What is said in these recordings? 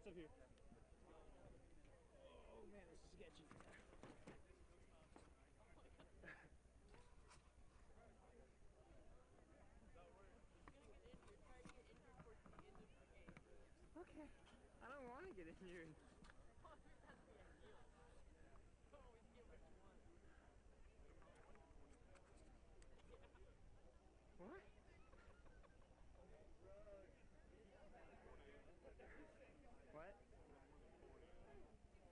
Lights up here. Oh man, this is sketchy. Okay, I don't want to get in here. What? What?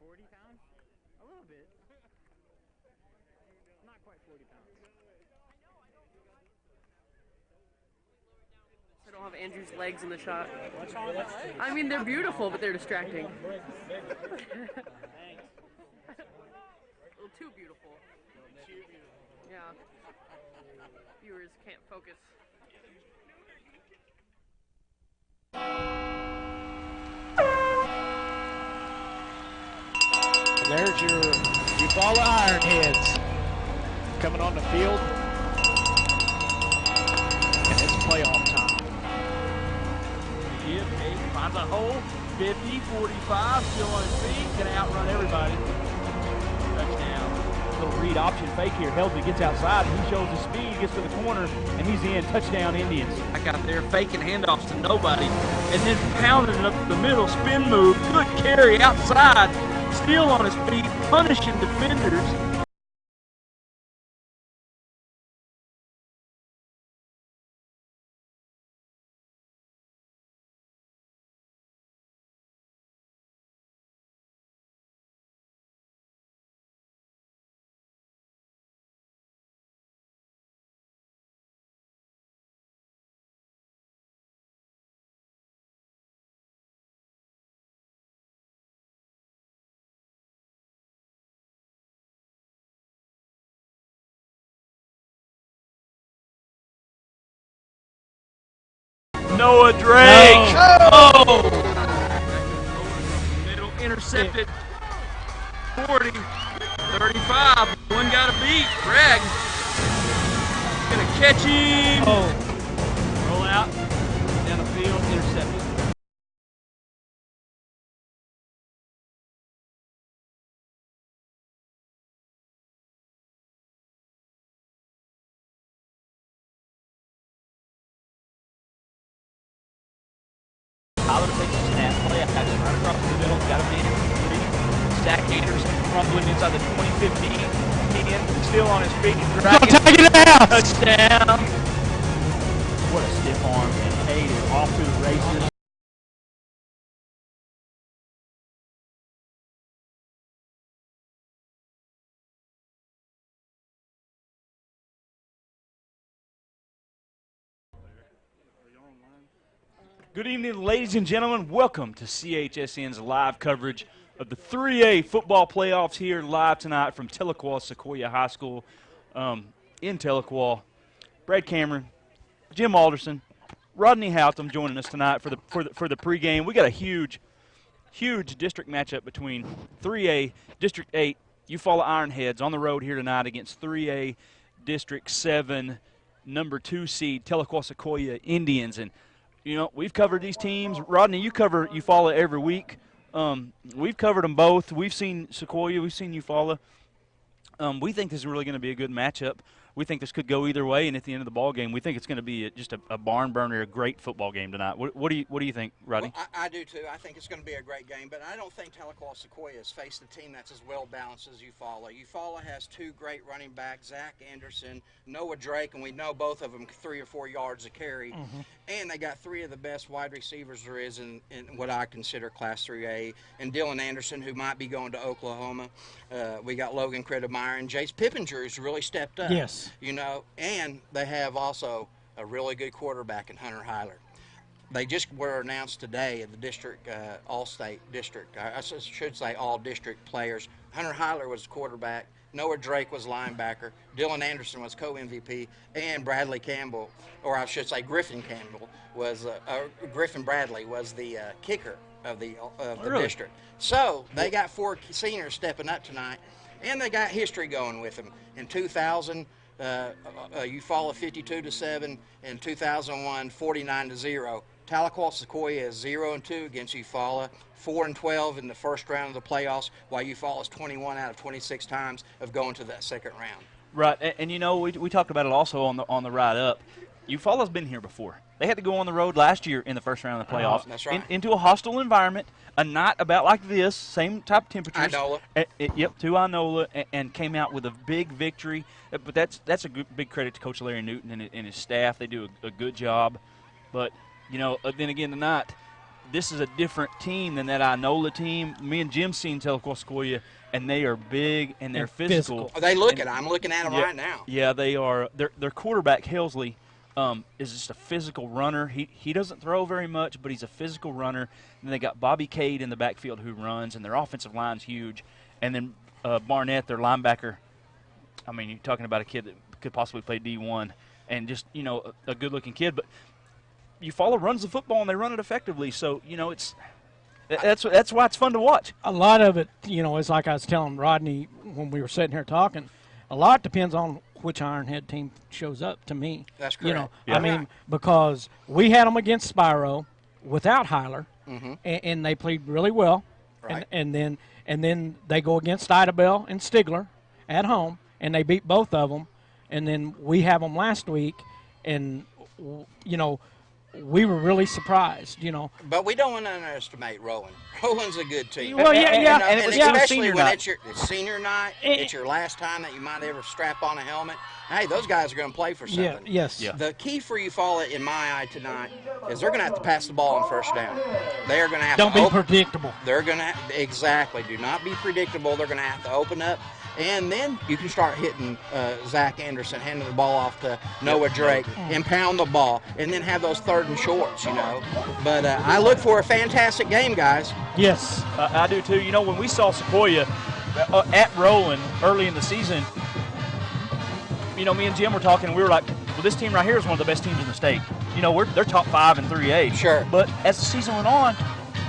40 pounds? A little bit. Not quite 40 pounds. I don't have Andrew's legs in the shot. What's wrong with my legs? I mean, they're beautiful, but they're distracting. Thanks. A little too beautiful. Yeah. Viewers can't focus. There's your Eufaula Ironheads coming on the field. And it's playoff time. Give Hayes finds a hole. 50, 45, still on his feet. Gonna outrun everybody. Touchdown. Little read option fake here. Helsley gets outside and he shows his speed, gets to the corner, and he's in. Touchdown Indians. I got there faking handoffs to nobody. And then pounded it up the middle. Spin move. Good carry outside. Still on his feet. Punishing defenders. Noah Drake. Oh! Middle intercepted. 40, 35. One got a beat. Greg. Gonna catch him. Oh, Roll out. Down the field. Intercepted. Tyler takes a snap, play action right across the middle, got a man. Zach Anderson crumbling inside the 20-15. 10, still on his feet. Take it out! Touchdown. What a stiff arm, and Hayes is off to the races. Good evening, ladies and gentlemen. Welcome to CHSN's live coverage of the 3A football playoffs here live tonight from Eufaula Sequoyah High School in Tahlequah. Brad Cameron, Jim Alderson, Rodney Houghton joining us tonight for the pregame. We got a huge district matchup between 3A District 8 Eufaula Ironheads on the road here tonight against 3A District 7 number 2 seed Tahlequah Sequoyah Indians. And you know, we've covered these teams. Rodney, you cover Eufaula every week. We've covered them both. We've seen Sequoyah. We've seen Eufaula. We think this is really going to be a good matchup. We think this could go either way, and at the end of the ball game, we think it's going to be just a barn burner, a great football game tonight. What do you think, Rodney? Well, I do too. I think it's going to be a great game, but I don't think Tahlequah Sequoyah has faced a team that's as well balanced as Eufaula. Eufaula has two great running backs, Zach Anderson, Noah Drake, and we know both of them 3 or 4 yards a carry. And they got 3 of the best wide receivers there is in what I consider Class 3A, and Dylan Anderson, who might be going to Oklahoma. We got Logan Crittemeyer, and Jace Pippinger, who's really stepped up. Yes. You know, and they have also a really good quarterback in Hunter Heiler. They just were announced today at the district, all-state district. I should say all-district players. Hunter Heiler was quarterback. Noah Drake was linebacker. Dylan Anderson was co-MVP. And Bradley Campbell, or I should say Griffin Campbell, was Griffin Bradley was the kicker of the district. So they got 4 seniors stepping up tonight, and they got history going with them. In 2000, Eufaula 52-7, in 2001 49-0 Tahlequah Sequoyah is 0-2 against Eufaula, 4-12 in the first round of the playoffs, while Eufaula is 21 out of 26 times of going to that second round. Right, and you know, we talked about it also on the ride up. Eufaula's been here before. They had to go on the road last year in the first round of the playoffs. That's right. Into a hostile environment, a night about like this, same type of temperatures. Inola. Yep, to Inola, and came out with a big victory. But that's a big credit to Coach Larry Newton and his staff. They do a good job. But, you know, then again tonight, this is a different team than that Inola team. Me and Jim seen Tahlequah Sequoyah, and they are big and they're physical. Oh, they look it. I'm looking at them right now. Yeah, they are. Their quarterback, Helsley, is just a physical runner. He doesn't throw very much, but he's a physical runner. And they got Bobby Cade in the backfield who runs, and their offensive line's huge. And then Barnett, their linebacker. I mean, you're talking about a kid that could possibly play D1, and just, you know, a good-looking kid. But Eufaula runs the football, and they run it effectively. So, you know, that's why it's fun to watch. A lot of it, you know, is like I was telling Rodney when we were sitting here talking, a lot depends on which Ironhead team shows up to me. That's correct. You know, Yeah. I mean, because we had them against Spyro without Hyler, and they played really well. Right. And then they go against Idabel and Stigler at home, and they beat both of them. And then we have them last week, and, you know, we were really surprised, you know. But we don't want to underestimate Roland. Roland's a good team. Well, yeah, yeah. And it was especially senior when night. it's senior night, it's your last time that you might ever strap on a helmet. Hey, those guys are going to play for something. Yeah, yes. Yeah. The key for Eufaula, in my eye tonight, is they're going to have to pass the ball on first down. They are going to have Don't to be predictable. They're going to exactly. Do not be predictable. They're going to have to open up. And then you can start hitting Zach Anderson, handing the ball off to Noah Drake, and pound the ball, and then have those third and shorts, you know. But I look for a fantastic game, guys. Yes. I do too. You know, when we saw Sequoyah at Roland early in the season, you know, me and Jim were talking, and we were like, well, this team right here is one of the best teams in the state. You know, they're top 5 in 3A. Sure. But as the season went on,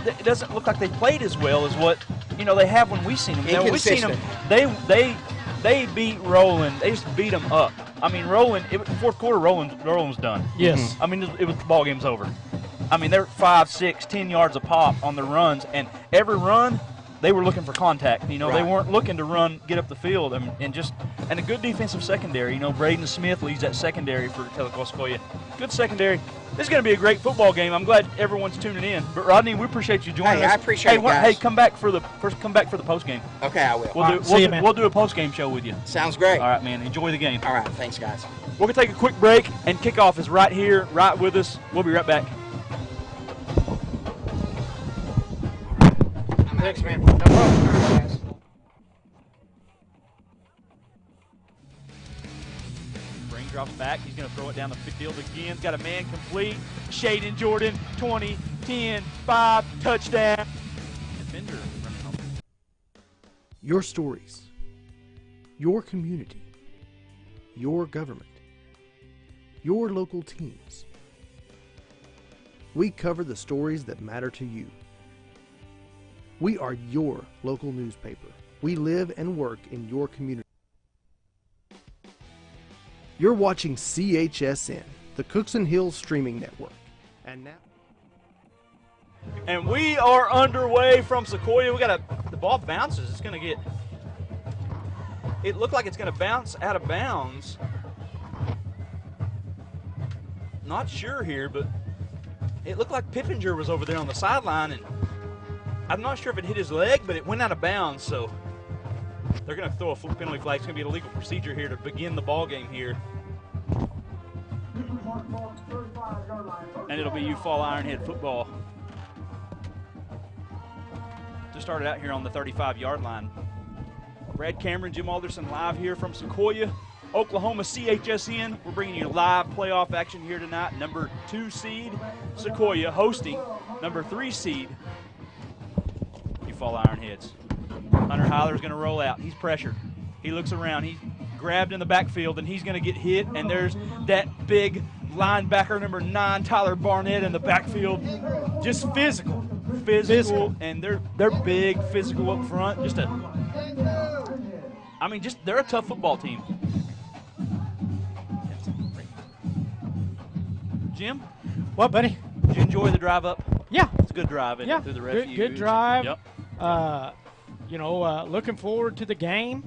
it doesn't look like they played as well as what, you know, they have when we seen them. Now, when we seen them, they beat Roland. They just beat them up. I mean, Roland, fourth quarter, Roland was done. Yes. I mean, it was the ball game's over. I mean, they're 5, 6, 10 yards a pop on their runs, and every run, they were looking for contact. You know, they Right. weren't looking to run, get up the field, and a good defensive secondary. You know, Braden Smith leads that secondary for Tahlequah Sequoyah. Good secondary. This is going to be a great football game. I'm glad everyone's tuning in. But Rodney, we appreciate you joining us. I appreciate it, guys. Hey, come back for the post game. Okay, I will. We'll do a post game show with you. Sounds great. All right, man. Enjoy the game. All right, thanks, guys. We're going to take a quick break, and kickoff is right here, right with us. We'll be right back. Thanks, man. No problem. All right, guys. Brain drops back. He's going to throw it down the field again. He's got a man complete. Shaden Jordan, 20, 10, 5, touchdown. Defender running home. Your stories, your community, your government, your local teams. We cover the stories that matter to you. We are your local newspaper. We live and work in your community. You're watching CHSN, the Cookson Hills Streaming Network. And now, And we are underway from Sequoyah. The ball bounces. It's going to get, it looked like it's going to bounce out of bounds. Not sure here, but it looked like Pippinger was over there on the sideline, and I'm not sure if it hit his leg, but it went out of bounds, so they're going to throw a penalty flag. It's going to be an illegal procedure here to begin the ball game here. And it'll be Eufaula Ironhead football to start it out here on the 35-yard line. Brad Cameron, Jim Alderson live here from Sequoyah, Oklahoma, CHSN. We're bringing you live playoff action here tonight. Number 2 seed, Sequoyah, hosting number 3 seed, Eufaula Ironheads. Hunter Hyler's going to roll out. He's pressured. He looks around. He's grabbed in the backfield, and he's going to get hit. And there's that big linebacker, number 9, Tyler Barnett, in the backfield. Just physical. And they're big, physical up front. They're a tough football team. Jim? What, buddy? Did you enjoy the drive up? Yeah. It's a good drive Yeah. through the refuge. Good drive. Yep. Looking forward to the game.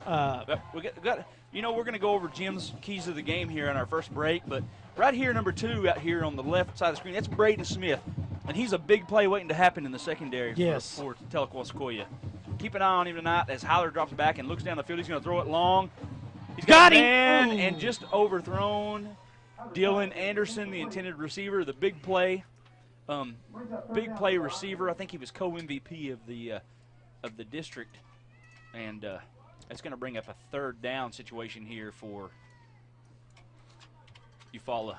We got. We're going to go over Jim's keys to the game here on our first break, but right here, number 2 out here on the left side of the screen, that's Braden Smith, and he's a big play waiting to happen in the secondary for Tahlequah Sequoyah. Keep an eye on him tonight as Hyler drops back and looks down the field. He's going to throw it long. He's got him, and just overthrown. Dylan Anderson, the intended receiver, the big play receiver. I think he was co-MVP of the district, and that's going to bring up a third down situation here for Eufaula.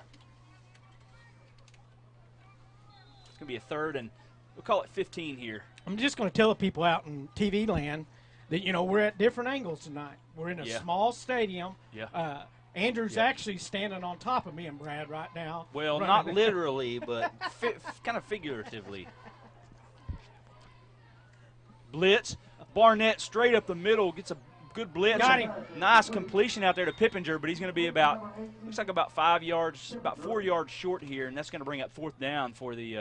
It's going to be a third, and we'll call it 15 here. I'm just going to tell the people out in TV land that, we're at different angles tonight. We're in a small stadium. Yeah. Andrew's actually standing on top of me and Brad right now. Well, not literally, but kind of figuratively. Blitz. Barnett straight up the middle, gets a good blitz. Got him. Nice completion out there to Pippinger, but he's going to be looks like about 4 yards short here, and that's going to bring up 4th down for the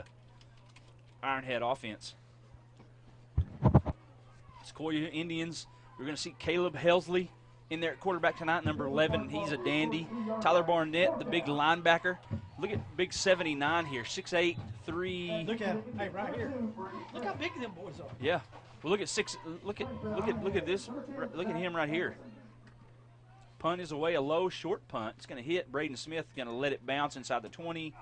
Ironhead offense. Sequoyah Indians, we're going to see Caleb Helsley in there at quarterback tonight, number 11. He's a dandy. Tyler Barnett, the big linebacker. Look at big 79 here, 6'8", 3. Look at him. Hey, right here. Look how big them boys are. Yeah. Well, look at 6. Look at this. Look at him right here. Punt is away, a low, short punt. It's going to hit. Braden Smith going to let it bounce inside the 20,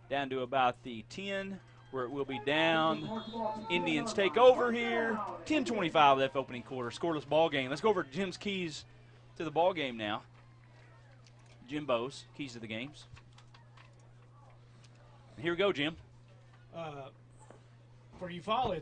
down to about the 10, where it will be down. Indians take over here. 10:25 left opening quarter. Scoreless ball game. Let's go over Jim's keys to the ball game now. Jimbo's keys to the games. Here we go, Jim. For Eufaula,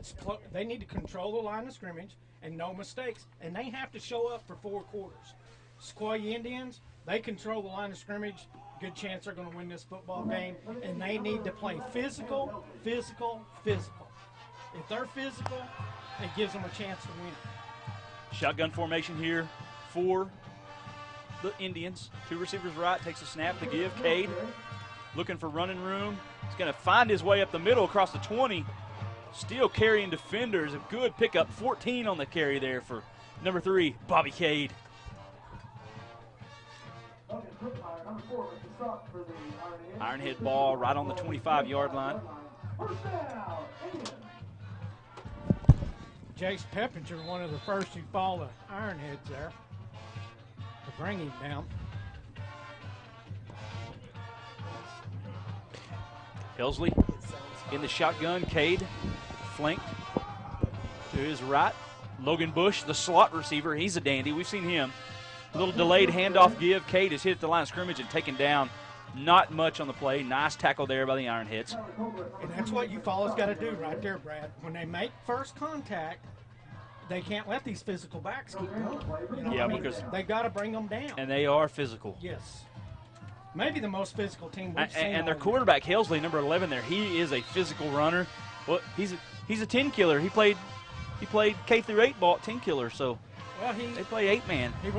they need to control the line of scrimmage and no mistakes, and they have to show up for 4 quarters. Sequoyah Indians, they control the line of scrimmage. Good chance they're going to win this football game, and they need to play physical, physical, physical. If they're physical, it gives them a chance to win. Shotgun formation here for the Indians. 2 receivers right, takes a snap to give. Cade looking for running room. He's going to find his way up the middle across the 20. Still carrying defenders. A good pickup. 14 on the carry there for number 3, Bobby Cade. Ironhead ball right on the 25-yard line. Jace Peppinger, one of the first Eufaula Ironheads there, to bring him down. Helsley in the shotgun. Cade flanked to his right. Logan Bush, the slot receiver, he's a dandy. We've seen him. A little delayed handoff give. Cade is hit at the line of scrimmage and taken down. Not much on the play. Nice tackle there by the Ironheads. And that's what Eufaula's got to do right there, Brad. When they make first contact, they can't let these physical backs keep going. Because they've got to bring them down. And they are physical. Yes. Maybe the most physical team we've seen. And their quarterback, Helsley, number 11 there, he is a physical runner. Well, he's a 10 killer. He played K through 8 ball at 10 killer, so they play 8-man. He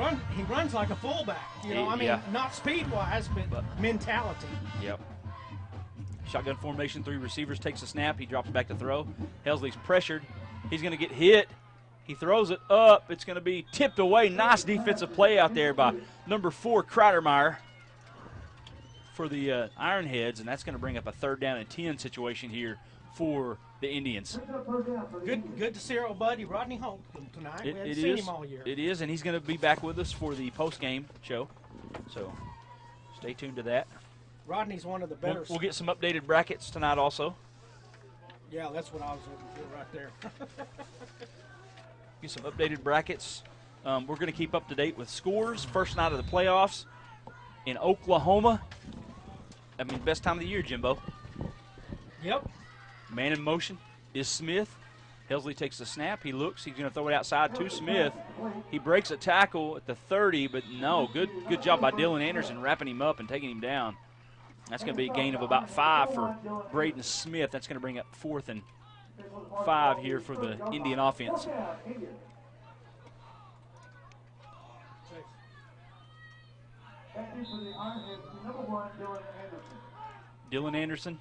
runs like a fullback. Not speed-wise, but mentality. Yep. Shotgun formation, 3 receivers, takes a snap. He drops back to throw. Helsley's pressured. He's going to get hit. He throws it up. It's going to be tipped away. Nice defensive play out there by number 4, Kreidermeyer, for the Ironheads, and that's going to bring up a 3rd down and 10 situation here for the Indians. Good to see our old buddy Rodney Holt tonight. We haven't seen him all year. It is, and he's going to be back with us for the post-game show, so stay tuned to that. Rodney's one of the better. We'll get some updated brackets tonight also. Yeah, that's what I was looking for right there. Get some updated brackets. We're going to keep up to date with scores. First night of the playoffs in Oklahoma. I mean, best time of the year, Jimbo. Yep. Man in motion is Smith. Helsley takes the snap. He looks. He's going to throw it outside to Smith. He breaks a tackle at the 30, but no. Good job by Dylan Anderson wrapping him up and taking him down. That's going to be a gain of about 5 for Braden Smith. That's going to bring up 4th and 5 here for the Indian offense. Dylan Anderson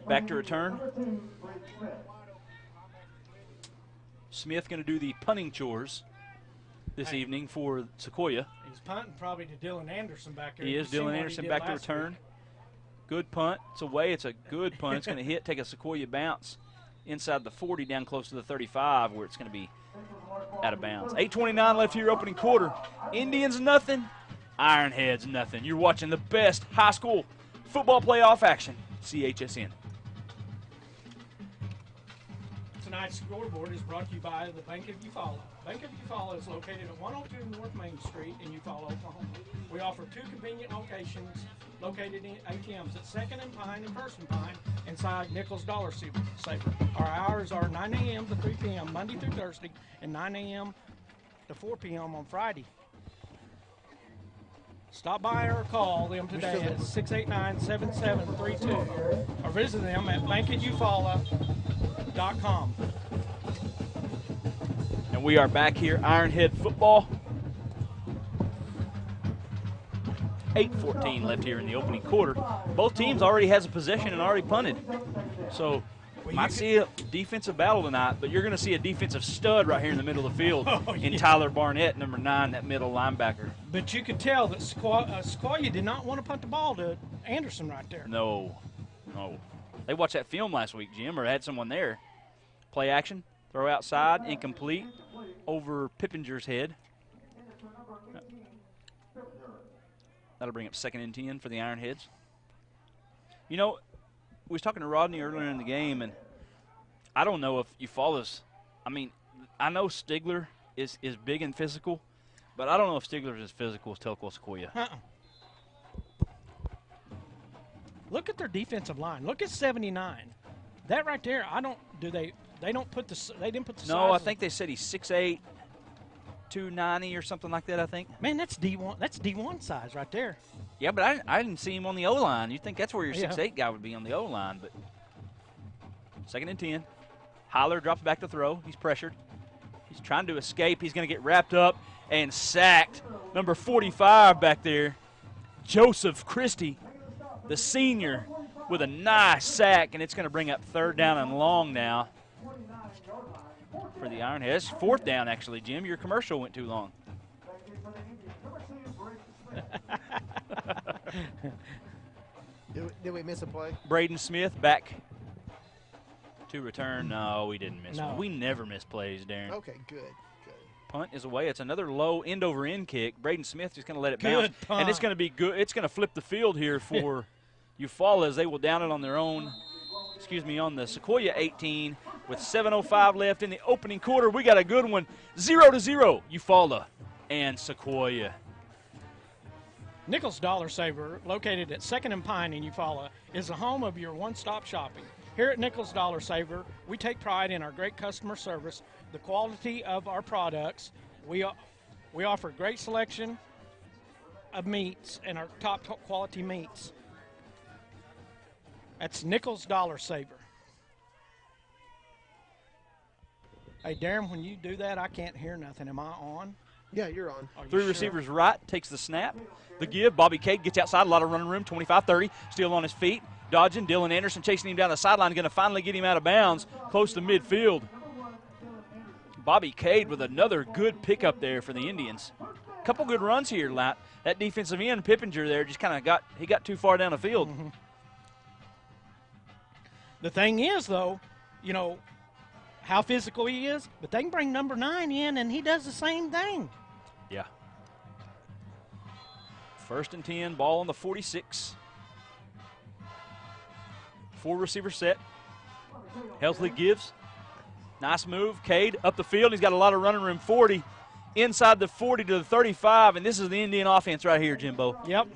back to return. Smith going to do the punting chores this evening for Sequoyah. He's punting probably to Dylan Anderson back there. He is. Dylan Anderson back to return. Week. Good punt. It's away. It's a good punt. It's going to hit, take a Sequoyah bounce inside the 40 down close to the 35 where it's going to be out of bounds. 8:29 left here, opening quarter. Indians nothing, Ironheads nothing. You're watching the best high school football playoff action, CHSN. Tonight's scoreboard is brought to you by the Bank of Eufaula. Bank of Eufaula is located at 102 North Main Street in Eufaula, Oklahoma. We offer 2 convenient locations located in ATMs at 2nd and Pine and 1st and Pine inside Nichols Dollar Saver. Our hours are 9 a.m. to 3 p.m. Monday through Thursday and 9 a.m. to 4 p.m. on Friday. Stop by or call them today at 689-7732 or visit them at bankateufaula.com. And we are back here, Ironhead football. 8:14 left here in the opening quarter. Both teams already has a possession and already punted. So might see a defensive battle tonight, but you're going to see a defensive stud right here in the middle of the field in Tyler Barnett, number 9, that middle linebacker. But you could tell that Sequoyah did not want to punt the ball to Anderson right there. No. They watched that film last week, Jim, or had someone there. Play action, throw outside, incomplete, over Pippinger's head. That'll bring up 2nd and 10 for the Ironheads. You know, we was talking to Rodney earlier in the game, and I don't know if Eufaula's – I mean, I know Stigler is big and physical, but I don't know if Stigler is as physical as Telquo Sequoyah. Look at their defensive line. Look at 79. That right there, they didn't put the No, I size think they said he's 6'8", 290 or something like that, I think. Man, that's D1. That's D1 size right there. Yeah, but I didn't see him on the O-line. You'd think that's where your 6'8" guy would be on the O-line. But 2nd and 10. Heiler drops back to throw. He's pressured. He's trying to escape. He's going to get wrapped up and sacked. Number 45 back there, Joseph Christie, the senior, with a nice sack, and it's going to bring up 3rd down and long now for the Ironheads. It's 4th down, actually, Jim. Your commercial went too long. Did we miss a play? Braden Smith back to return. No, we didn't miss one. We never miss plays, Darren. Okay, good. Punt is away. It's another low end-over-end kick. Braden Smith just going to let it bounce. Punt. And it's going to be good. It's going to flip the field here for Eufaula as they will down it on their own, on the Sequoyah 18 with 7:05 left in the opening quarter. We got a good one. 0-0, Eufaula and Sequoyah. Nichols Dollar Saver, located at 2nd and Pine in Eufaula, is the home of your one-stop shopping. Here at Nichols Dollar Saver, we take pride in our great customer service, the quality of our products. We offer great selection of meats and our top quality meats. That's Nichols Dollar Saver. Hey, Darren, when you do that, I can't hear nothing. Am I on? Yeah, you're on. Three receivers right, takes the snap. The give, Bobby Cade gets outside, a lot of running room, 25-30, still on his feet. Dodging, Dylan Anderson chasing him down the sideline, going to finally get him out of bounds, close to midfield. Bobby Cade with another good pickup there for the Indians. Couple good runs here, Lat. That defensive end, Pippinger there, just kind of got too far down the field. Mm-hmm. The thing is, though, how physical he is, but they can bring number 9 in, and he does the same thing. Yeah. 1st and 10, ball on the 46. 4 receiver set. Healthy gives. Nice move. Cade up the field. He's got a lot of running room. 40. Inside the 40 to the 35, and this is the Indian offense right here, Jimbo. Yep.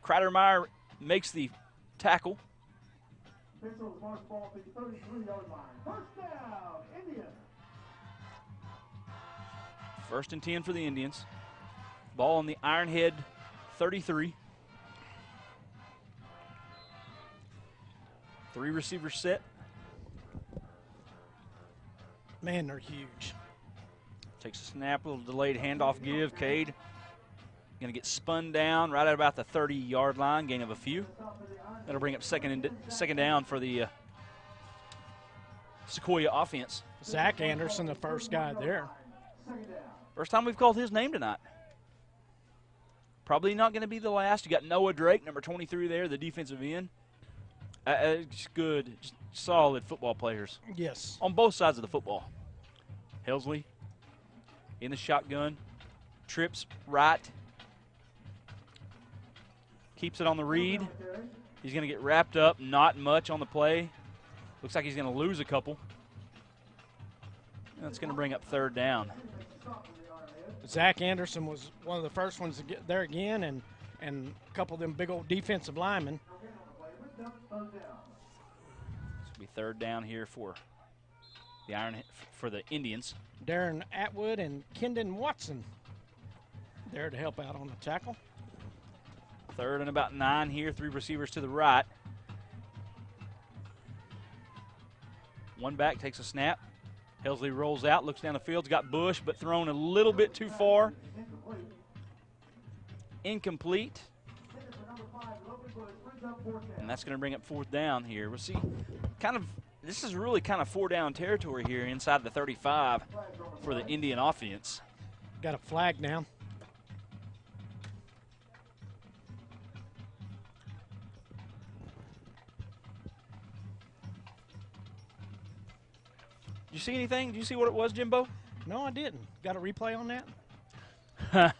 Kreidermeyer makes the tackle. 1st and 10 for the Indians. Ball on the Ironhead 33. 3 receivers set. Man, they're huge. Takes a snap, a little delayed handoff give. Cade Going to get spun down right at about the 30-yard line, gain of a few. That'll bring up second down for the Sequoyah offense. Zach Anderson, the first guy there. First time we've called his name tonight. Probably not going to be the last. You got Noah Drake, number 23 there, the defensive end. Just good, just solid football players. Yes. On both sides of the football. Helsley in the shotgun. Trips right. Keeps it on the read. He's going to get wrapped up. Not much on the play. Looks like he's going to lose a couple. That's going to bring up third down. Zach Anderson was one of the first ones to get there again, and a couple of them big old defensive linemen. This will be third down here for the Indians. Darren Atwood and Kendon Watson there to help out on the tackle. Third and about 9 here. 3 receivers to the right. One back takes a snap. Helsley rolls out, looks down the field. He's got Bush, but thrown a little bit too far. Incomplete. And that's going to bring up fourth down here. We'll see. This is really kind of 4-down territory here inside the 35 for the Indian offense. Got a flag now. Did you see anything? Did you see what it was, Jimbo? No, I didn't. Got a replay on that?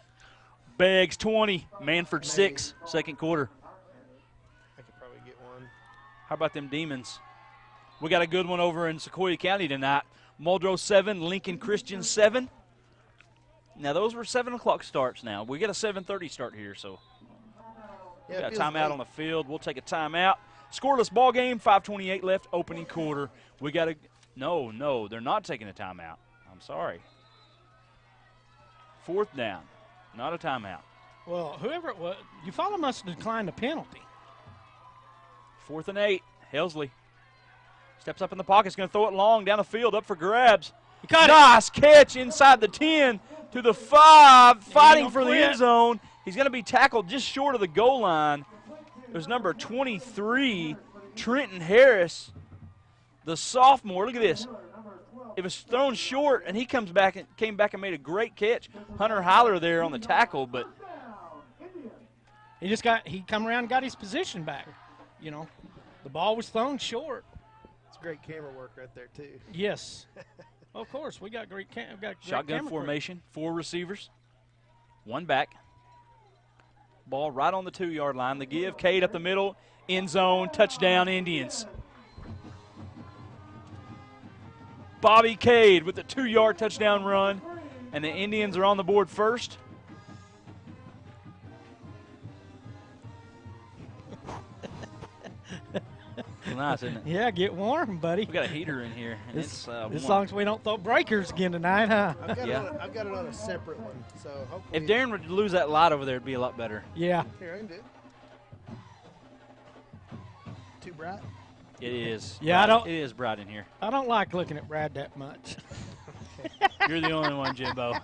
Beggs 20, Manford 6, second quarter. I could probably get one. How about them Demons? We got a good one over in Sequoyah County tonight. Muldrow 7, Lincoln Christian 7. Now, those were 7 o'clock starts now. We got a 7:30 start here, so we got a timeout on the field. We'll take a timeout. Scoreless ball game, 5:28 left, opening quarter. We got a No, they're not taking a timeout. I'm sorry. Fourth down, not a timeout. Well, whoever it was, Eufaula must have declined the penalty. 4th and 8, Helsley steps up in the pocket. He's going to throw it long down the field, up for grabs. Nice catch inside the 10 to the 5, fighting for the end zone. He's going to be tackled just short of the goal line. It was number 23, Trenton Harris, the sophomore. Look at this. It was thrown short, and he came back and made a great catch. Hunter Heiler there on the tackle, but he come around and got his position back. You know, the ball was thrown short. It's great camera work right there too. Yes. Of course, we got great shotgun formation, 4 receivers, 1 back. Ball right on the 2-yard line. The give, Cade up the middle, end zone, touchdown Indians. Bobby Cade with the 2-yard touchdown run, and the Indians are on the board first. Nice, isn't it? Yeah, get warm, buddy. We got a heater in here. And as long as we don't throw breakers again tonight, huh? I've got it on a separate one, so hopefully. If Darren would lose that light over there, it'd be a lot better. Yeah. Here, I can do it. Too bright? It is. Yeah, It is bright in here. I don't like looking at Brad that much. You're the only one, Jimbo.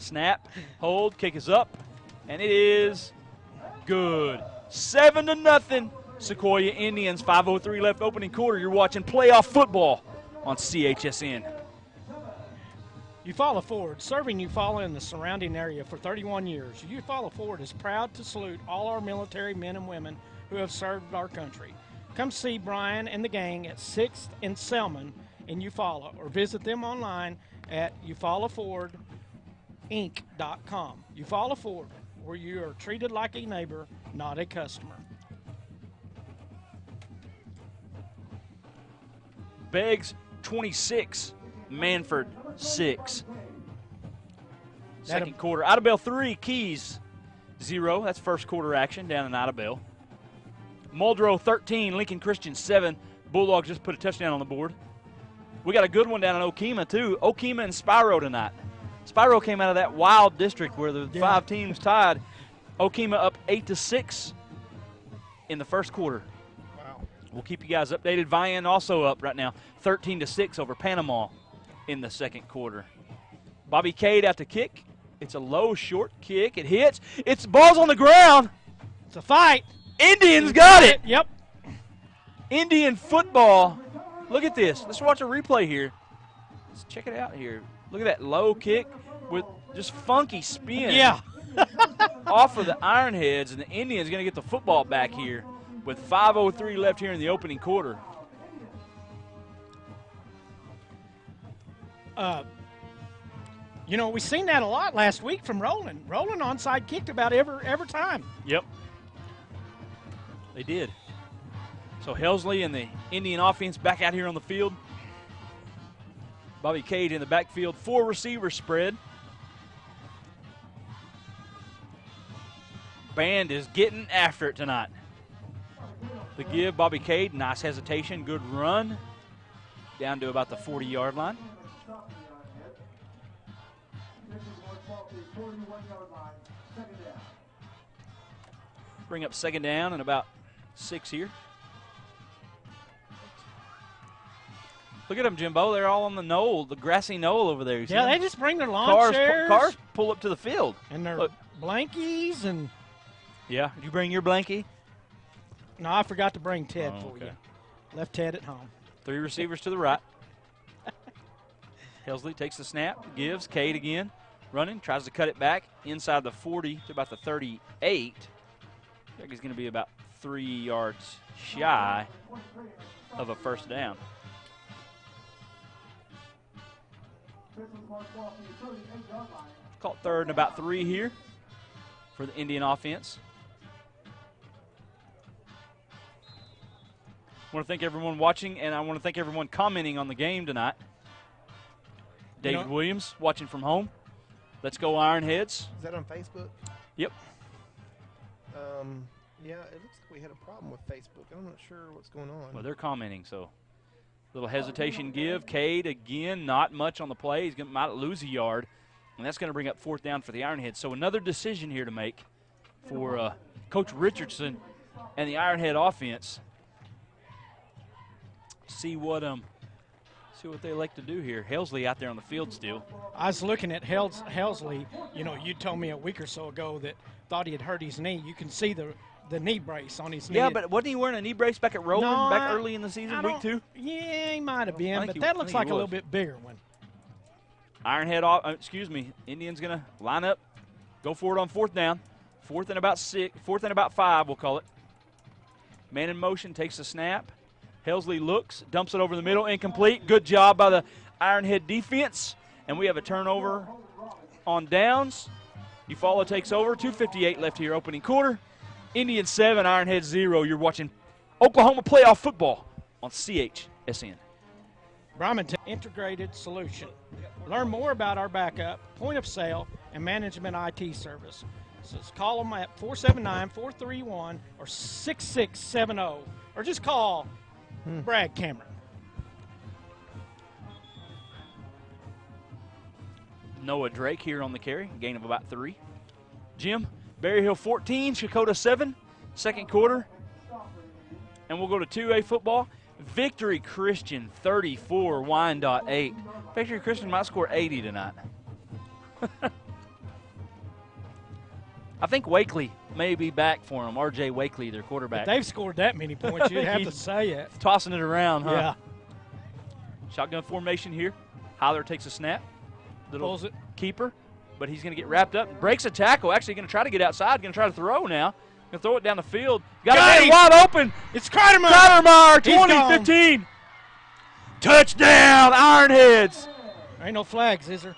Snap, hold, kick is up, and it is good. 7-0. Sequoyah Indians, 5:03 left, opening quarter. You're watching playoff football on CHSN. Eufaula Ford, serving Eufaula and the surrounding area for 31 years. Eufaula Ford is proud to salute all our military men and women who have served our country. Come see Brian and the gang at 6th and Selman in Eufaula, or visit them online at EufaulaFordInc.com. Eufaula Ford, where you are treated like a neighbor, not a customer. Beggs 26, Manford 6. Second quarter. Idabel 3, Keys 0. That's first quarter action down in Idabel. Muldrow 13, Lincoln Christian 7. Bulldogs just put a touchdown on the board. We got a good one down in Okemah, too. Okemah and Spiro tonight. Spiro came out of that wild district where the 5 teams tied. Okemah up 8-6 in the first quarter. Wow. We'll keep you guys updated. Vian also up right now, 13-6 over Panama in the second quarter. Bobby Cade out to kick. It's a low, short kick. It hits. It's ball's on the ground. It's a fight. Indians got it. Yep. Indian football. Look at this. Let's watch a replay here. Let's check it out here. Look at that low kick with just funky spin. Yeah. Off of the Ironheads, and the Indians going to get the football back here with 5:03 left here in the opening quarter. You know, we seen that a lot last week from Roland. Roland onside kicked about every time. Yep. They did. So Helsley and the Indian offense back out here on the field. Bobby Cade in the backfield, 4 receivers spread. Band is getting after it tonight. The give, Bobby Cade, nice hesitation, good run. Down to about the 40-yard line. Bring up second down and about 6 here. Look at them, Jimbo. They're all on the knoll, the grassy knoll over there. Yeah, they just bring their lawn chairs. Cars pull up to the field. And their Look. blankies and... Yeah. Did you bring your blankie? No, I forgot to bring Ted Oh, for okay. you. Left Ted at home. 3 receivers to the right. Helsley takes the snap, gives. Cade again. Running, tries to cut it back inside the 40 to about the 38. I think he's going to be about 3 yards shy of a first down. Caught third and about 3 here for the Indian offense. I want to thank everyone watching, and I want to thank everyone commenting on the game tonight. David Williams watching from home. Let's go Ironheads. Is that on Facebook? Yep. Yeah, it looks like we had a problem with Facebook. I'm not sure what's going on. Well, they're commenting, so little hesitation give. Cade again, not much on the play. He's might lose a yard, and that's going to bring up 4th down for the Ironheads. So another decision here to make for Coach Richardson and the Ironhead offense. See what they like to do here. Helsley out there on the field still. I was looking at Helsley. You know, you told me a week or so ago that thought he had hurt his knee. You can see the knee brace on his knee. Yeah, but wasn't he wearing a knee brace back at Roland back early in the season, week 2? Yeah, he might have been, but that looks like a little bit bigger one. Ironhead, Indians going to line up, go for it on 4th down. 4th and about 6, 4th and about 5, we'll call it. Man in motion, takes the snap. Helsley looks, dumps it over the middle, incomplete. Good job by the Ironhead defense. And we have a turnover on downs. Eufaula takes over, 2:58 left here, opening quarter. Indians 7, Ironhead 0. You're watching Oklahoma playoff football on CHSN. Brahminton Integrated Solution. Learn more about our backup, point of sale, and management IT service. So call them at 479-431 or 6670, or just call Brad Cameron. Noah Drake here on the carry, gain of about 3. Jim, Berry Hill 14, Shakota 7, second quarter. And we'll go to 2A football. Victory Christian 34, Wyandotte 8. Victory Christian might score 80 tonight. I think Wakely may be back for him. R.J. Wakely, their quarterback. If they've scored that many points, you'd have to say it. Tossing it around, huh? Yeah. Shotgun formation here. Hyler takes a snap. Pulls it. Keeper, but he's going to get wrapped up. Breaks a tackle. Actually going to try to get outside. Going to try to throw now. Going to throw it down the field. Got a man wide open. It's Kreidermeyer. Kreidermeyer, 20-15. Touchdown, Ironheads. There ain't no flags, is there?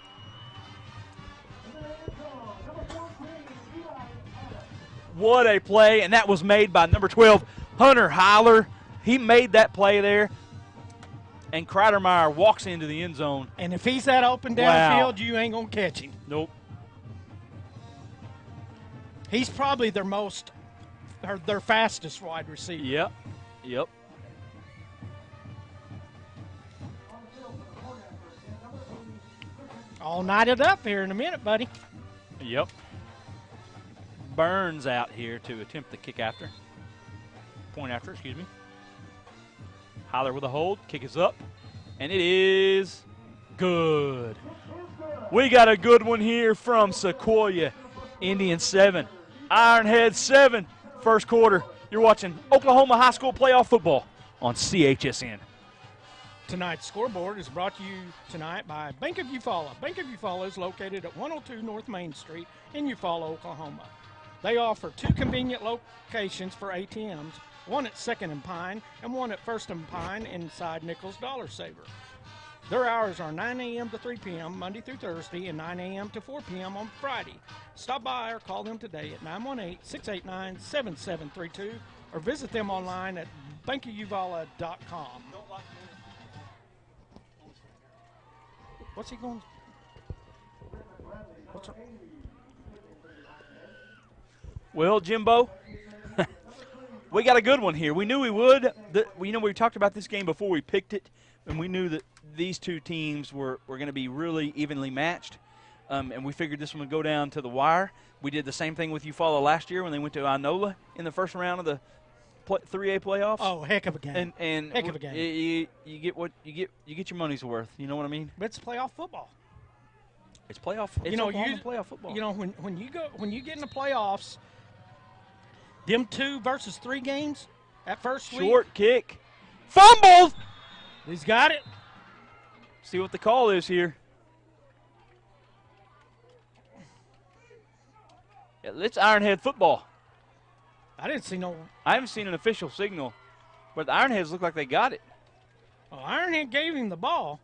What a play, and that was made by number 12, Hunter Hyler. He made that play there, and Kreidermeyer walks into the end zone. And if he's that open downfield, you ain't going to catch him. Nope. He's probably their fastest wide receiver. Yep. All knotted up here in a minute, buddy. Yep. Burns out here to attempt the point after, excuse me. Hyler with a hold, kick is up, and it is good. We got a good one here from Sequoyah. Indians 7, Ironhead 7. First quarter. You're watching Oklahoma High School playoff football on CHSN. Tonight's scoreboard is brought to you tonight by Bank of Eufaula. Bank of Eufaula is located at 102 North Main Street in Eufaula, Oklahoma. They offer 2 convenient locations for ATMs, one at 2nd and Pine and one at 1st and Pine inside Nichols Dollar Saver. Their hours are 9 a.m. to 3 p.m. Monday through Thursday and 9 a.m. to 4 p.m. on Friday. Stop by or call them today at 918-689-7732 or visit them online at bankofeufaula.com. What's he going? What's up? Well, Jimbo, we got a good one here. We knew we would. We talked about this game before we picked it, and we knew that these two teams were going to be really evenly matched, and we figured this one would go down to the wire. We did the same thing with Eufaula last year when they went to Inola in the first round of the 3A playoffs. Oh, heck of a game! And heck of a game. You get what you get your money's worth. You know what I mean? But it's playoff football. It's playoff. It's playoff football. You know when you get in the playoffs, them 2 versus 3 games at first short kick, fumbled. He's got it. See what the call is here. Yeah, it's Ironhead football. I didn't see no. I haven't seen an official signal, but the Ironheads look like they got it. Well, Ironhead gave him the ball.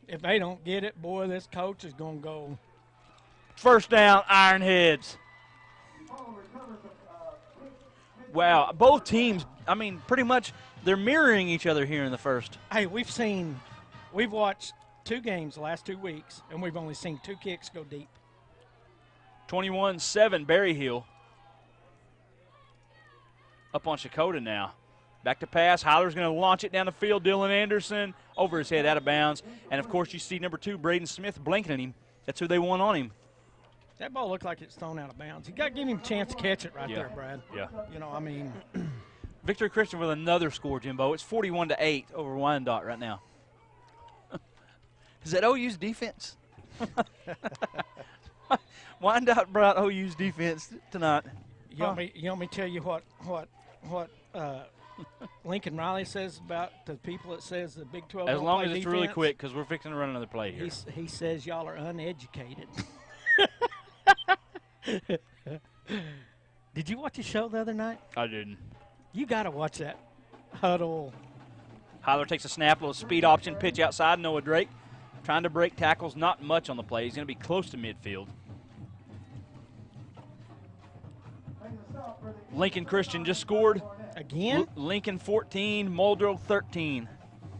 If they don't get it, boy, this coach is going to go. First down, Ironheads. Wow, both teams, pretty much they're mirroring each other here in the first. Hey, we've watched 2 games the last 2 weeks, and we've only seen 2 kicks go deep. 21-7, Berryhill. Up on Shakota now. Back to pass. Hyler's going to launch it down the field. Dylan Anderson over his head, out of bounds. And, of course, you see number 2, Braden Smith, blinking at him. That's who they want on him. That ball looked like it's thrown out of bounds. You got to give him a chance to catch it there, Brad. Yeah. Victory Christian with another score, Jimbo. It's 41-8 over Wyandotte right now. Is that OU's defense? Wyandotte brought OU's defense tonight. You want me to tell you what Lincoln Riley says about the people that says the Big 12 as long as it's defense? really quick, because we're fixing to run another play here. He says y'all are uneducated. Did you watch the show the other night? I didn't. You got to watch that huddle. Hyler takes a snap, little speed option, pitch outside. Noah Drake trying to break tackles, not much on the play. He's going to be close to midfield. Lincoln Christian just scored. Again? Lincoln 14, Muldrow 13.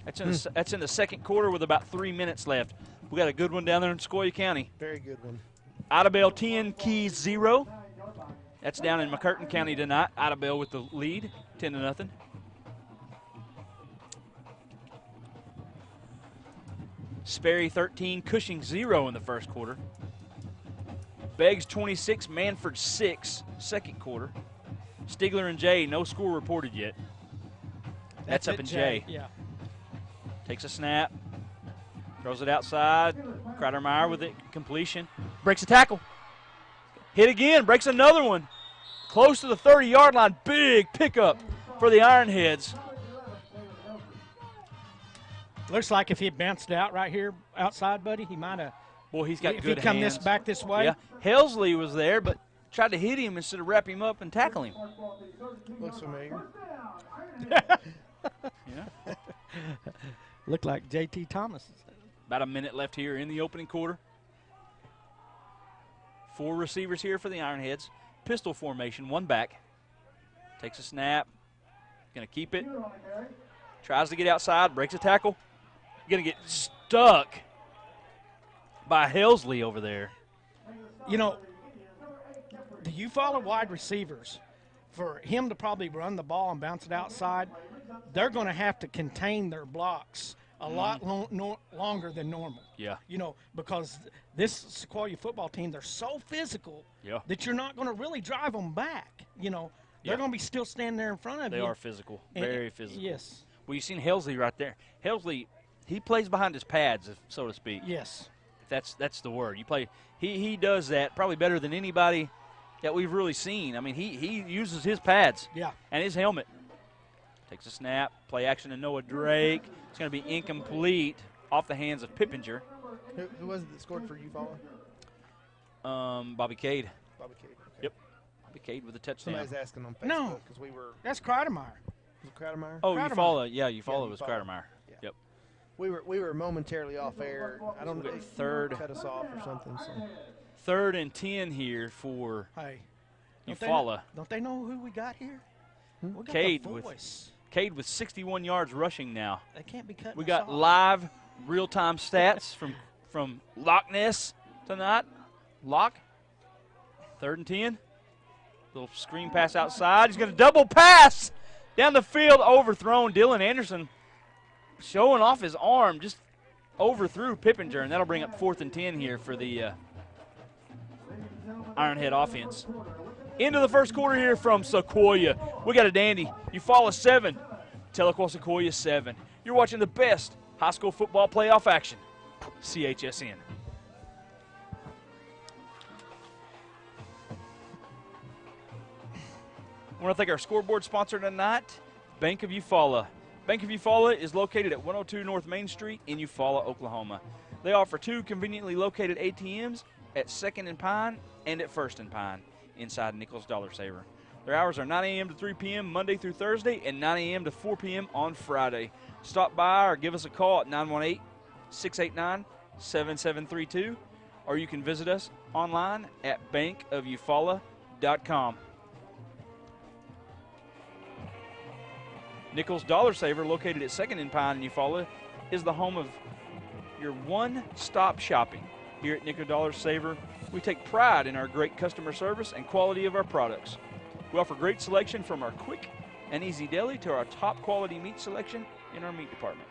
That's in the second quarter with about 3 minutes left. We got a good one down there in Sequoyah County. Very good one. Idabel 10, Keys 0. That's down in McCurtain County tonight. Idabel with the lead, 10-0. Sperry 13, Cushing 0 in the first quarter. Beggs 26, Manford 6, second quarter. Stigler and Jay, no score reported yet. That's up in Jay. Yeah. Takes a snap, throws it outside. Kreidermeyer with it, completion. Breaks a tackle. Hit again, breaks another one. Close to the 30-yard line, big pickup for the Ironheads. Looks like if he had bounced out right here outside, buddy, he might have. Boy, he's got if good he'd come hands. back this way. Yeah, Helsley was there, but tried to hit him instead of wrap him up and tackle him. Looks familiar. Yeah. Looked like J.T. Thomas. About a minute left here in the opening quarter. 4 receivers here for the Ironheads. Pistol formation, 1 back. Takes a snap. Going to keep it. Tries to get outside, breaks a tackle. Going to get stuck by Helsley over there. You know, the Eufaula wide receivers, for him to probably run the ball and bounce it outside, they're going to have to contain their blocks a lot longer than normal. Yeah. You know, because this Sequoyah football team, they're so physical that you're not going to really drive them back. You know, they're going to be still standing there in front of you. They are physical, very physical. Yes. Well, you've seen Helsley right there. Helsley, he plays behind his pads, so to speak. Yes. That's the word. You play. He does that probably better than anybody that we've really seen. I mean, he uses his pads. Yeah. And his helmet. Takes a snap. Play action to Noah Drake. It's going to be incomplete off the hands of Pippinger. Who was it that scored for Eufaula? Bobby Cade. Bobby Cade. Okay. Yep. Bobby Cade with a touchdown. Somebody's asking on Facebook No. because we were. That's Kreidemeyer. Was it Kreidemeyer? Oh, Kreidemeyer. Eufaula. Yeah, Eufaula was Eufaula. Kreidemeyer. Yeah. Yep. We were momentarily off air. I don't know. With They third. cut us off or something. So 3rd and 10 here for Hey. Eufaula. Don't they know who we got here? We got Cade the with voice. Cade with 61 yards rushing now. They can't be cutting We us got off. live real-time stats from Loch Ness tonight. Loch. 3rd and 10. Little screen pass outside. He's going to double pass down the field, overthrown. Dylan Anderson showing off his arm, just overthrew Pippinger, and that'll bring up 4th and 10 here for the Ironhead offense. Into the first quarter here from Sequoyah. We got a dandy. Eufaula 7, Tahlequah Sequoyah 7. You're watching the best high school football playoff action. CHSN. I want to thank our scoreboard sponsor tonight, Bank of Eufaula. Bank of Eufaula is located at 102 North Main Street in Eufaula, Oklahoma. They offer 2 conveniently located ATMs at 2nd and Pine and at 1st and Pine inside Nichols Dollar Saver. Their hours are 9 a.m. to 3 p.m. Monday through Thursday and 9 a.m. to 4 p.m. on Friday. Stop by or give us a call at 918-689-7732, or you can visit us online at bankofeufaula.com. Nichols Dollar Saver, located at 2nd and Pine in Eufaula, is the home of your one-stop shopping. Here at Nichols Dollar Saver, we take pride in our great customer service and quality of our products. We offer great selection from our quick and easy deli to our top quality meat selection in our meat department.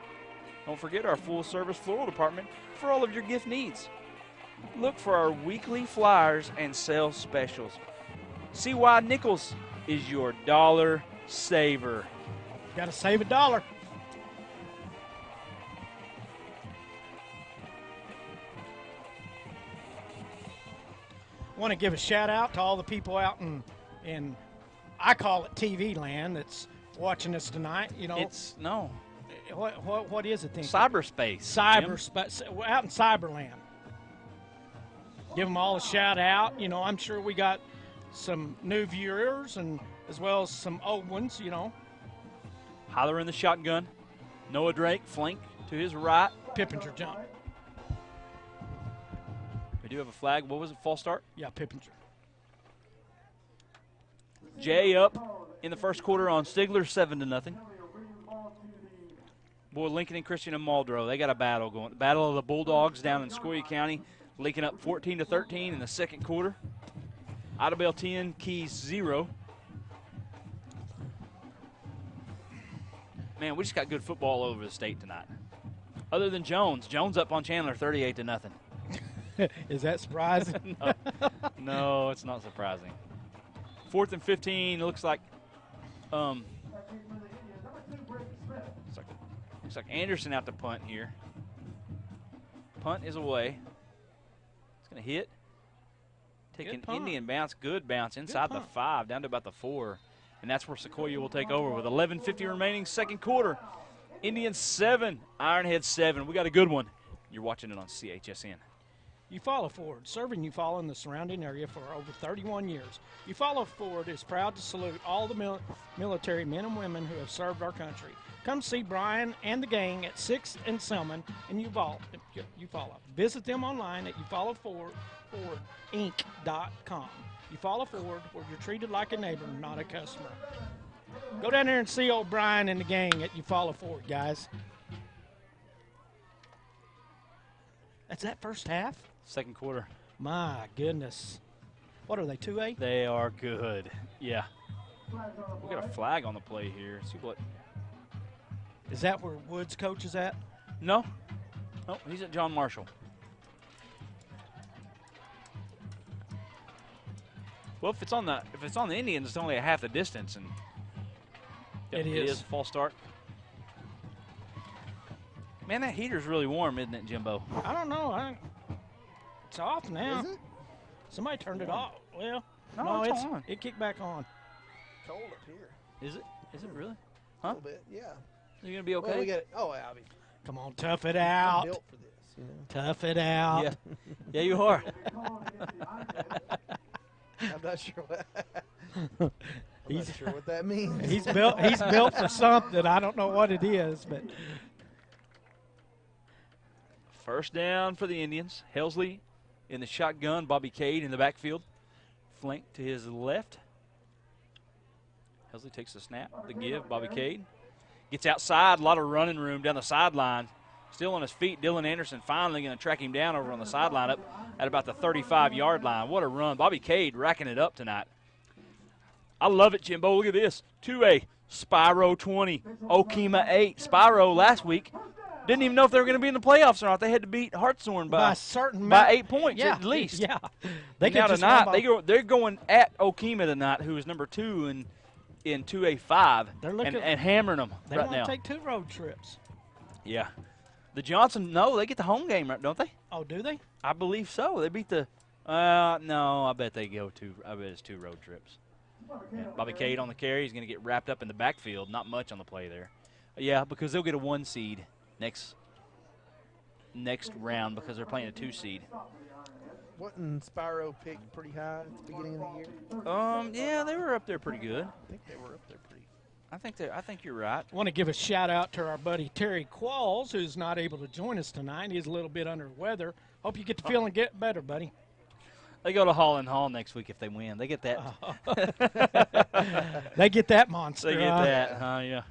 Don't forget our full-service floral department for all of your gift needs. Look for our weekly flyers and sales specials. See why Nichols is your dollar saver. Got to save $1. Want to give a shout out to all the people out in I call it TV land that's watching us tonight. You know, It's no what is it then? cyberspace. Cyberspace. We're out in Cyberland. Give them all a shout out. You know, I'm sure we got some new viewers and as well as some old ones. You know, Hyler in the shotgun. Noah Drake flank to his right. Pippinger jump. We do have a flag. What was it? False start. Yeah, Pippinger. Jay up in the first quarter on Stigler, 7-0. Boy, Lincoln and Christian and Muldrow, they got a battle going. The battle of the Bulldogs down in Sequoyah County. Lincoln up 14-13 in the second quarter. Idabel 10, Keys 0. Man, we just got good football all over the state tonight. Other than Jones. Jones up on Chandler 38-0. Is that surprising? No, it's not surprising. 4th and 15. Looks like looks like Anderson out to punt here. Punt is away. It's going to hit. Taking Indian bounce. Good bounce inside the 5, down to about the 4. And that's where Sequoyah will take over with 11:50 remaining, second quarter. Indians 7, Ironhead 7. We got a good one. You're watching it on CHSN. Eufaula Ford, serving Eufaula and the surrounding area for over 31 years. Eufaula Ford is proud to salute all the military men and women who have served our country. Come see Brian and the gang at 6th and Selman in Eufaula. Visit them online at EufaulaFordInc.com. Eufaula Ford, where you're treated like a neighbor, not a customer. Go down there and see old Brian and the gang at Eufaula Ford, guys. That's that first half? Second quarter. My goodness. What are they, 2A? They are good. Yeah. We got a flag on the play here. See what? Is that where Woods' coach is at? No. No, he's at John Marshall. Well, if it's on the Indians, it's only a half the distance, and It it is false start. Man, that heater's really warm, isn't it, Jimbo? I don't know. It's off now. Is it? Somebody turned it off. Well, No, it's on. It kicked back on. Cold up here. Is it? Is it really? A little bit, yeah. You're gonna be okay. Well, we got it. Oh, I mean, Come on, tough it I'm out. built for this, you know. Tough it out. Yeah, yeah, you are. I'm not sure what. I'm not sure what that means. He's built for something. I don't know what it is, but First down for the Indians. Helsley in the shotgun. Bobby Cade in the backfield. Flank to his left. Helsley takes the snap, the give. Bobby Cade gets outside. A lot of running room down the sideline. Still on his feet. Dylan Anderson finally going to track him down over on the sideline up at about the 35-yard line. What a run. Bobby Cade racking it up tonight. I love it, Jimbo. Look at this. 2A, Spyro 20, Okima 8. Spyro last week didn't even know if they were going to be in the playoffs or not. They had to beat Hartshorn by a certain by 8 points yeah, at least. Yeah. They now tonight they're going at Okima tonight, who is number 2 in 2A5, and hammering them They right want now. to take 2 road trips. Yeah. The Johnson, no, they get the home game, right, don't they? Oh, do they? I believe so. They beat the no, I bet they go 2. I bet it's 2 road trips. Yeah. Bobby Cade on the carry. He's going to get wrapped up in the backfield. Not much on the play there. Yeah, because they'll get a 1 seed next round because they're playing a 2 seed. Wasn't Spyro picked pretty high at the beginning of the year? Yeah, they were up there pretty good. I think they were up there pretty. I think you're right. I want to give a shout out to our buddy Terry Qualls, who's not able to join us tonight. He's a little bit under the weather. Hope you get to feeling get better, buddy. They go to Hall and Hall next week if they win. They get that. They get that monster. They get that. Yeah.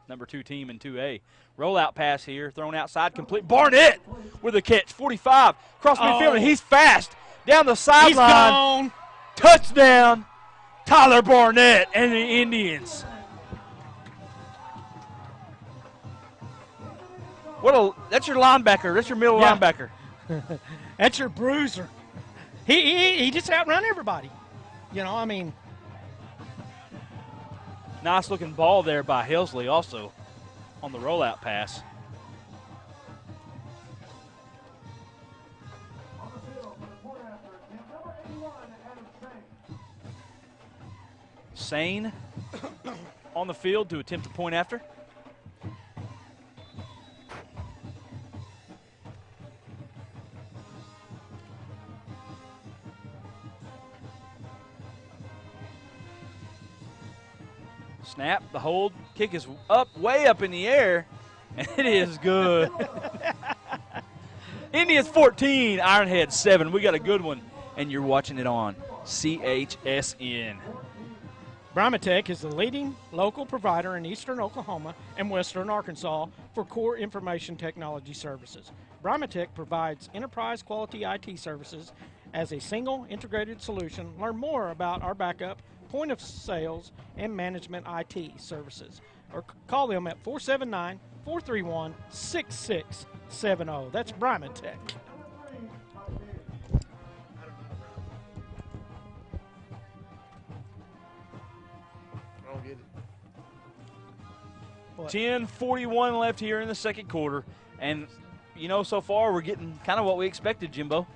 Number 2 team in 2A. Rollout pass here, thrown outside, complete. Barnett with a catch, 45. Cross midfield, and he's fast. Down the sideline. He's gone. Touchdown, Tyler Barnett and the Indians. That's your linebacker. That's your middle linebacker. That's your bruiser. He just outrun everybody. You know, I mean. Nice looking ball there by Helsley also on the rollout pass. Sane on the field to attempt the point after. Snap, the hold, kick is up, way up in the air, and it is good. Indians 14, Ironhead 7. We got a good one, and you're watching it on CHSN. Brimatech is the leading local provider in eastern Oklahoma and western Arkansas for core information technology services. Brimatech provides enterprise quality IT services as a single integrated solution. Learn more about our backup, point of sales, and management IT services. Or call them at 479-431-6670. That's Brimatech. I don't get it. What? 10:41 left here in the second quarter. And, you know, so far we're getting kind of what we expected, Jimbo.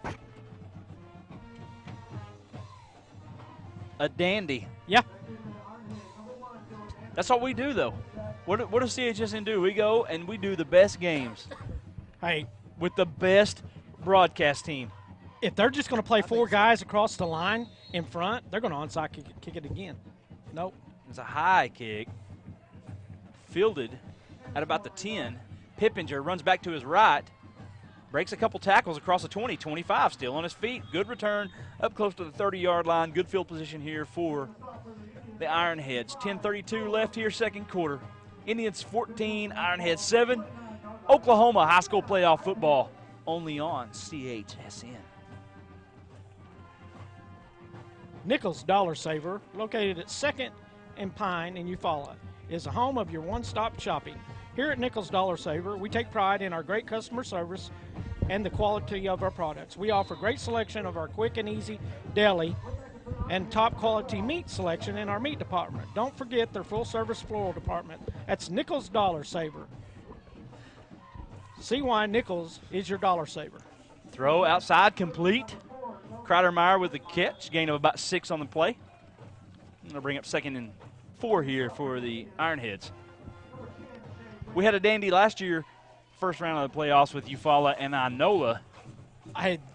A dandy. Yeah. That's what we do, though. What does CHSN do? We go and we do the best games. Hey, with the best broadcast team. If they're just going to play 4 guys across the line in front, they're going to onside kick it again. Nope. It's a high kick. Fielded at about the 10. Pippinger runs back to his right. Breaks a couple tackles across the 20, 25, still on his feet. Good return up close to the 30-yard line. Good field position here for the Ironheads. 10:32 left here, second quarter. Indians 14, Ironheads 7. Oklahoma high school playoff football only on CHSN. Nichols Dollar Saver, located at 2nd and Pine in Eufaula, is the home of your one-stop shopping. Here at Nichols Dollar Saver, we take pride in our great customer service and the quality of our products. We offer great selection of our quick and easy deli and top quality meat selection in our meat department. Don't forget their full service floral department. That's Nichols Dollar Saver. See why Nichols is your dollar saver. Throw outside, complete. Kreidermeyer with the catch, gain of about 6 on the play. I'll bring up 2nd and 4 here for the Ironheads. We had a dandy last year, first round of the playoffs with Eufaula and Inola.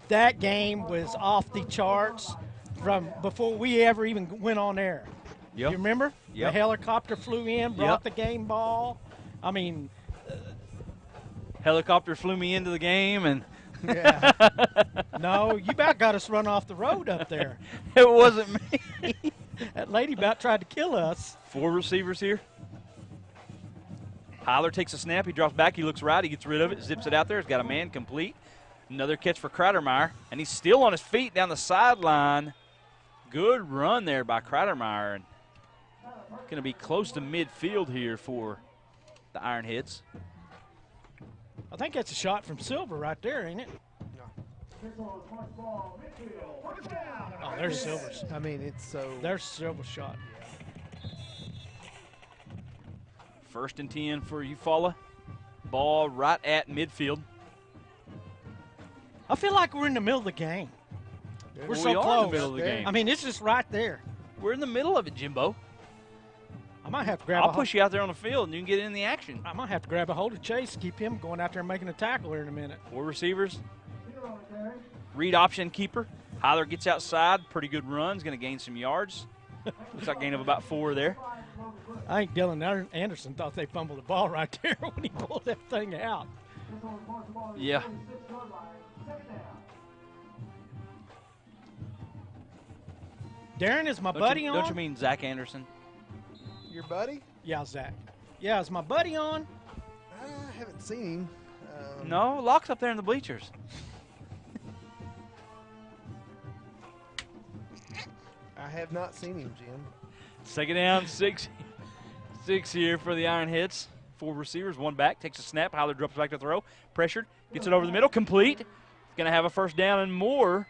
That game was off the charts from before we ever even went on air. Yep. You remember? Yep. The helicopter flew in, brought the game ball. I mean, Helicopter flew me into the game, and yeah. No, you about got us run off the road up there. it wasn't me. That lady about tried to kill us. 4 receivers here. Heiler takes a snap. He drops back. He looks right. He gets rid of it, zips it out there. He's got a man complete. Another catch for Kreidermeyer, and he's still on his feet down the sideline. Good run there by Kreidermeyer, and going to be close to midfield here for the Ironheads. I think that's a shot from Silver right there, ain't it? No. Oh, there's Silver's. I mean, it's so. There's Silver's shot. 1st and 10 for Eufaula. Ball right at midfield. I feel like we're in the middle of the game. We're We so are close. in the middle of the game. I mean, it's just right there. We're in the middle of it, Jimbo. I might have to grab I'll push you out there on the field, and you can get in the action. I might have to grab a hold of Chase, keep him going out there and making a tackle here in a minute. 4 receivers. Read option keeper. Heiler gets outside. Pretty good run. He's going to gain some yards. Looks like a gain of about 4 there. I think Dylan Anderson thought they fumbled the ball right there when he pulled that thing out. Yeah. Darren, is my buddy on? Don't you mean Zach Anderson? Your buddy? Yeah, Zach. Yeah, is my buddy on? I haven't seen him. No, Locke's up there in the bleachers. I have not seen him, Jim. 2nd down, 6 here for the Ironheads. 4 receivers, 1 back, takes a snap. Heiler drops back to throw. Pressured, gets it over the middle, complete. Going to have a 1st down and more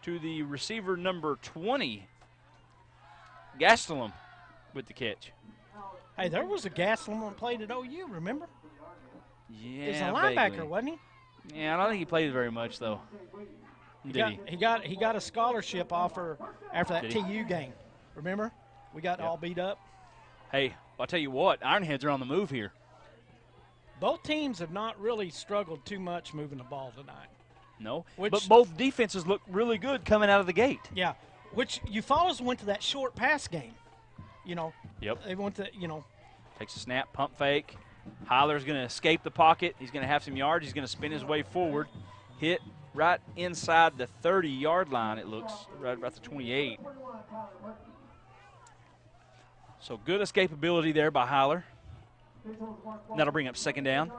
to the receiver number 20, Gastelum, with the catch. Hey, there was a Gaslam that played at OU, remember? Yeah, He's a linebacker, vaguely. wasn't he? Yeah, I don't think he played very much, though. He got a scholarship offer after that Did he? TU game. Remember? We got all beat up. Hey, I'll tell you what, Ironheads are on the move here. Both teams have not really struggled too much moving the ball tonight. No, Which- but both defenses look really good coming out of the gate. Yeah, which Eufaula's went to that short pass game. You know, Yep. they went to, you know. Takes a snap, pump fake. Heiler's going to escape the pocket. He's going to have some yards. He's going to spin his way forward. Hit right inside the 30-yard line, it looks, right about the 28. So good escapability there by Heiler. That'll bring up 2nd down.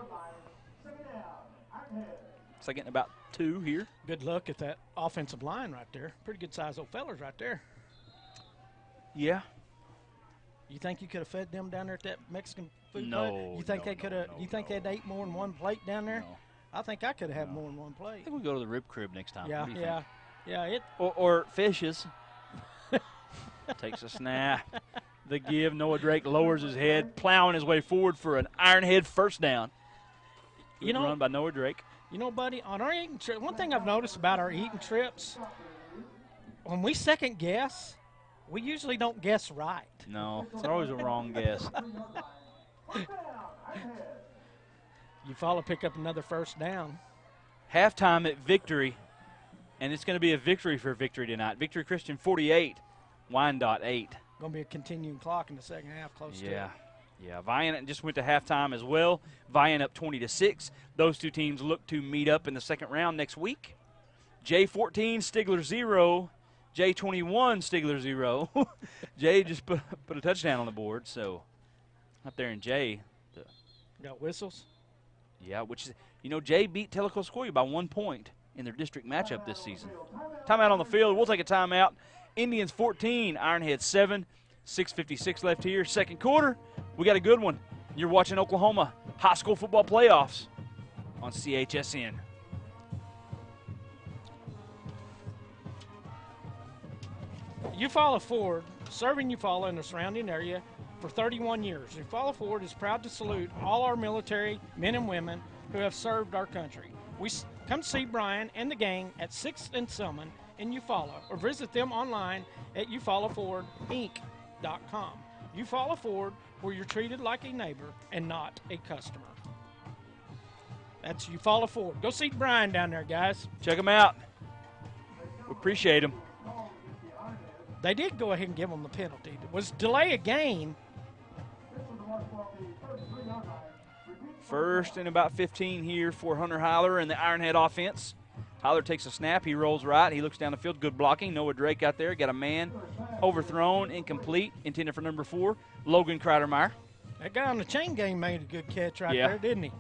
2nd and about 2 here. Good look at that offensive line right there. Pretty good size old fellas right there. Yeah. You think you could have fed them down there at that Mexican food No, plate? You think no, they could have? no, You think no. they'd ate more than one plate down there? No. I think I could have had more than one I plate. think we'll go to the rib crib next time. Yeah, What do you yeah, think? yeah. It. Or fishes. Takes a snap. The give. Noah Drake lowers his head, plowing his way forward for an Ironhead 1st down. Good You know- run by Noah Drake. You know, buddy, on our eating trip, one thing I've noticed about our eating trips, when we second guess, we usually don't guess right. No, it's always a wrong guess. Eufaula pick up another 1st down. Halftime at Victory, and it's going to be a victory for Victory tonight. Victory Christian 48, Wyandotte 8. Going to be a continuing clock in the second half, close to it. Yeah. Vian just went to halftime as well. Vian up 20-6. Those 2 teams look to meet up in the 2nd round next week. J14, Stigler 0. J21, Stigler 0. Jay just put a touchdown on the board, so up there in J. Got whistles. Yeah, which is, Jay beat Tellico Sequoyah by 1 point in their district matchup this season. Timeout on the field. We'll take a timeout. Indians 14, Ironhead 7. 6:56 left here. 2nd quarter. We got a good one. You're watching Oklahoma High School Football Playoffs on CHSN. Eufaula Ford, serving Eufaula and the surrounding area for 31 years. Eufaula Ford is proud to salute all our military men and women who have served our country. Come see Brian and the gang at 6th and Selman in Eufaula, or visit them online at EufaulaFordInc.com. Eufaula Ford, where you're treated like a neighbor and not a customer. That's Eufaula Ford. Go see Brian down there, guys. Check him out. We appreciate him. They did go ahead and give him the penalty. It was delay a game. First and about 15 here for Hunter Heiler and the Ironhead offense. Heiler takes a snap. He rolls right. He looks down the field. Good blocking. Noah Drake out there. Got a man overthrown, incomplete, intended for number 4, Logan Kreidermeyer. That guy on the chain gang made a good catch right there, didn't he?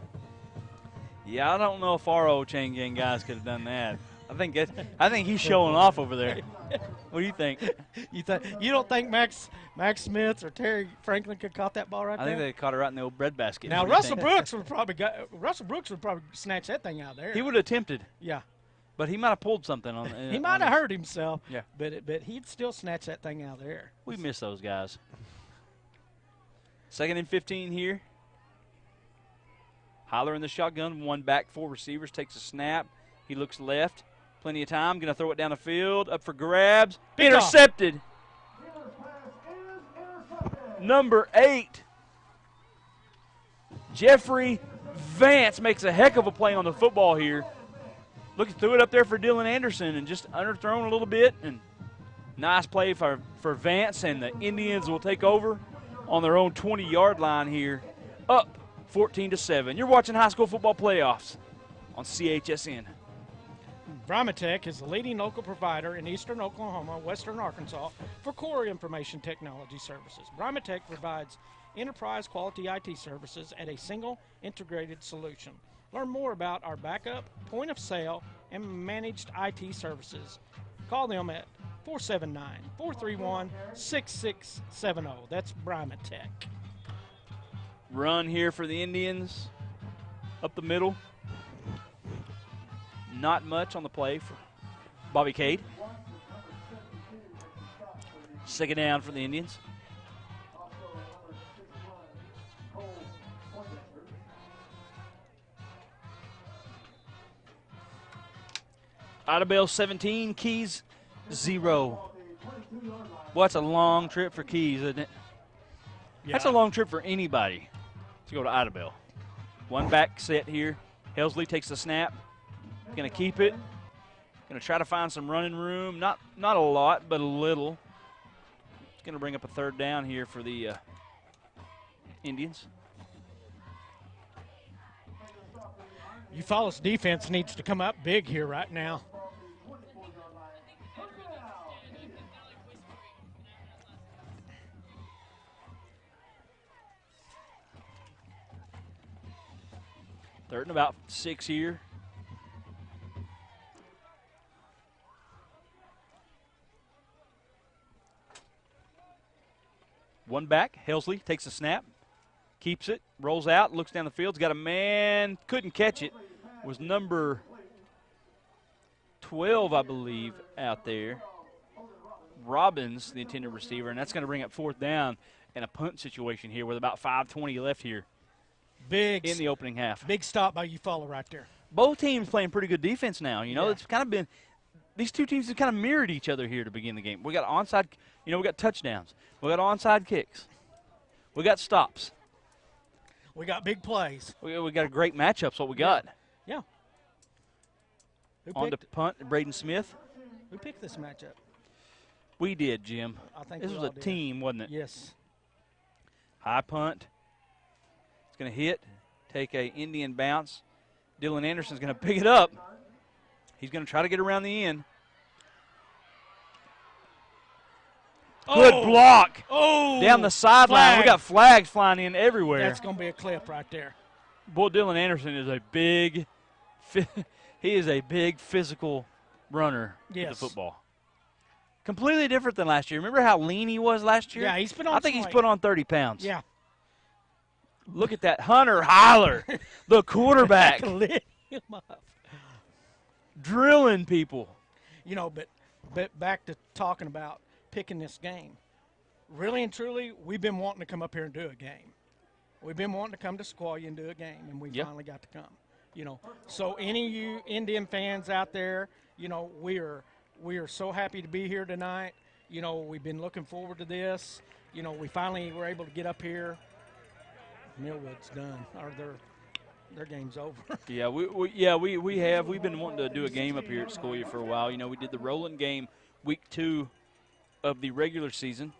Yeah, I don't know if our old chain gang guys could have done that. I think he's showing off over there. What do you think? You don't think Max Smith or Terry Franklin could caught that ball right there? I think they caught it right in the old breadbasket. Now Russell Brooks would probably snatch that thing out of there. He would have attempted. Yeah. But he might have pulled something on. He might have hurt himself. Yeah. But he'd still snatch that thing out of there. We miss those guys. 2nd and 15 here. Heiler in the shotgun, 1 back, 4 receivers, takes a snap. He looks left. Plenty of time. Going to throw it down the field. Up for grabs. Intercepted. Number 8. Jeffrey Vance makes a heck of a play on the football here. Threw it up there for Dylan Anderson and just underthrown a little bit. And nice play for Vance, and the Indians will take over on their own 20-yard line here. Up 14-7. You're watching high school football playoffs on CHSN. Brimatech is the leading local provider in eastern Oklahoma, western Arkansas for core information technology services. Brimatech provides enterprise quality IT services at a single integrated solution. Learn more about our backup, point of sale, and managed IT services. Call them at 479-431-6670. That's Brimatech. Run here for the Indians. Up the middle. Not much on the play for Bobby Cade. 2nd down for the Indians. Idabel 17, Keys 0. Boy, that's a long trip for Keys, isn't it? Yeah. That's a long trip for anybody to go to Idabel. 1 back set here. Helsley takes the snap. Going to keep it. Going to try to find some running room. Not a lot, but a little. It's going to bring up a 3rd down here for the Indians. Eufaula's defense needs to come up big here right now. Third and about 6 here. One back. Helsley takes a snap, keeps it, rolls out, looks down the field. He's got a man, couldn't catch it. Was number 12, I believe, out there. Robbins, the intended receiver, and that's going to bring up 4th down in a punt situation here with about 5:20 left here. Big in the opening half. Big stop by Eufaula right there. Both teams playing pretty good defense now. You know, It's kind of been these two teams have kind of mirrored each other here to begin the game. We got onside, we got touchdowns. We got onside kicks. We got stops. We got big plays. We got a great matchup. What we got. Yeah. On to punt, Braden Smith. Who picked this matchup? We did, Jim. I think this was a team, wasn't it? Yes. High punt. It's going to hit, take a Indian bounce. Dylan Anderson's going to pick it up. He's going to try to get around the end. Good block. Down the sideline. We got flags flying in everywhere. That's going to be a clip right there. Boy, Dylan Anderson is a big physical runner with the football. Completely different than last year. Remember how lean he was last year? Yeah, he's been on I think he's put on 30 pounds. Yeah. Look at that. Hunter Heiler, the quarterback. Lit him up. Drilling people. You know, but back to talking about picking this game. Really and truly, we've been wanting to come up here and do a game. We've been wanting to come to Sequoyah and do a game, and we finally got to come. You know, so any of you Indian fans out there, you know, we are so happy to be here tonight. You know, we've been looking forward to this. You know, we finally were able to get up here. Millwood's done, or their game's over. Yeah, we have. We've been wanting to do a game up here at Sequoyah for a while. You know, we did the Roland game week 2 of the regular season.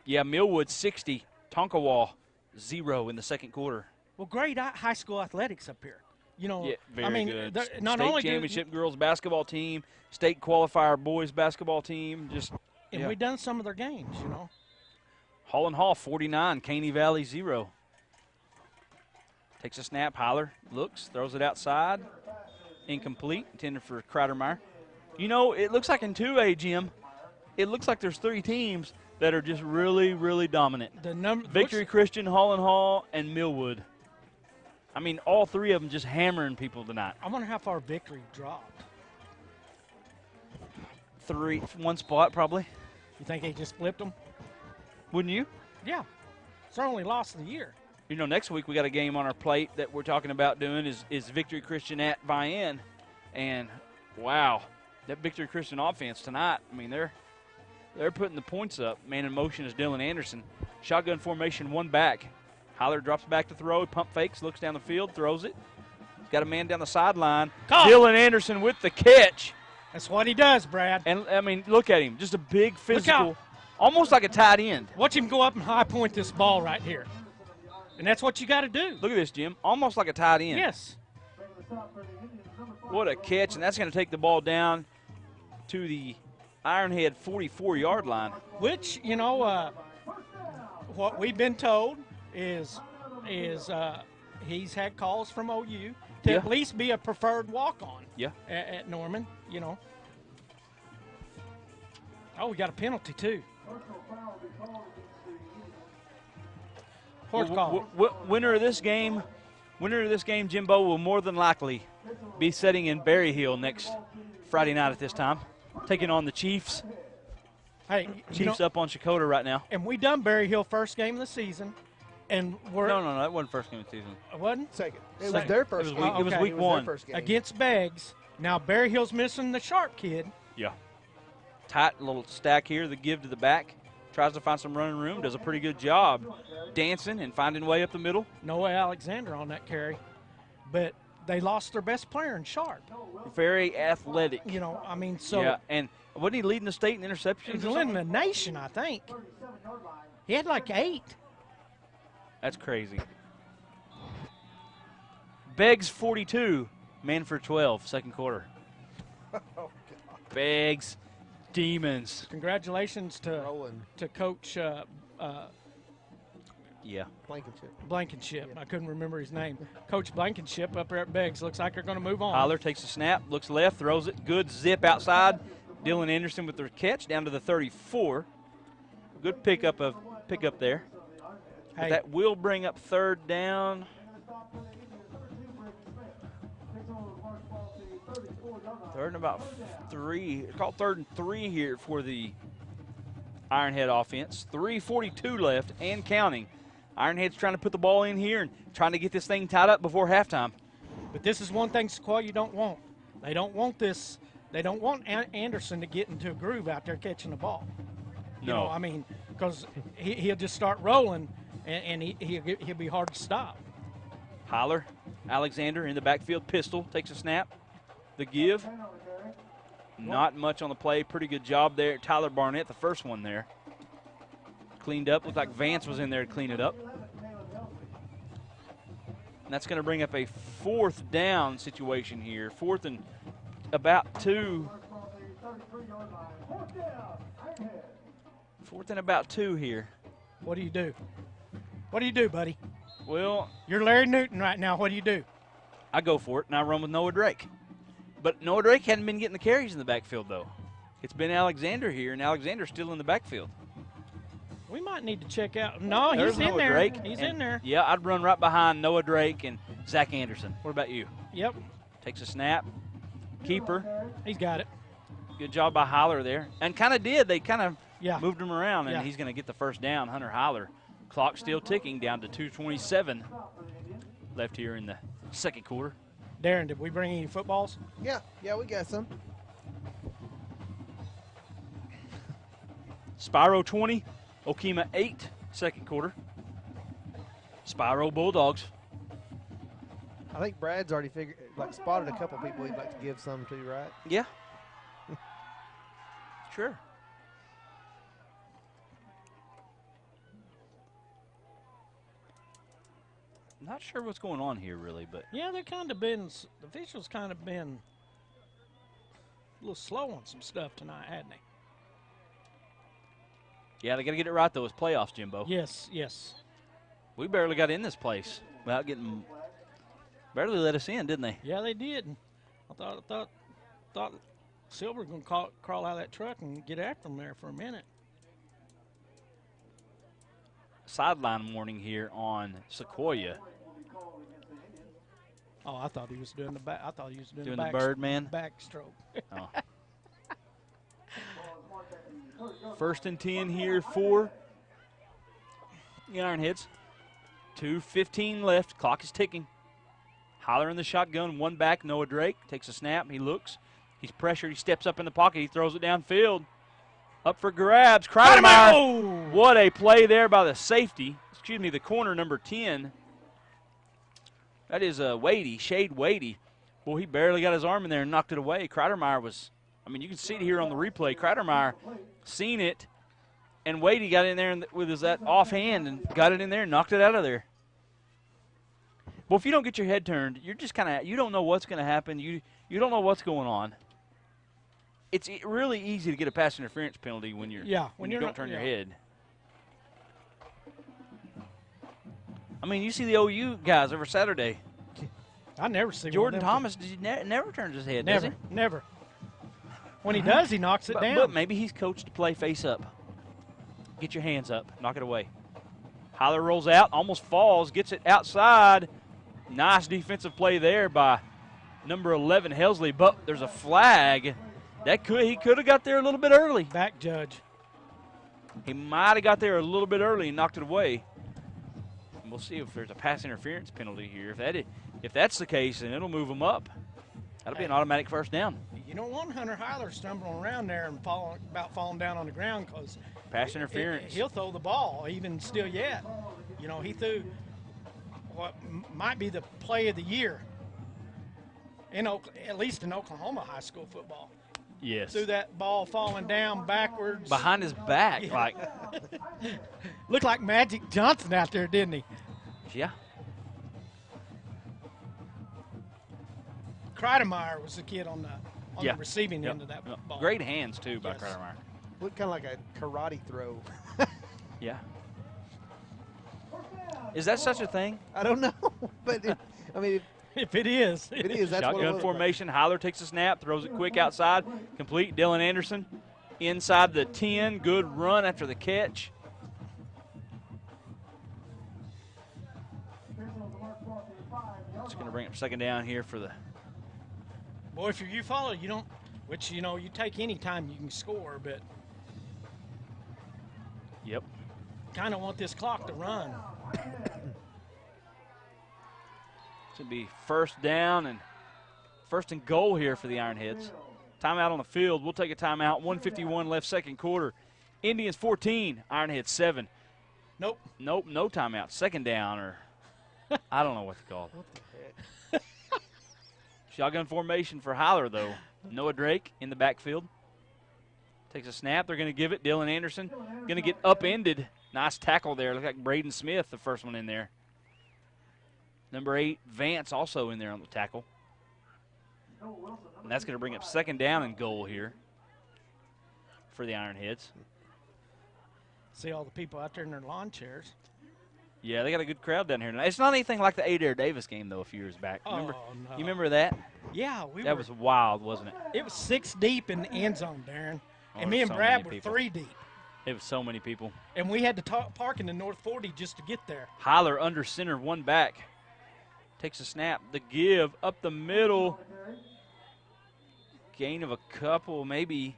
Millwood 60, Tonkawa 0 in the second quarter. Well, great high school athletics up here. You know, Yeah, very I mean, good. not State only championship girls basketball team, state qualifier boys basketball team. and we've done some of their games. You know, Hall and Hall 49, Caney Valley 0. Takes a snap, Heiler looks, throws it outside, incomplete, intended for Kreidermeyer. You know, it looks like in 2A, Jim, it looks like there's 3 teams that are just really, really dominant. Victory Christian, Hall and Hall, and Millwood. I mean, all 3 of them just hammering people tonight. I wonder how far Victory dropped. 1 spot probably. You think they just flipped them? Wouldn't you? Yeah. It's their only loss of the year. You know, next week we got a game on our plate that we're talking about doing is Victory Christian at Vian. And, wow, that Victory Christian offense tonight, I mean, they're putting the points up. Man in motion is Dylan Anderson. Shotgun formation, 1 back. Heiler drops back to throw. Pump fakes, looks down the field, throws it. He's got a man down the sideline. Dylan Anderson with the catch. That's what he does, Brad. And, I mean, look at him. Just a big physical, almost like a tight end. Watch him go up and high point this ball right here. And that's what you got to do. Look at this, Jim. Almost like a tight end. Yes. What a catch, and that's going to take the ball down to the Ironhead 44-yard line. Which, you know, what we've been told is he's had calls from OU to at least be a preferred walk-on at Norman, you know. Oh, we got a penalty, too. Horse call. Winner of this game, Jimbo, will more than likely be sitting in Berry Hill next Friday night at this time, taking on the Chiefs. Hey, Chiefs up on Shakota right now. And we done Berry Hill first game of the season, and we're no, that wasn't first game of the season. It wasn't? Second. It was their first game. It was week 1 against Beggs. Now Berry Hill's missing the sharp kid. Yeah. Tight little stack here. The give to the back. Tries to find some running room. Does a pretty good job dancing and finding way up the middle. Noah Alexander on that carry. But they lost their best player in Sharp. Very athletic. You know, I mean, so. Yeah, and wasn't he leading the state in interceptions? He's leading the nation, I think. He had like 8. That's crazy. Beggs 42, Manford 12, second quarter. Beggs, Demons. Congratulations to Coach Blankenship. I couldn't remember his name. Coach Blankenship up there at Beggs. Looks like they're going to move on. Heiler takes a snap, looks left, throws it. Good zip outside. Dylan Anderson with the catch down to the 34. Good pickup there. But that will bring up 3rd down. Third and about 3. It's called 3rd and 3 here for the Ironhead offense. 3:42 left and counting. Ironhead's trying to put the ball in here and trying to get this thing tied up before halftime. But this is one thing Sequoyah don't want. They don't want this. They don't want Anderson to get into a groove out there catching the ball. You know, I mean, because he'll just start rolling, and he'll be hard to stop. Heiler, Alexander in the backfield, pistol, takes a snap. The give. Not much on the play. Pretty good job there. Tyler Barnett, the first one there. Cleaned up. Looked like Vance was in there to clean it up. And that's going to bring up a 4th down situation here. 4th and about 2. 4th and about 2 here. What do you do? What do you do, buddy? Well, you're Larry Newton right now. What do you do? I go for it, and I run with Noah Drake. But Noah Drake hadn't been getting the carries in the backfield, though. It's been Alexander here, and Alexander's still in the backfield. We might need to check out. No, There's he's in Noah there. Drake, He's in there. Yeah, I'd run right behind Noah Drake and Zach Anderson. What about you? Yep. Takes a snap. Keeper. He's got it. Good job by Heiler there. And kind of did. They kind of moved him around, and Yeah. he's going to get the first down, Hunter Heiler. Clock still ticking down to 2:27 left here in the second quarter. Darren, did we bring any footballs? Yeah, we got some. Spyro 20, Okemah 8, second quarter. Spyro Bulldogs. I think Brad's already spotted a couple people he'd like to give some to, right? Yeah. Sure. Not sure what's going on here, really, but Yeah, the officials kind of been a little slow on some stuff tonight, hadn't they? yeah, they got to get it right though. It's playoffs, Jimbo. Yes, yes. We barely got in this place without getting. Barely let us in, didn't they? Yeah, they did. I thought Silver was going to crawl out of that truck and get after him there for a minute. Sideline warning here on Sequoyah. Oh, I thought he was doing the back. I thought he was doing the Birdman. Backstroke. Oh. First and 10 here for the Ironheads. 2:15 left. Clock is ticking. Holler in the shotgun. One back. Noah Drake takes a snap. He looks. He's pressured. He steps up in the pocket. He throws it downfield. Up for grabs. Kreidemeyer. Oh! What a play there by the safety. Excuse me, the corner, number 10. That is Wadey, Shade Wadey. Boy, he barely got his arm in there and knocked it away. Kreidemeyer was, you can see it here on the replay. Kreidemeyer seen it, and Wadey got in there with his that offhand and got it in there and knocked it out of there. Well, if you don't get your head turned, you're just you don't know what's going to happen. You don't know what's going on. It's really easy to get a pass interference penalty when you don't turn your head. You see the OU guys over Saturday. I never see Jordan Thomas never turns his head, does he? Never. When he does, he knocks it down. But maybe he's coached to play face up. Get your hands up. Knock it away. Hyler rolls out, almost falls, gets it outside. Nice defensive play there by number 11, Helsley. But there's a flag. He could have got there a little bit early. Back judge. He might have got there a little bit early and knocked it away. And we'll see if there's a pass interference penalty here. If that's the case, then it'll move them up. That'll be an automatic first down. You don't want Hunter Hyler stumbling around there and falling down on the ground because pass interference. He'll throw the ball even still yet. He threw what might be the play of the year at least in Oklahoma high school football. Yes. Threw that ball falling down backwards. Behind his back. Yeah. Looked like Magic Johnson out there, didn't he? Yeah. Kreidemeyer was the kid on the receiving end of that ball. Great hands, too, by Kreidemeyer. Looked kind of like a karate throw. Yeah. Is that such a thing? I don't know, but if it is, that's shotgun what formation. Hyler takes a snap, throws it quick outside, complete. Dylan Anderson inside the 10. Good run after the catch. It's going to bring up second down here for the. Boy, if you're Eufaula, you don't. Which you take any time you can score, but. Yep. Kind of want this clock to run. It's going to be first down and first and goal here for the Ironheads. Timeout on the field. We'll take a timeout. 1:51 left, second quarter. Indians 14, Ironheads 7. Nope, no timeout. Second down, or I don't know what to call it. Shotgun formation for Hyler, though. Noah Drake in the backfield. Takes a snap. They're going to give it. Dylan Anderson going to get upended. Nice tackle there. Looked like Braden Smith, the first one in there. Number 8, Vance, also in there on the tackle. And that's going to bring up second down and goal here for the Ironheads. See all the people out there in their lawn chairs. Yeah, they got a good crowd down here tonight. It's not anything like the Adair Davis game, though, a few years back. No. You remember that? Yeah. That was wild, wasn't it? It was 6 deep in the end zone, Darren. And me and Brad were 3 deep. It was so many people. And we had to park in the North 40 just to get there. Hyler under center, one back. Takes a snap. The give up the middle. Gain of a couple, maybe.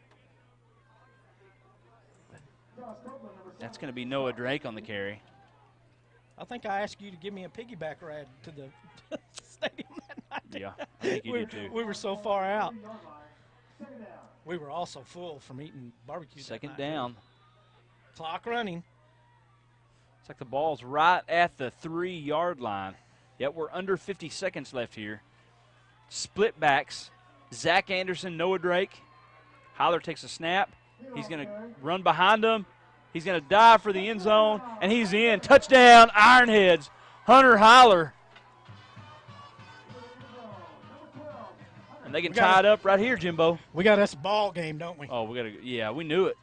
That's going to be Noah Drake on the carry. I think I asked you to give me a piggyback ride to the stadium that night. Yeah, I think he did too. We were so far out. We were also full from eating barbecue. Second down. Clock running. It's like the ball's right at the 3-yard line. Yet we're under 50 seconds left here. Split backs. Zach Anderson, Noah Drake. Hyler takes a snap. He's going to run behind him. He's going to dive for the end zone, and he's in. Touchdown, Ironheads. Hunter Hyler. And they can tie it up right here, Jimbo. We got us a ball game, don't we? Oh, we knew it.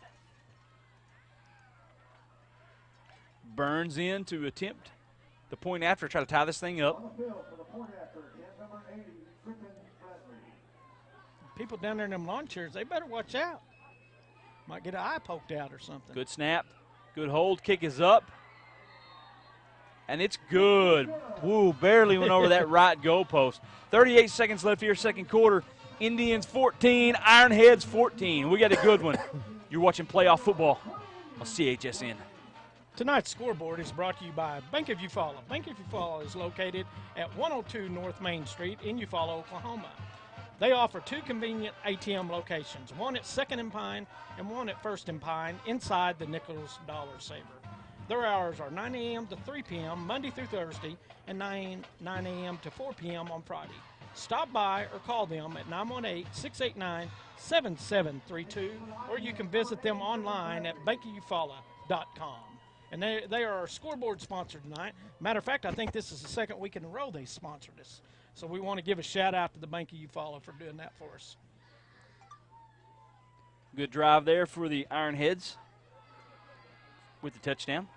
Burns in to attempt the point after, try to tie this thing up. People down there in them lawn chairs, they better watch out. Might get an eye poked out or something. Good snap. Good hold. Kick is up. And it's good. Woo, barely went over that right goalpost. 38 seconds left here, second quarter. Indians 14, Ironheads 14. We got a good one. You're watching playoff football on CHSN. Tonight's scoreboard is brought to you by Bank of Eufaula. Bank of Eufaula is located at 102 North Main Street in Eufaula, Oklahoma. They offer 2 convenient ATM locations, one at 2nd and Pine and one at 1st and Pine inside the Nichols Dollar Saver. Their hours are 9 a.m. to 3 p.m. Monday through Thursday and 9 a.m. to 4 p.m. on Friday. Stop by or call them at 918-689-7732, or you can visit them online at bankofufaula.com. And they are our scoreboard sponsor tonight. Matter of fact, I think this is the second week in a row they sponsored us. So we want to give a shout-out to the Bank of Eufaula for doing that for us. Good drive there for the Ironheads with the touchdown.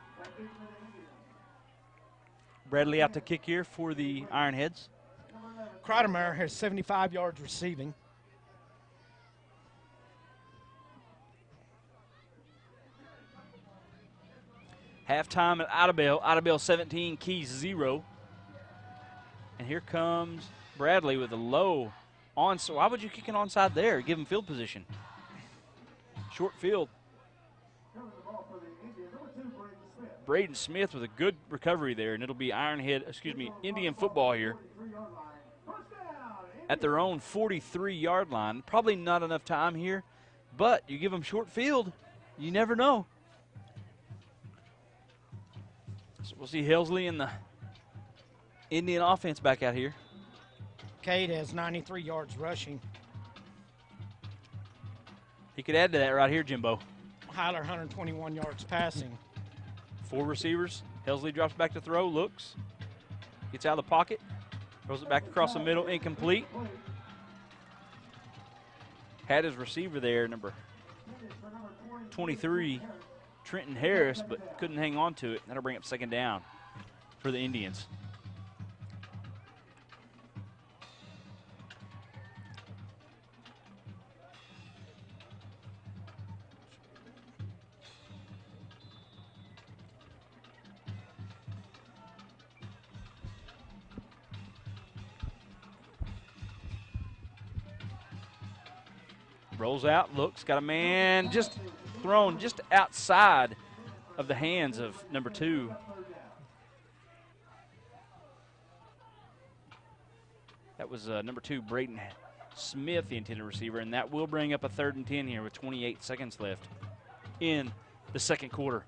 Bradley out to kick here for the Ironheads. Kreidemeyer has 75 yards receiving. Halftime at Idabel. Idabel 17, Keys 0. And here comes Bradley with a low onside. Why would you kick an onside there? Give him field position. Short field. Braden Smith with a good recovery there, and it'll be Indian football here at their own 43-yard line. Probably not enough time here, but you give them short field, you never know. So we'll see Helsley and the Indian offense back out here. Cade has 93 yards rushing. He could add to that right here, Jimbo. Hyler 121 yards passing. 4 receivers. Helsley drops back to throw, looks, gets out of the pocket, throws it back across the middle, incomplete. Had his receiver there, number 23, Trenton Harris, but couldn't hang on to it. That'll bring up second down for the Indians. Rolls out, looks, got a man just thrown just outside of the hands of number 2. That was number 2, Braden Smith, the intended receiver, and that will bring up a 3rd and 10 here with 28 seconds left in the second quarter.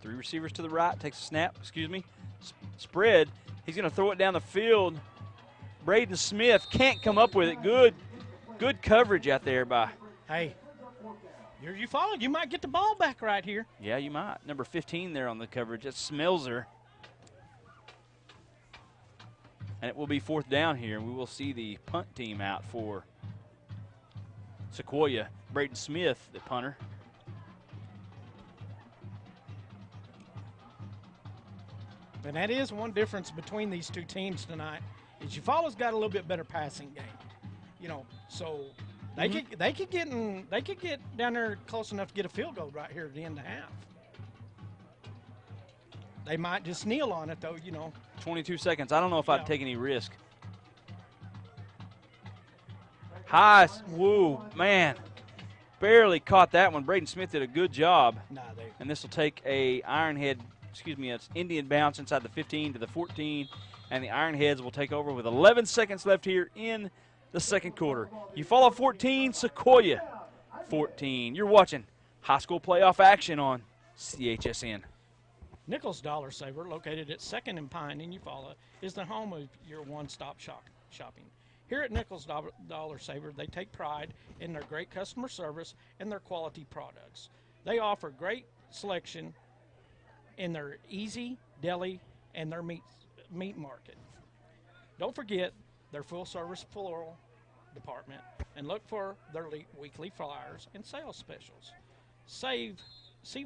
Three receivers to the right, takes a snap, spread. He's going to throw it down the field. Braden Smith can't come up with it. Good coverage out there by. Hey, you follow. You might get the ball back right here. Yeah, you might. Number 15 there on the coverage. That's Smelzer. And it will be 4th down here. We will see the punt team out for Sequoyah. Braden Smith, the punter. And that is one difference between these two teams tonight. Is Eufaula's got a little bit better passing game, So they could get down there close enough to get a field goal right here at the end of the half. They might just kneel on it though, 22 seconds. I don't know if I'd take any risk. High, woo, man. Barely caught that one. Braden Smith did a good job. And this will take a it's Indian bounce inside the 15 to the 14. And the Ironheads will take over with 11 seconds left here in the second quarter. Eufaula 14, Sequoyah 14. You're watching high school playoff action on CHSN. Nichols Dollar Saver, located at 2nd and Pine in Eufaula, is the home of your one-stop shopping. Here at Nichols Dollar Saver, they take pride in their great customer service and their quality products. They offer great selection in their easy deli and their meat market. Don't forget their full-service floral department and look for their weekly flyers and sales specials. See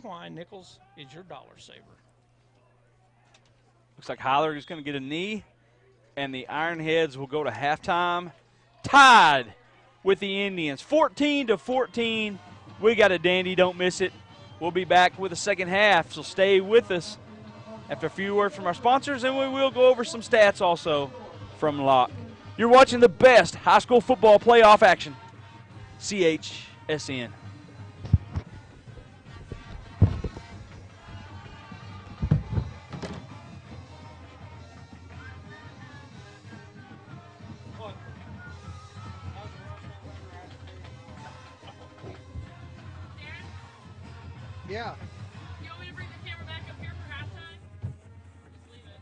why Nichols is your dollar saver. Looks like Hyler is going to get a knee, and the Ironheads will go to halftime tied with the Indians. 14-14. We got a dandy. Don't miss it. We'll be back with the second half, so stay with us after a few words from our sponsors, and we will go over some stats also from Locke. You're watching the best high school football playoff action, CHSN. Yeah. You want me to bring the camera back up here for halftime? Or just leave it?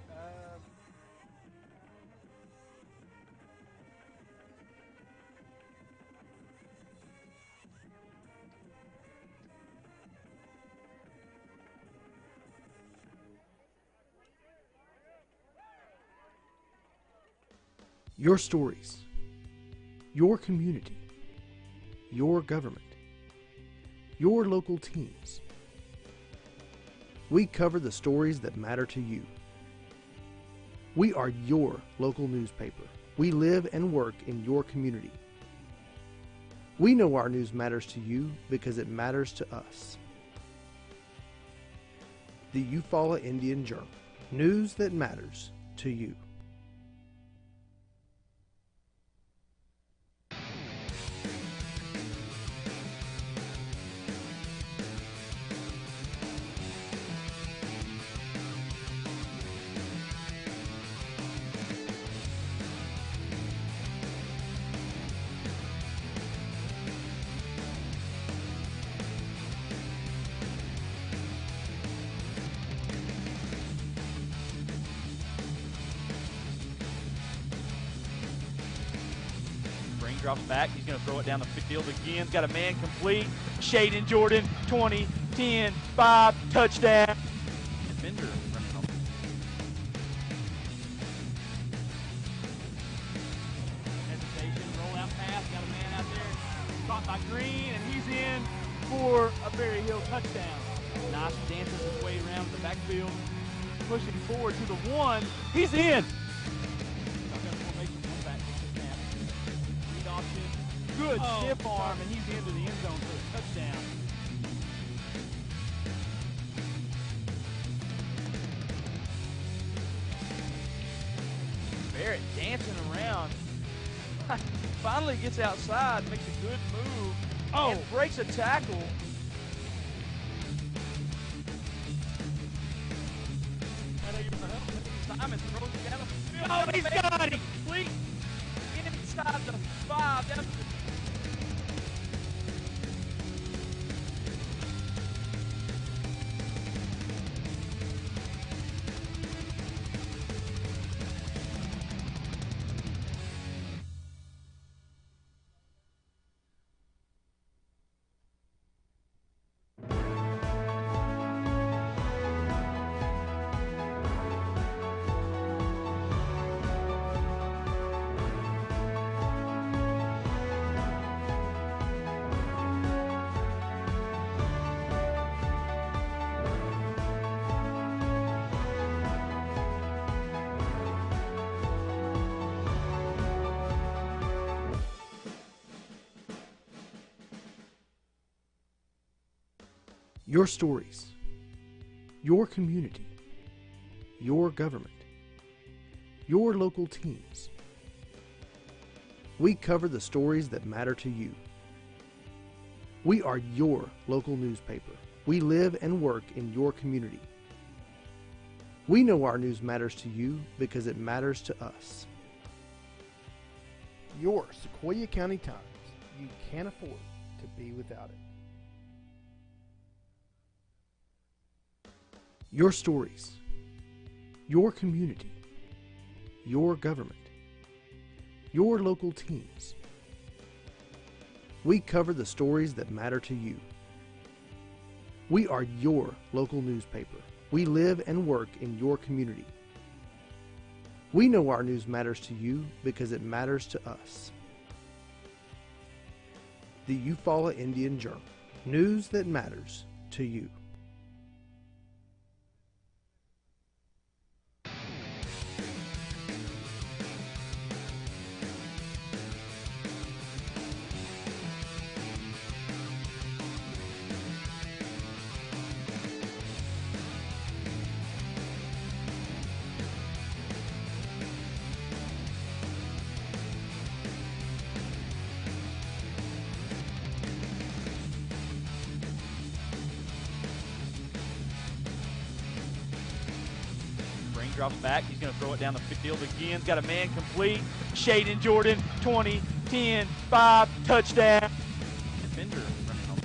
Your stories, your community, your government, your local teams. We cover the stories that matter to you. We are your local newspaper. We live and work in your community. We know our news matters to you because it matters to us. The Eufaula Indian Journal. News that matters to you. Drops back. He's going to throw it down the field again. Got a man complete. Shaden Jordan, 20, 10, 5, touchdown. Defender running off. Hesitation, roll out pass. Got a man out there. Caught by Green, and he's in for a Berry Hill touchdown. Nice dances his way around the backfield. Pushing forward to the one. He's in. Good stiff arm, and he's into the end zone for a touchdown. Barrett dancing around. Finally gets outside, makes a good move. And breaks a tackle. Simon throws it down the field. Oh, he's got it! Complete inside the 5. Down to the Your stories, your community, your government, your local teams. We cover the stories that matter to you. We are your local newspaper. We live and work in your community. We know our news matters to you because it matters to us. Your Sequoyah County Times. You can't afford to be without it. Your stories, your community, your government, your local teams. We cover the stories that matter to you. We are your local newspaper. We live and work in your community. We know our news matters to you because it matters to us. The Eufaula Indian Journal. News that matters to you. Drops back. He's going to throw it down the field again. He's got a man complete. Shaden Jordan, 20, 10, 5, touchdown. Defender running home.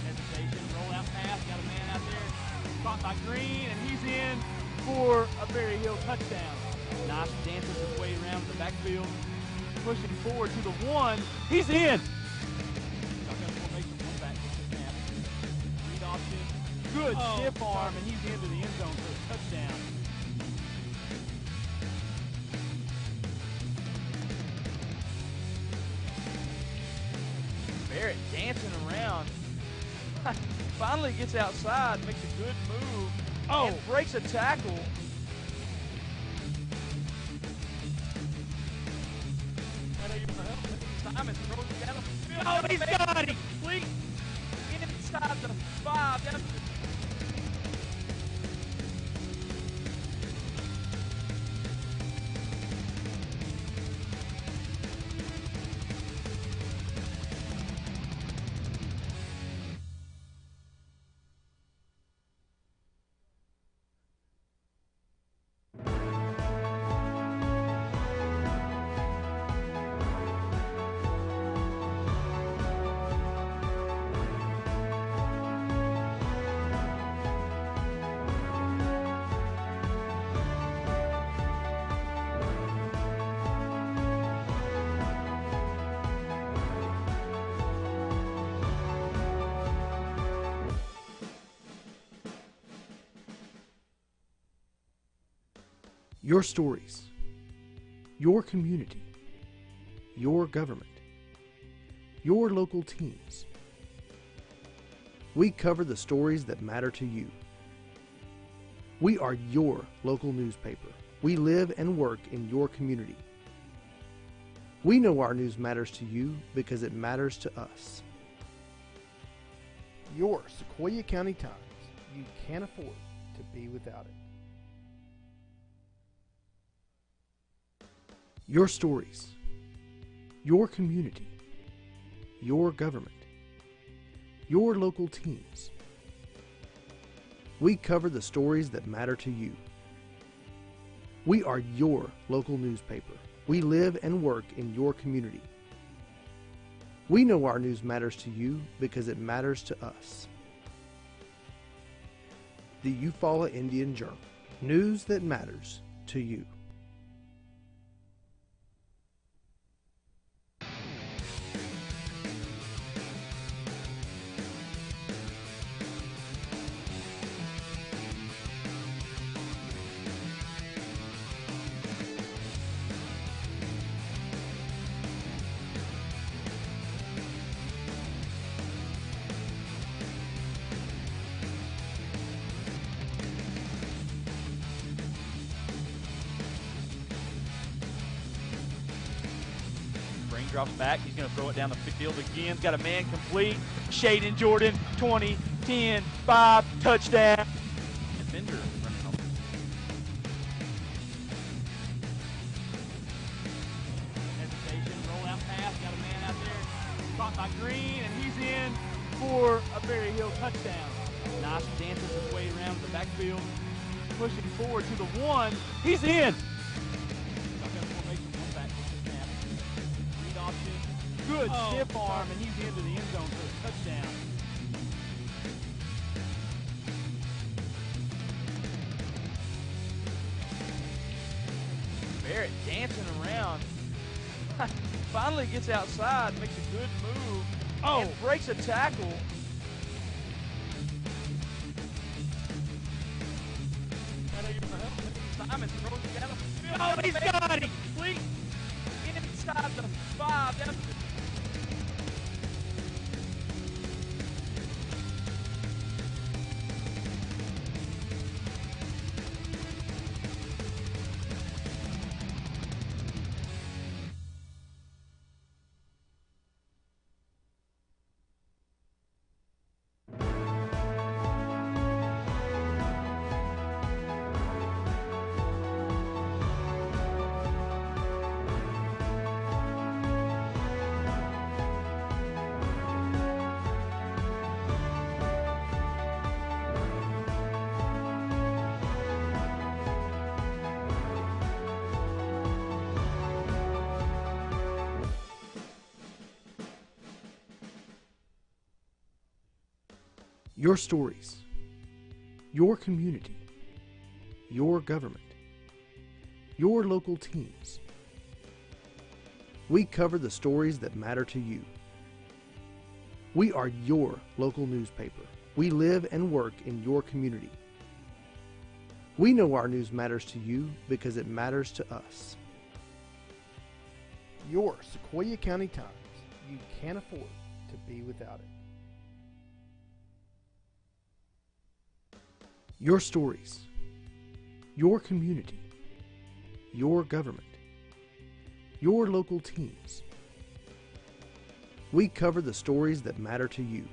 Hesitation, roll out pass. Got a man out there. Caught by Green, and he's in for a Berry Hill touchdown. Nice dances his way around the backfield. Pushing forward to the one. He's in. Good stiff arm, and he's into the end zone for a touchdown. Barrett dancing around. Finally gets outside, makes a good move, and breaks a tackle. Simon throws it down the field. Oh, he's got it! Complete inside the 5. Down to the Your stories, your community, your government, your local teams. We cover the stories that matter to you. We are your local newspaper. We live and work in your community. We know our news matters to you because it matters to us. Your Sequoyah County Times. You can't afford to be without it. Your stories, your community, your government, your local teams. We cover the stories that matter to you. We are your local newspaper. We live and work in your community. We know our news matters to you because it matters to us. The Eufaula Indian Journal. News that matters to you. Drops back. He's going to throw it down the field again. He's got a man complete. Shaden Jordan, 20, 10, 5, touchdown. Defender running home. Berry Hill touchdown. Nice dances his way around the backfield, pushing forward to the one. He's in. Shotgun formation, one back to the snap. Read option. Good stiff arm, and he's into the end zone for a touchdown. Barrett dancing around. Finally gets outside, makes a good move. And breaks a tackle. Simon throws it down the field. Oh, he's got it! Complete inside the 5. Down to the Your stories, your community, your government, your local teams. We cover the stories that matter to you. We are your local newspaper. We live and work in your community. We know our news matters to you because it matters to us. Your Sequoyah County Times. You can't afford to be without it. Your stories, your community, your government, your local teams. We cover the stories that matter to you.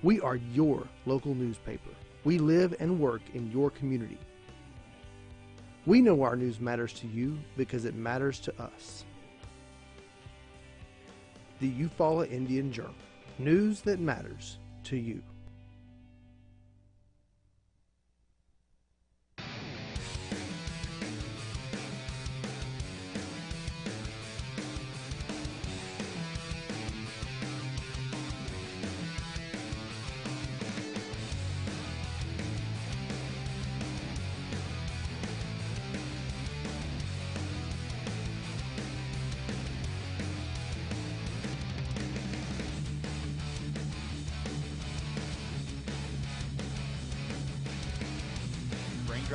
We are your local newspaper. We live and work in your community. We know our news matters to you because it matters to us. The Eufaula Indian Journal. News that matters to you.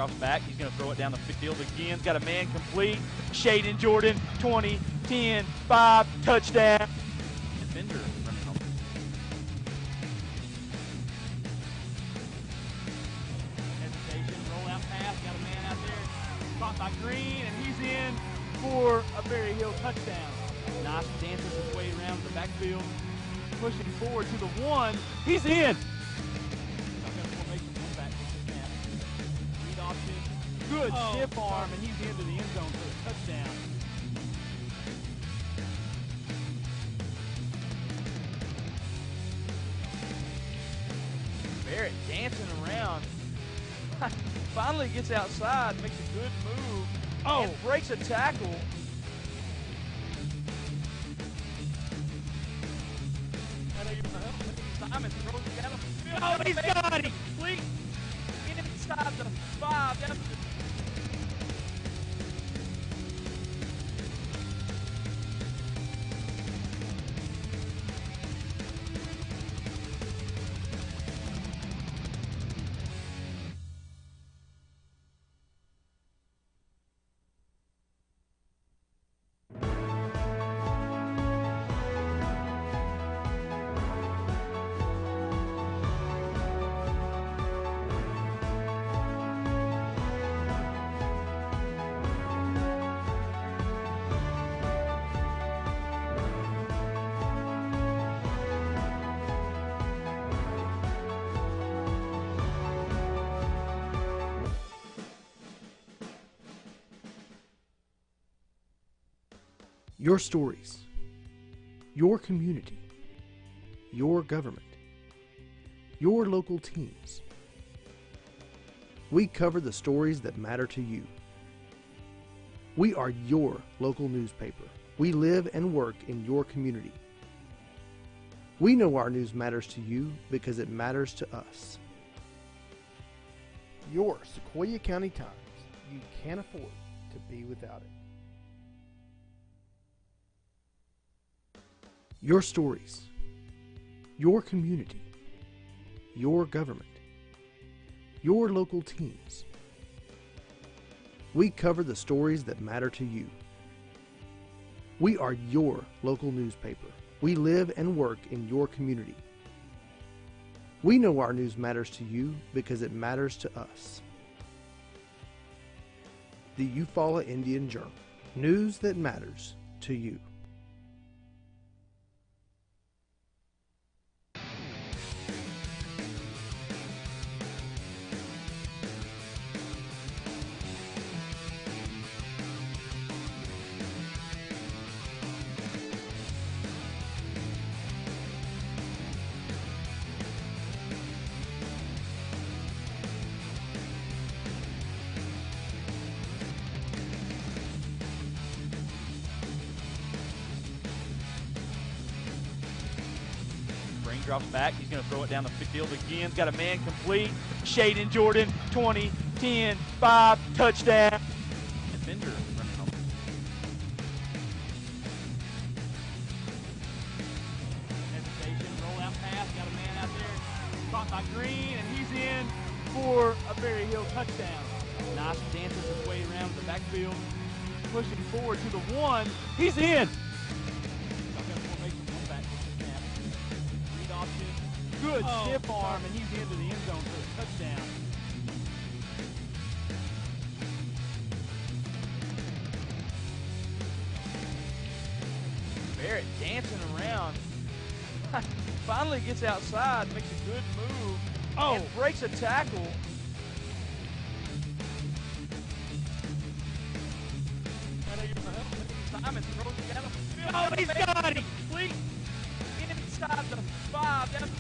drops back. He's going to throw it down the field again. Got a man complete. Shaden Jordan, 20, 10, 5, touchdown. Defender running off. Hesitation, roll out pass. Got a man out there. Caught by Green, and he's in for a Berry Hill touchdown. Nice dances his way around the backfield. Pushing forward to the one. He's in. Good stiff arm, and he's into the end zone for a touchdown. Barrett dancing around. Finally gets outside, makes a good move. And breaks a tackle. Simon throws it down the field. Oh, he's got it! Complete inside the 5. Down to the Your stories, your community, your government, your local teams. We cover the stories that matter to you. We are your local newspaper. We live and work in your community. We know our news matters to you because it matters to us. Your Sequoyah County Times. You can't afford to be without it. Your stories, your community, your government, your local teams. We cover the stories that matter to you. We are your local newspaper. We live and work in your community. We know our news matters to you because it matters to us. The Eufaula Indian Journal. News that matters to you. Drops back. He's going to throw it down the field again. Got a man complete. Shaden Jordan, 20, 10, 5, touchdown. Defender running home. Hesitation, roll out pass. Got a man out there. Caught by Green, and he's in for a Berry Hill touchdown. Nice dances his way around the backfield. Pushing forward to the one. He's in. Good stiff arm, and he's into the end zone for a touchdown. Barrett dancing around. Finally gets outside, makes a good move, and breaks a tackle. Simon throws it down the field. Oh, he's got it! Complete inside the 5. That's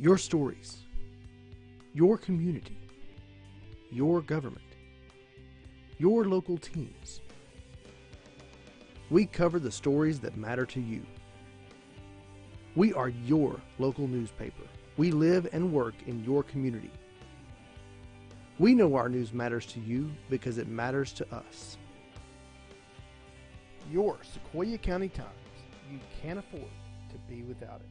Your stories, your community, your government, your local teams. We cover the stories that matter to you. We are your local newspaper. We live and work in your community. We know our news matters to you because it matters to us. Your Sequoyah County Times. You can't afford to be without it.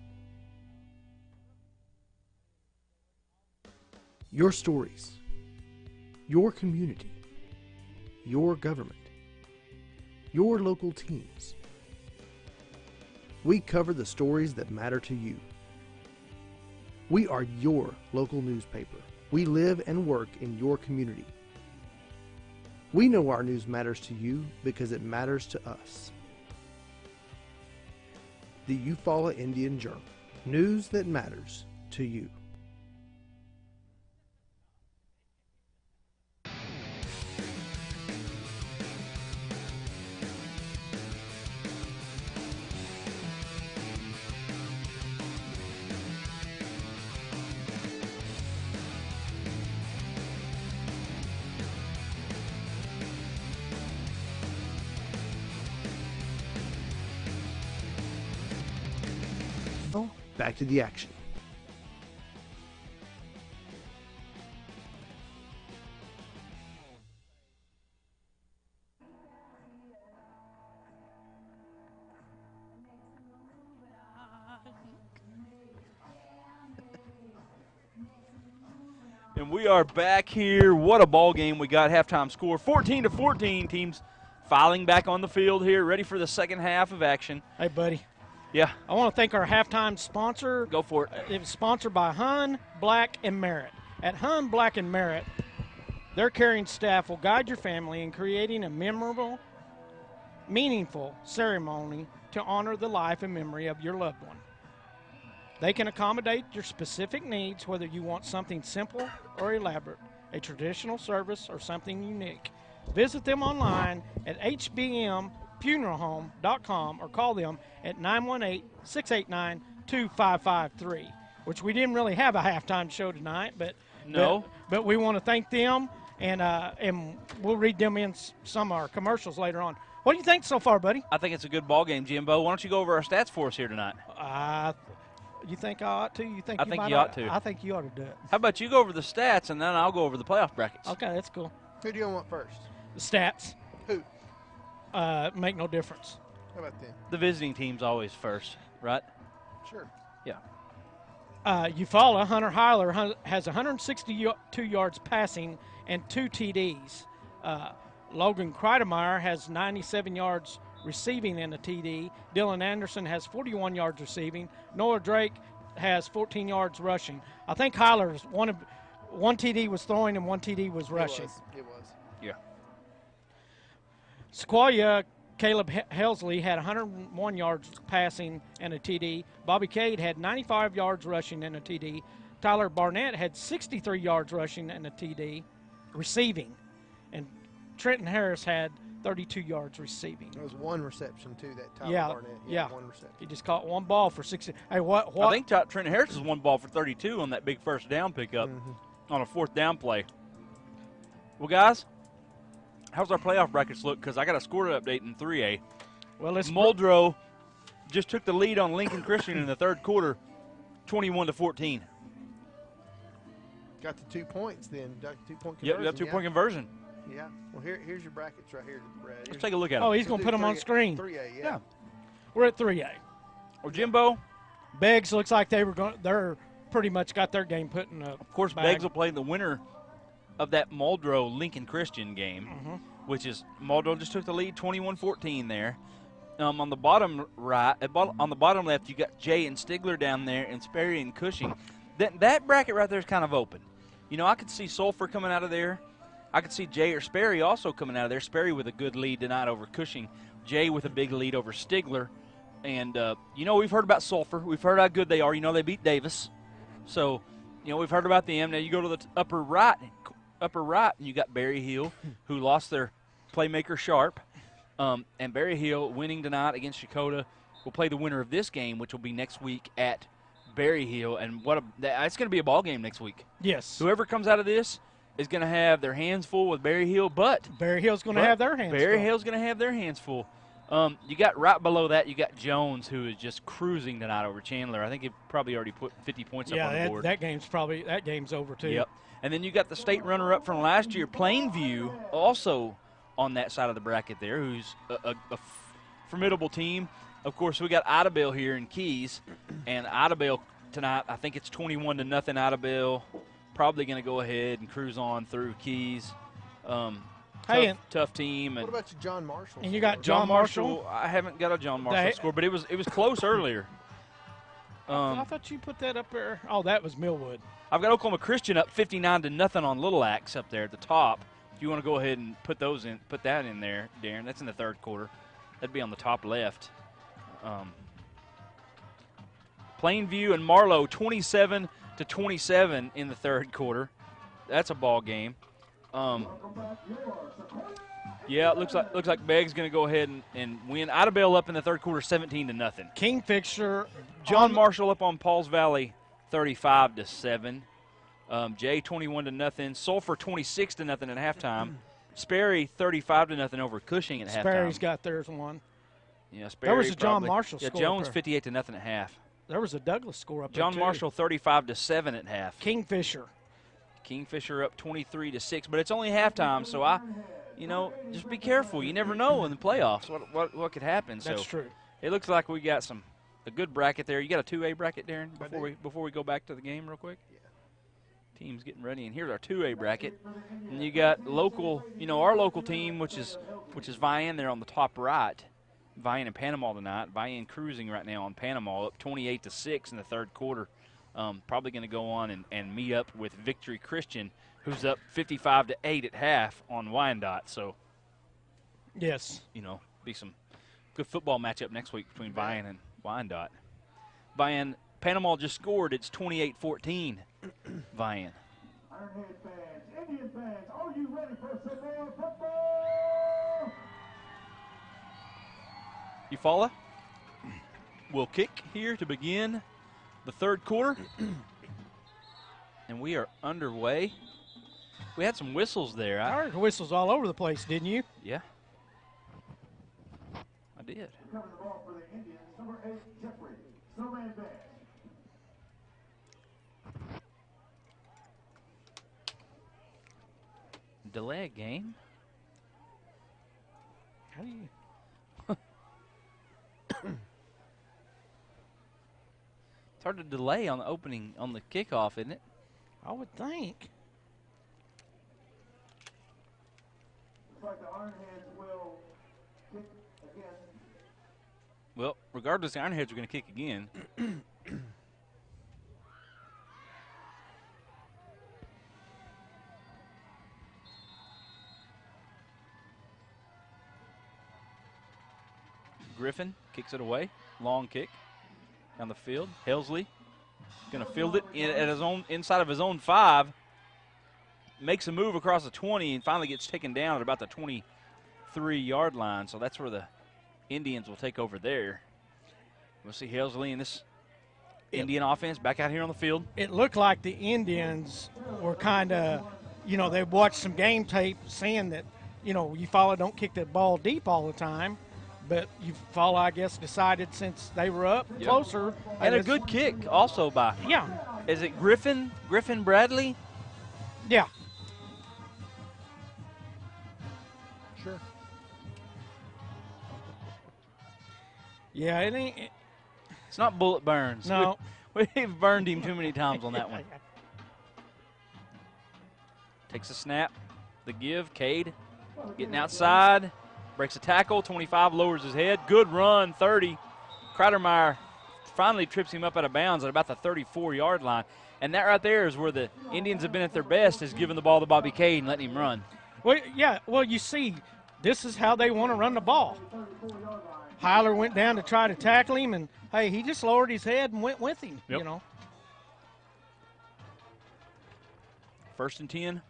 Your stories, your community, your government, your local teams. We cover the stories that matter to you. We are your local newspaper. We live and work in your community. We know our news matters to you because it matters to us. The Eufaula Indian Journal. News that matters to you. Back to the action. And we are back here. What a ball game we got. Halftime score 14-14. Teams filing back on the field here, ready for the second half of action. Hey, buddy. Yeah. I want to thank our halftime sponsor. Go for it. It was sponsored by Hun, Black, and Merritt. At Hun, Black, and Merritt, their caring staff will guide your family in creating a memorable, meaningful ceremony to honor the life and memory of your loved one. They can accommodate your specific needs, whether you want something simple or elaborate, a traditional service or something unique. Visit them online at hbmfuneralhome.com or call them at 918-689-2553, which we didn't really have a halftime show tonight, but we want to thank them, and we'll read them in some of our commercials later on. What do you think so far, buddy? I think it's a good ball game, Jimbo. Why don't you go over our stats for us here tonight? You think I ought to? I think you ought to. I think you ought to do it. How about you go over the stats, and then I'll go over the playoff brackets. Okay, that's cool. Who do you want first? The stats. Who? Make no difference. How about them? The visiting team's always first, right? Sure. Yeah. Eufaula, Hunter Heiler, has 162 yards passing and 2 TDs. Logan Kreidemeyer has 97 yards receiving and a TD. Dylan Anderson has 41 yards receiving. Noah Drake has 14 yards rushing. I think Heiler's one TD was throwing and 1 TD was rushing. It was. Yeah. Sequoyah, Caleb Helsley had 101 yards passing and a TD. Bobby Cade had 95 yards rushing and a TD. Tyler Barnett had 63 yards rushing and a TD receiving. And Trenton Harris had 32 yards receiving. There was one reception, too, that Tyler Barnett. Yeah. One reception. He just caught one ball for 60. Hey, what? I think Trenton Harris was one ball for 32 on that big first down pickup on a fourth down play. Well, guys, how's our playoff brackets look? Because I got a score update in 3A. Well, Muldrow just took the lead on Lincoln Christian in the third quarter, 21-14. Got the 2 points then. Got the 2-point conversion. Yep, we got 2-point conversion. Yeah. Well, here's your brackets right here, Brad. Let's take a look at them. Oh, he's going to put them on screen. 3A, Yeah. We're at 3A. Well, Jimbo. Beggs looks like they're pretty much got their game put in a Of course, bag. Beggs will play the winner of that Muldrow Lincoln Christian game, which is Muldrow just took the lead 21-14 there. On the bottom right, on the bottom left, you got Jay and Stigler down there, and Sperry and Cushing. That bracket right there is kind of open. You know, I could see Sulphur coming out of there. I could see Jay or Sperry also coming out of there. Sperry with a good lead tonight over Cushing. Jay with a big lead over Stigler. And, you know, we've heard about Sulphur. We've heard how good they are. You know, they beat Davis. So, you know, we've heard about them. Now you go to the upper right, and you got Berry Hill, who lost their playmaker Sharp. And Berry Hill winning tonight against Shakota will play the winner of this game, which will be next week at Berry Hill. And it's going to be a ball game next week. Yes. Whoever comes out of this is going to have their hands full with Berry Hill, but Berry Hill's going to have their hands full. Berry Hill's going to have their hands full. You got right below that, you got Jones, who is just cruising tonight over Chandler. I think he probably already put 50 points up on the board. that game's over too. Yep. And then you got the state runner-up from last year, Plainview, also on that side of the bracket there, who's a formidable team. Of course, we got Idabel here in Keys, and Idabel tonight, I think it's 21-0 Idabel. Probably going to go ahead and cruise on through Keys. Tough team. And what about your John Marshall? And you got John Marshall. I haven't got a John Marshall score, but it was close earlier. I thought you put that up there. Oh, that was Millwood. I've got Oklahoma Christian up 59-0 on Little Axe up there at the top. If you want to go ahead and put that in there, Darren. That's in the third quarter. That'd be on the top left. Plainview and Marlow 27-27 in the third quarter. That's a ball game. Yeah, it looks like Begg's going to go ahead and win. Idabel up in the third quarter, 17-0. Kingfisher, John Marshall up on Pauls Valley, 35-7. Jay 21-0. Sulphur 26-0 at halftime. Sperry 35-0 over Cushing at halftime. Sperry's got theirs one. Yeah, Sperry. There was a John Marshall score. Yeah, Jones 58-0 at half. There was a Douglas score up there John Marshall 35-7 at half. Kingfisher up 23-6, but it's only halftime, so just be careful. You never know in the playoffs what could happen. That's so true. It looks like we got a good bracket there. You got a 2A bracket, Darren, before we go back to the game real quick? teams getting ready. And here's our 2A bracket. And you got local, our local team, which is Vian. They're on the top right. Vian and Panama tonight. Vian cruising right now on Panama, up 28-6 in the third quarter. Probably going to go on and meet up with Victory Christian, who's up 55-8 at half on Wyandotte. So, yes, be some good football matchup next week between Vian and Wyandotte. Vian, Panama just scored. It's 28-14. Vian. Ironhead fans, Indian fans, are you ready for some more football? Eufaula will kick here to begin the third quarter. And we are underway. We had some whistles there. I heard whistles all over the place, didn't you? Yeah. I did. Covering the ball for the Indians, number 8, Jeffrey Snowman Bass. Delay a game? How do you? It's hard to delay on the opening, on the kickoff, isn't it? I would think. Looks like the Ironheads will kick again. Well, regardless, the Ironheads are going to kick again. Griffin kicks it away. Long kick down the field. Helsley going to field it at his own inside of his own 5. Makes a move across the 20 and finally gets taken down at about the 23-yard line. So that's where the Indians will take over there. We'll see Helsley in this Indian offense back out here on the field. It looked like the Indians were kind of, they watched some game tape saying that, Eufaula don't kick that ball deep all the time. But Eufaula, I guess, decided since they were up closer. And a good kick also by. Yeah. Is it Griffin? Griffin Bradley? Yeah. Sure. Yeah, it ain't. It's not Bullet Burns. No. We've burned him too many times on that one. Takes a snap. The give. Cade getting outside. Breaks a tackle. 25 lowers his head. Good run. 30. Kreidermeyer finally trips him up out of bounds at about the 34-yard line. And that right there is where the Indians have been at their best, is giving the ball to Bobby Cade and letting him run. Well, yeah. Well, you see, this is how they want to run the ball. Heiler went down to try to tackle him, and, hey, he just lowered his head and went with him, Yep. First and 10.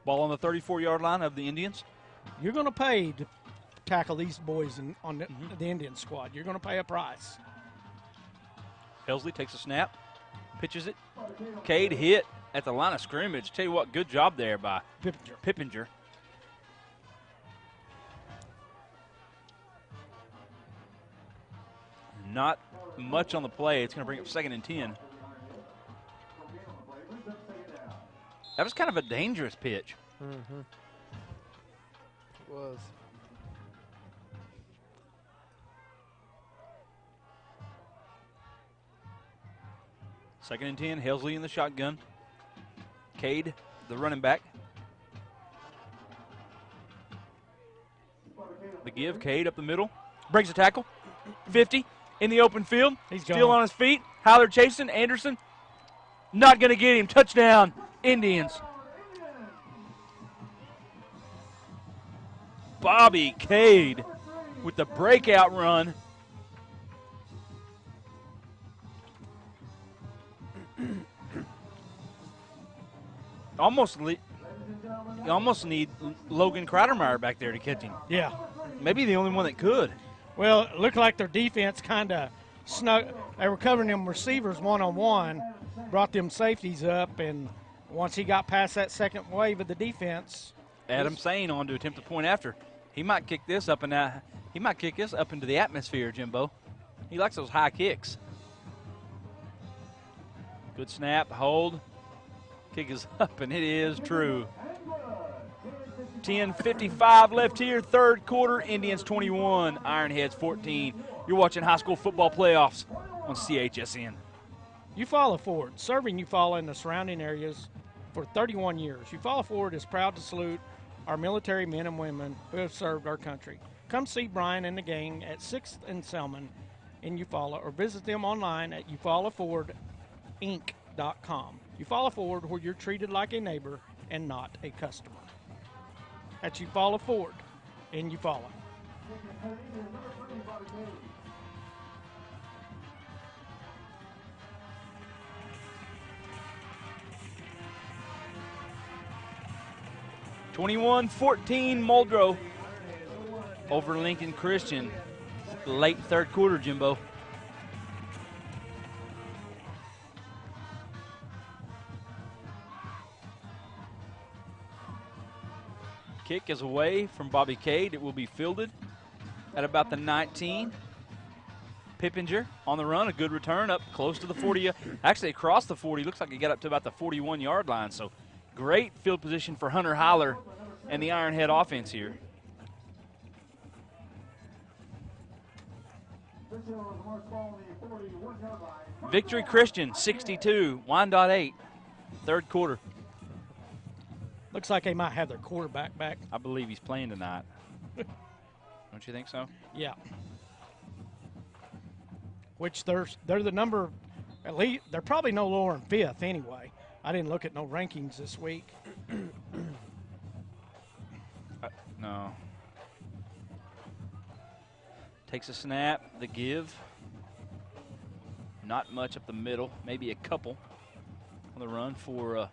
Ball on the 34-yard line of the Indians. You're going to pay to tackle these boys on the Indian squad. You're going to pay a price. Helsley takes a snap, pitches it. Cade hit at the line of scrimmage. Tell you what, good job there by Pippinger. Not much on the play. It's going to bring up 2nd and 10. That was kind of a dangerous pitch. Mm-hmm. It was. Second and 10, Helsley in the shotgun. Cade, the running back. The give, Cade up the middle. Breaks a tackle. 50 in the open field. He's still gone. on his feet. Heiler chasing. Anderson not going to get him. Touchdown, Indians. Bobby Cade with the breakout run. You almost need Logan Kreidermeyer back there to catch him. Yeah. Maybe the only one that could. Well, it looked like their defense kind of snuck. They were covering them receivers one-on-one, brought them safeties up, and once he got past that second wave of the defense. Adam Sane on to attempt a point after. He might kick this up and he might kick this up into the atmosphere, Jimbo. He likes those high kicks. Good snap, hold. Kick is up, and it is true. 10:55 left here, third quarter. Indians 21, Ironheads 14. You're watching high school football playoffs on CHSN. Eufaula Ford, serving Eufaula and the surrounding areas for 31 years. Eufaula Ford is proud to salute our military men and women who have served our country. Come see Brian and the gang at 6th and Selman in Eufaula or visit them online at EufaulaFordInc.com. Eufaula Ford, where you're treated like a neighbor and not a customer. That's Eufaula Ford in Eufaula. (21-14) Muldrow over Lincoln Christian. Late third quarter, Jimbo. Kick is away from Bobby Cade. It will be fielded at about the 19. Pippinger on the run, a good return up close to the 40. Actually, across the 40. Looks like he got up to about the 41-yard line. So great field position for Hunter Heiler and the Ironhead offense here. Victory Christian, 62, Wyandotte 8, third quarter. Looks like they might have their quarterback back. I believe he's playing tonight. Don't you think so? Yeah. Which they're the number, at least they're probably no lower than 5th anyway. I didn't look at no rankings this week. No. Takes a snap, the give. Not much up the middle, maybe a couple on the run for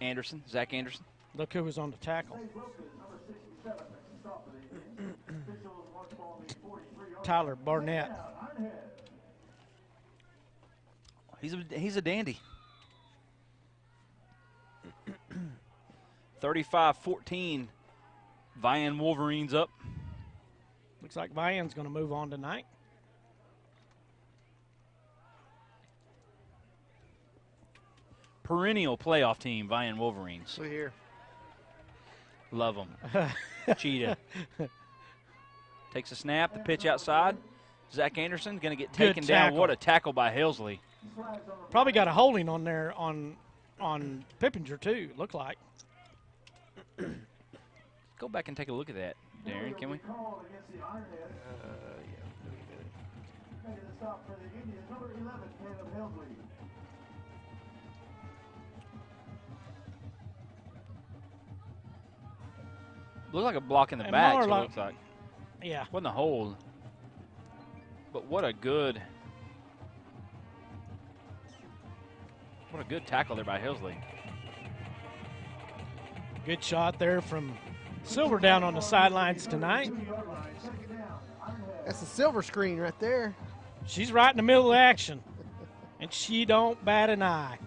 Anderson, Zach Anderson. Look who was on the tackle. Tyler Barnett. He's a dandy. 35-14, Vian Wolverines up. Looks like Vian's going to move on tonight. Perennial playoff team, Vian Wolverines. We're here. Love them. Cheetah. Takes a snap, the pitch outside. Zach Anderson going to get taken down. What a tackle by Helsley. Probably got a holding on there on Pippinger too, look like. Go back and take a look at that, Darren, can we? Looks like a block in the back, so it looks like. Yeah. Wasn't a hold. But what a good tackle there by Helsley. Good shot there from Silver down on the sidelines tonight. That's a silver screen right there. She's right in the middle of action, and she don't bat an eye.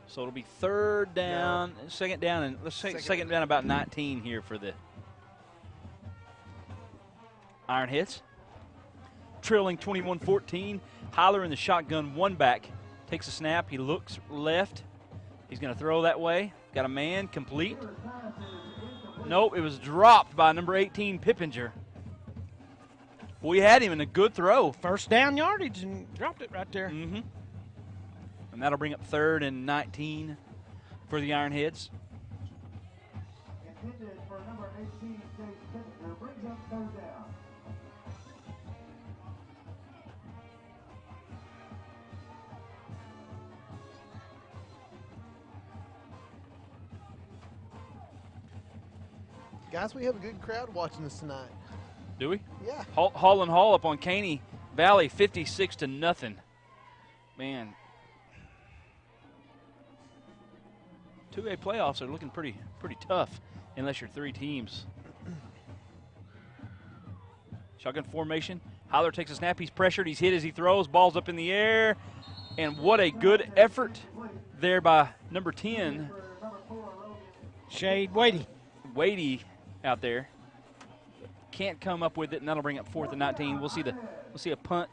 So it'll be third down, second down, and let's say second down about 19 here for the Ironheads. Trailing 21-14. Heiler in the shotgun, one back. Takes a snap. He looks left. He's going to throw that way. Got a man, complete. Nope, it was dropped by number 18, Pippinger. We had him in a good throw. First down yardage and dropped it right there. Mm-hmm. And that'll bring up third and 19 for the Ironheads. Intended for number 18, Chase Pippinger, brings up third down. Guys, we have a good crowd watching this tonight. Do we? Yeah. Hall and Hall up on Caney Valley, 56-0. Man. 2A playoffs are looking pretty tough unless you're three teams. Shotgun formation. Heiler takes a snap. He's pressured. He's hit as he throws. Ball's up in the air. And what a good effort there by number 10. Shade Wadey. Wadey out there. Can't come up with it, and that'll bring up fourth and 19. We'll see a punt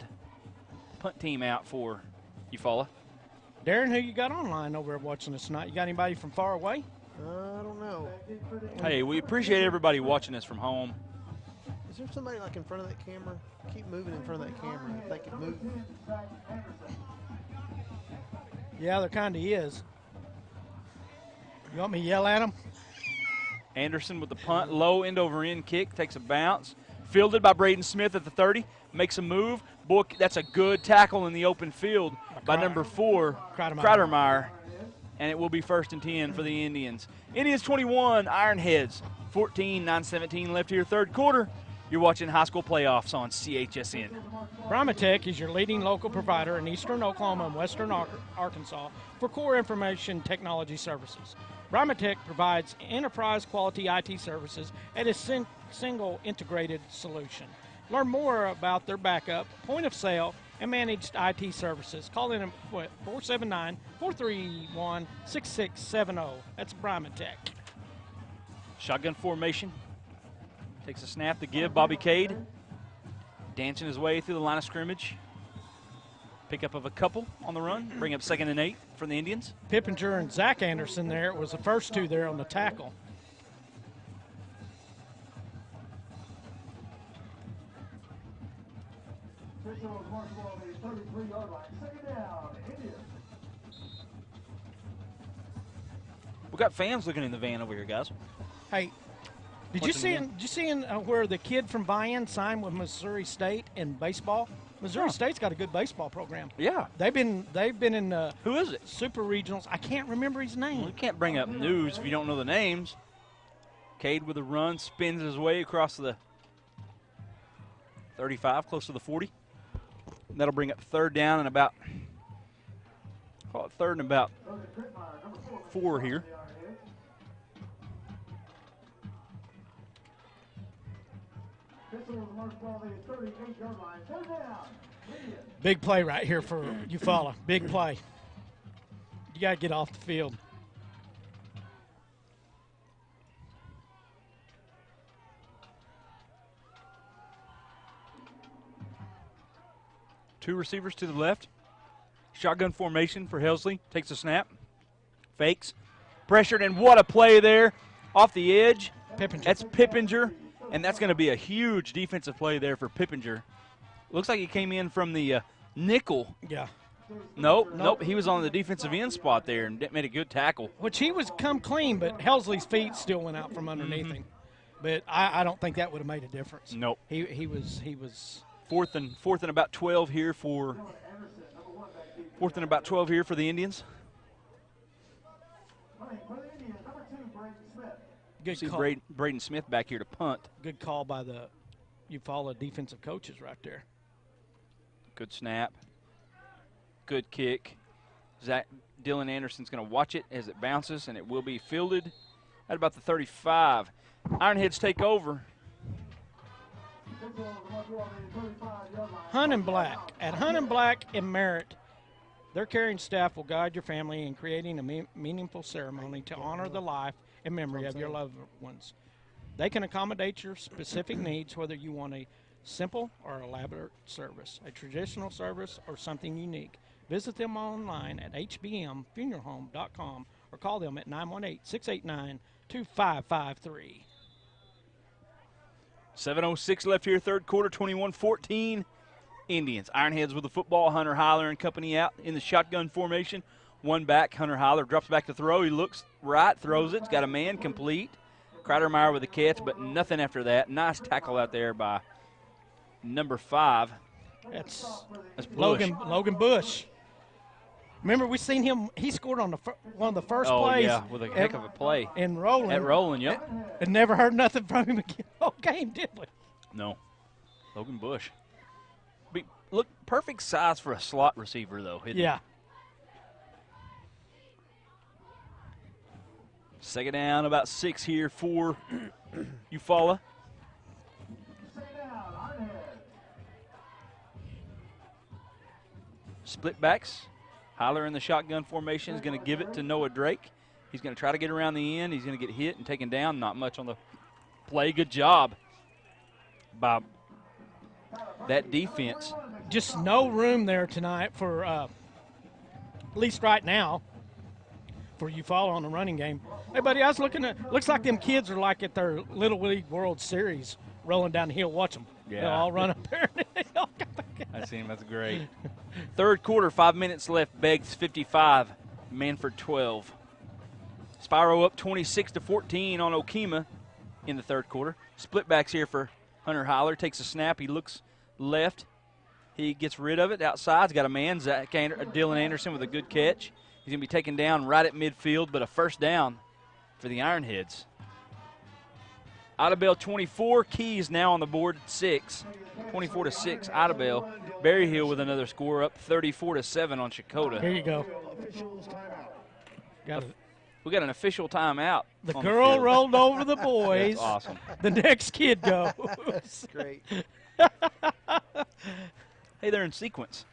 team out for Eufaula. Darren, who you got online over there watching us tonight? You got anybody from far away? I don't don't know. Hey, we appreciate everybody watching us from home. Is there somebody like in front of that camera? Keep moving in front of that camera. If they could move. Yeah, there kind of is. You want me to yell at him? Anderson with the punt, low end over end kick, takes a bounce. Fielded by Braden Smith at the 30, makes a move. Boy, that's a good tackle in the open field by number 4, Kreidermeyer. And it will be 1st and 10 for the Indians. Indians 21, Ironheads 14, 9:17 left here, third quarter. You're watching high school playoffs on CHSN. Brahmatech is your leading local provider in eastern Oklahoma and western Arkansas for core information technology services. Brahmatech provides enterprise-quality IT services at a single integrated solution. Learn more about their backup, point of sale, and managed IT services. Call in at 479-431-6670. That's Brahmatech. Shotgun formation. Takes a snap to give. Bobby Cade dancing his way through the line of scrimmage. Pickup of a couple on the run. Bring up 2nd and 8 for the Indians. Pippinger and Zach Anderson there. It was the first two there on the tackle. We got fans looking in the van over here, guys. Hey, did you see where the kid from Vian signed with Missouri State in baseball? Missouri State's got a good baseball program. Yeah. They've been in Who is it? super regionals. I can't remember his name. Well, you can't bring up news if you don't know the names. Cade with a run, spins his way across the 35, close to the 40. That'll bring up 3rd down and about, call it 3rd and about 4 here. Big play right here for Eufaula. Big play. You got to get off the field. Two receivers to the left. Shotgun formation for Helsley. Takes a snap. Fakes. Pressured, and what a play there. Off the edge. Pippinger. That's Pippinger, and that's going to be a huge defensive play there for Pippinger. Looks like he came in from the nickel. Yeah. Nope. He was on the defensive end spot there and made a good tackle. Which he was come clean, but Helsley's feet still went out from underneath him. But I don't think that would have made a difference. Nope. He was Fourth and about 12 here for the Indians. good See call. Braden Smith back here to punt. Good call by the Eufaula defensive coaches right there. Good snap. Good kick. Dylan Anderson's going to watch it as it bounces, and it will be fielded at about the 35. Ironheads take over. Hunt and Black. At Hunt and Black in Merritt, their caring staff will guide your family in creating a meaningful ceremony to honor the life and memory of your loved ones. They can accommodate your specific needs, whether you want a simple or elaborate service, a traditional service, or something unique. Visit them online at hbmfuneralhome.com or call them at 918-689-2553. 7:06 left here, third quarter, 21-14. Indians. Ironheads with the football. Hunter Heiler and company out in the shotgun formation. One back. Hunter Heiler drops back to throw. He looks right, throws it. He's got a man complete. Kreidermeyer with a catch, but nothing after that. Nice tackle out there by number 5. That's Bush. Logan Bush. Remember, we seen him. He scored on one of the first plays. Yeah, with a heck of a play. In Roland. At Roland, yep. And never heard nothing from him again all game, did we? No. Logan Bush. Look, perfect size for a slot receiver, though. Yeah. Second down, about 6 here for Eufaula. Split backs. Heiler in the shotgun formation is going to give it to Noah Drake. He's going to try to get around the end. He's going to get hit and taken down. Not much on the play. Good job by that defense. Just no room there tonight for, at least right now, for Eufaula on the running game. Hey, buddy, I was looking at. Looks like them kids are like at their Little League World Series, rolling down the hill. Watch them. Yeah. They'll all run up there. I see him. That's great. Third quarter, 5 minutes left. Beggs 55, Manford 12. Spyro up 26-14 on Okemah in the third quarter. Split backs here for Hunter Heiler. Takes a snap. He looks left. He gets rid of it. Outside's got a man, Dylan Anderson, with a good catch. He's going to be taken down right at midfield, but a first down for the Ironheads. Idabel 24, Keys now on the board at 6. 24-6, Idabel. Berryhill with another score, up 34-7 on Chakota. Here you go. We got an official timeout. The girl rolled over the boys. That's awesome. The next kid goes. That's great. Hey, they're in sequence.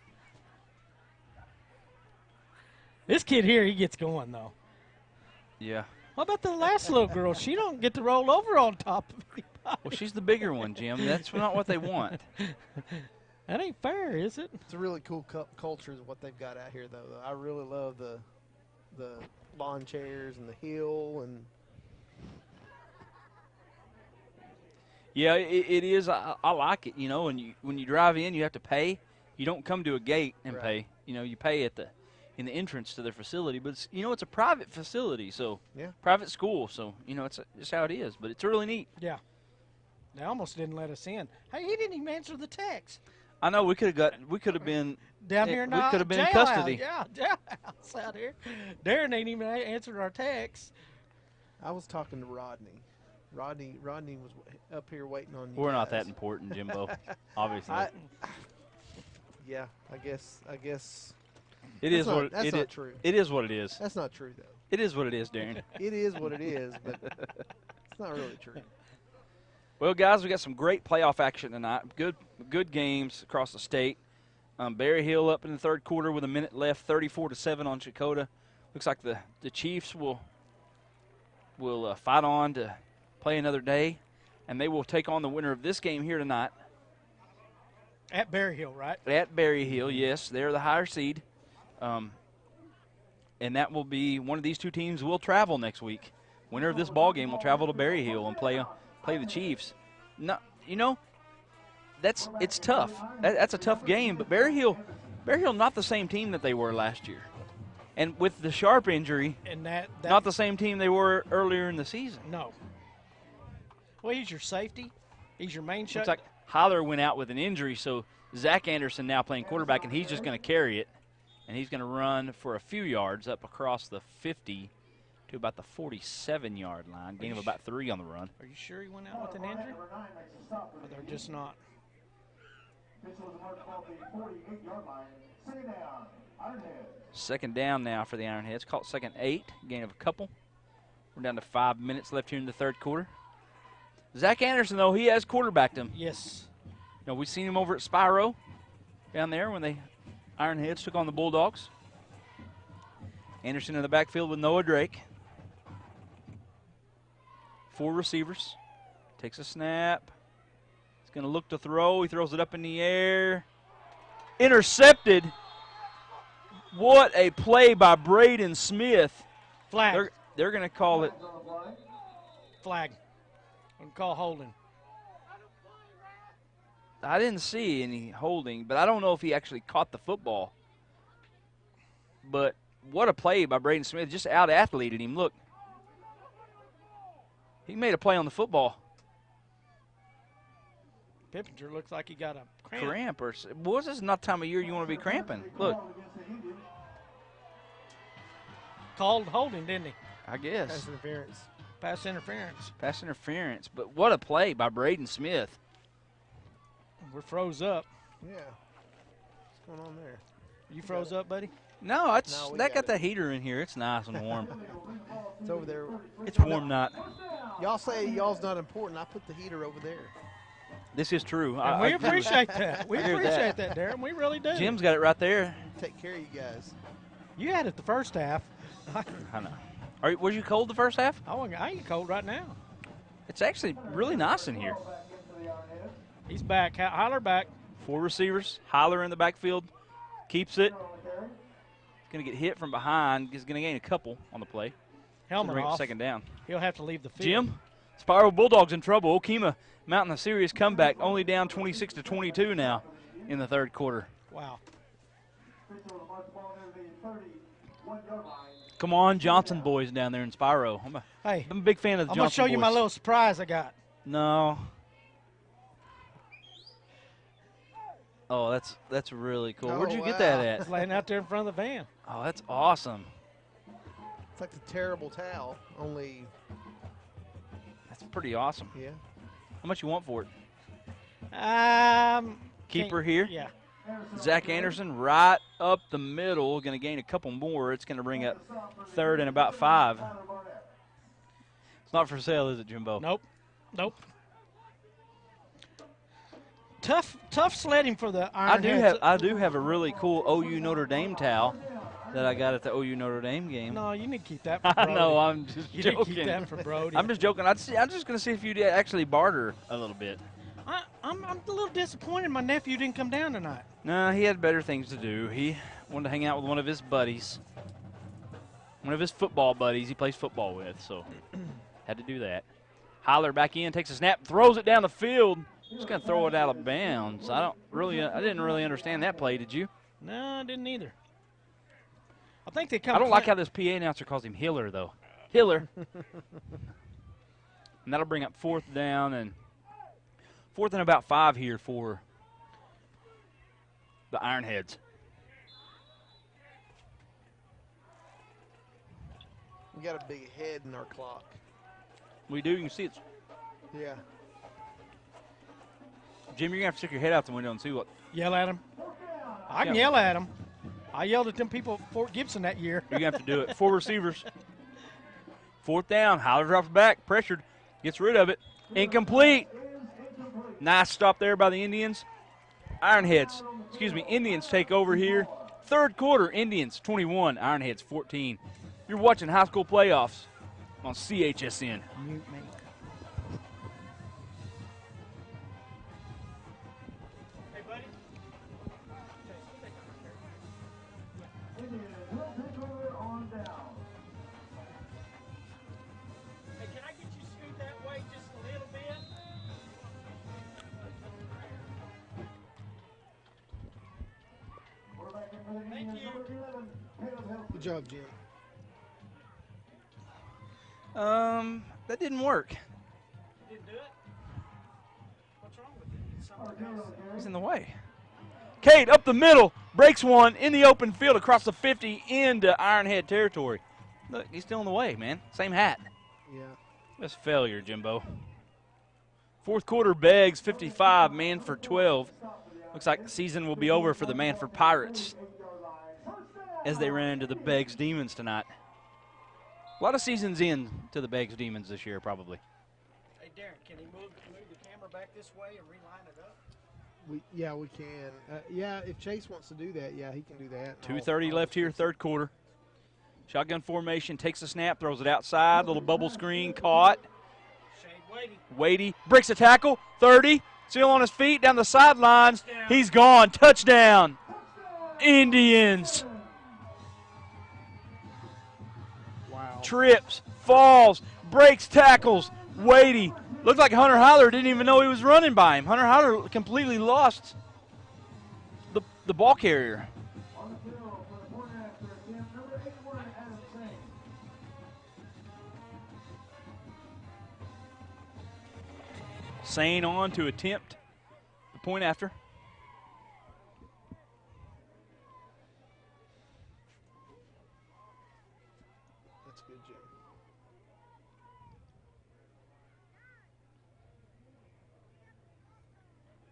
This kid here, he gets going, though. Yeah. What about the last little girl? She don't get to roll over on top of anybody. Well, she's the bigger one, Jim. That's not what they want. That ain't fair, is it? It's a really cool culture is what they've got out here, though. I really love the lawn chairs and the hill and. Yeah, it is. I like it. You know, and when you drive in, you have to pay. You don't come to a gate and pay. You know, you pay in the entrance to their facility. But it's a private facility, so private school. So it's just how it is. But it's really neat. Yeah. They almost didn't let us in. Hey, he didn't even answer the text. I know we could have been down here now. We could have been in custody. Yeah, jailhouse out here. Darren ain't even answered our text. I was talking to Rodney. Rodney was up here waiting on you. We're not guys. that important, Jimbo. Obviously. Yeah, I guess. It is what that's it not is. true. It is what it is. That's not true, though. It is what it is, Darren. It is what it is, but it's not really true. Well, guys, we got some great playoff action tonight. Good games across the state. Berryhill up in the third quarter with a minute left, 34-7 on Chakota. Looks like the Chiefs will fight on to play another day, and they will take on the winner of this game here tonight. At Berryhill, right? At Berryhill, yes. They're the higher seed. And that will be one of these two teams will travel next week. Winner of this ball game will travel to Berryhill and play the Chiefs. No, it's tough. That's a tough game, but Berryhill not the same team that they were last year. And with the Sharp injury, and that not the same team they were earlier in the season. No. Well, he's your safety. He's your main shot. Looks like Heiler went out with an injury, so Zach Anderson now playing quarterback, and he's just going to carry it. And he's going to run for a few yards up across the 50 to about the 47-yard line, gain of about 3 on the run. Are you sure he went out with an injury? Or they're just not? Second down now for the Ironheads. Caught second 8, gain of a couple. We're down to 5 minutes left here in the third quarter. Zach Anderson, though, he has quarterbacked him. Yes. We've seen him over at Spyro down there when they Ironheads took on the Bulldogs. Anderson in the backfield with Noah Drake. 4 receivers. Takes a snap. He's going to look to throw. He throws it up in the air. Intercepted. What a play by Braden Smith. Flag. They're going to call it. Flag. I'm call holding. I didn't see any holding, but I don't know if he actually caught the football. But what a play by Braden Smith. Just out-athleted him. Look. He made a play on the football. Pippinger looks like he got a Cramp. Well, this is not the time of year you want to be cramping. Look. Called holding, didn't he? I guess. Pass interference. Pass interference. Pass interference. But what a play by Braden Smith. We're froze up. Yeah. What's going on there? You froze up, buddy? No, we that got got the heater in here. It's nice and warm. It's over there. It's warm night. Y'all say y'all's not important. I put the heater over there. This is true. And we appreciate that. We I agree with appreciate that, Darren. We really do. Jim's got it right there. Take care of you guys. You had it the first half. I know. Was you cold the first half? I ain't cold right now. It's actually really nice in here. He's back. Heiler back. 4 receivers. Heiler in the backfield. Keeps it. Going to get hit from behind. He's going to gain a couple on the play. Helmet Bring up off. second down. He'll have to leave the field. Jim, Spiral Bulldogs in trouble. Okemah mounting a serious comeback, only down 26-22 now in the third quarter. Wow. Come on, Johnson boys down there in Spiro. Hey, I'm a big fan of the Johnson boys. I'm going to show you my little surprise I got. No. Oh, that's really cool. Where'd you get that at? It's laying out there in front of the van. Oh, that's awesome. It's like the terrible towel, only. That's pretty awesome. Yeah. How much you want for it? Keeper can't- here. Yeah. Zach Anderson right up the middle, going to gain a couple more. It's going to bring up third and about 5. It's not for sale, is it, Jimbo? Nope. Tough sledding for the Ironheads. I do have a really cool OU Notre Dame towel that I got at the OU Notre Dame game. No, you need to keep that for I Brody. know, I'm just you joking. need to keep that for Brody. I'm just joking. I'm just going to see if you'd actually barter a little bit. I'm a little disappointed my nephew didn't come down tonight. No, he had better things to do. He wanted to hang out with one of his buddies, one of his football buddies he plays football with, so had to do that. Heiler back in, takes a snap, throws it down the field. Just going to throw it out of bounds. I didn't really understand that play, did you? No, I didn't either. I think they come. I don't like how this PA announcer calls him Hiller, though. Hiller. And that'll bring up fourth down and about 5 here for the Ironheads. We got a big head in our clock. We do. You can see it's. Yeah. Jim, you're going to have to stick your head out the window and see what. Yell at him. I can yell at him. I yelled at them people at Fort Gibson that year. You're going to have to do it. 4 receivers. Fourth down. Heiler drops back. Pressured. Gets rid of it. Incomplete. Nice stop there by the Indians. Indians take over here. Third quarter, Indians 21, Ironheads 14. You're watching high school playoffs on CHSN. Mute me. Hey, buddy. Hey, can I get you to scoot that way just a little bit? Thank you. Good job, Jim. That didn't work. Didn't do it? What's wrong with it? Something else. He's in the way. Cade up the middle, breaks one in the open field across the 50 into Ironhead territory. Look, he's still in the way, man. Same hat. Yeah. That's failure, Jimbo. Fourth quarter, Beggs 55, Manford 12. Looks like the season will be over for the Manford Pirates as they ran into the Beggs Demons tonight. A lot of seasons in to the Beggs Demons this year, probably. Hey, Darren, can he move the camera back this way and reline it up? We can. Yeah, if Chase wants to do that, yeah, he can do that. 2:30 left here, third quarter. Shotgun formation, takes the snap, throws it outside, little bubble screen, caught. Shade Wadey breaks a tackle, 30, still on his feet, down the sidelines. He's gone, touchdown, Indians. Wow. Trips, falls, breaks tackles, Wadey. Looked like Hunter Heiler didn't even know he was running by him. Hunter Heiler completely lost the ball carrier. Sane on to attempt the point after. That's good, Jim.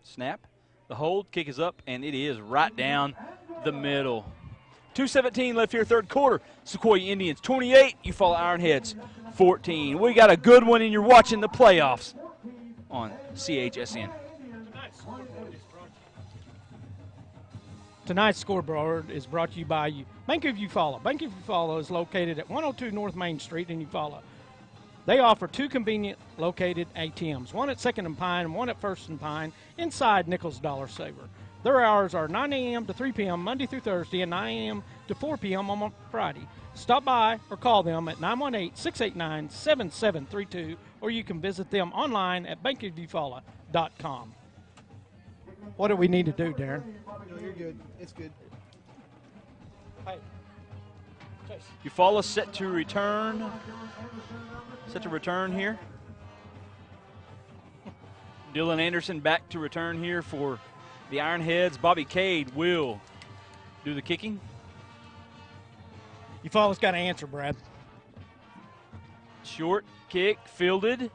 Snap. The hold, kick is up, and it is right down the middle. 2:17 left here, third quarter. Sequoyah Indians 28, Eufaula Ironheads 14. We got a good one, and you're watching the playoffs on CHSN. Tonight's scoreboard is brought to you by Bank of Eufaula. Bank of Eufaula is located at 102 North Main Street in Eufaula. They offer 2 convenient located ATMs, one at 2nd and Pine and one at 1st and Pine inside Nichols Dollar Saver. Their hours are 9 a.m. to 3 p.m. Monday through Thursday and 9 a.m. to 4 p.m. on Friday. Stop by or call them at 918-689-7732, or you can visit them online at bankofeufaula.com. What do we need to do, Darren? No, you're good. It's good. Hey, Chase. Eufaula set to return. Set to return here. Dylan Anderson back to return here for the Ironheads. Bobby Cade will do the kicking. Eufaula's got to answer, Brad. Short kick fielded.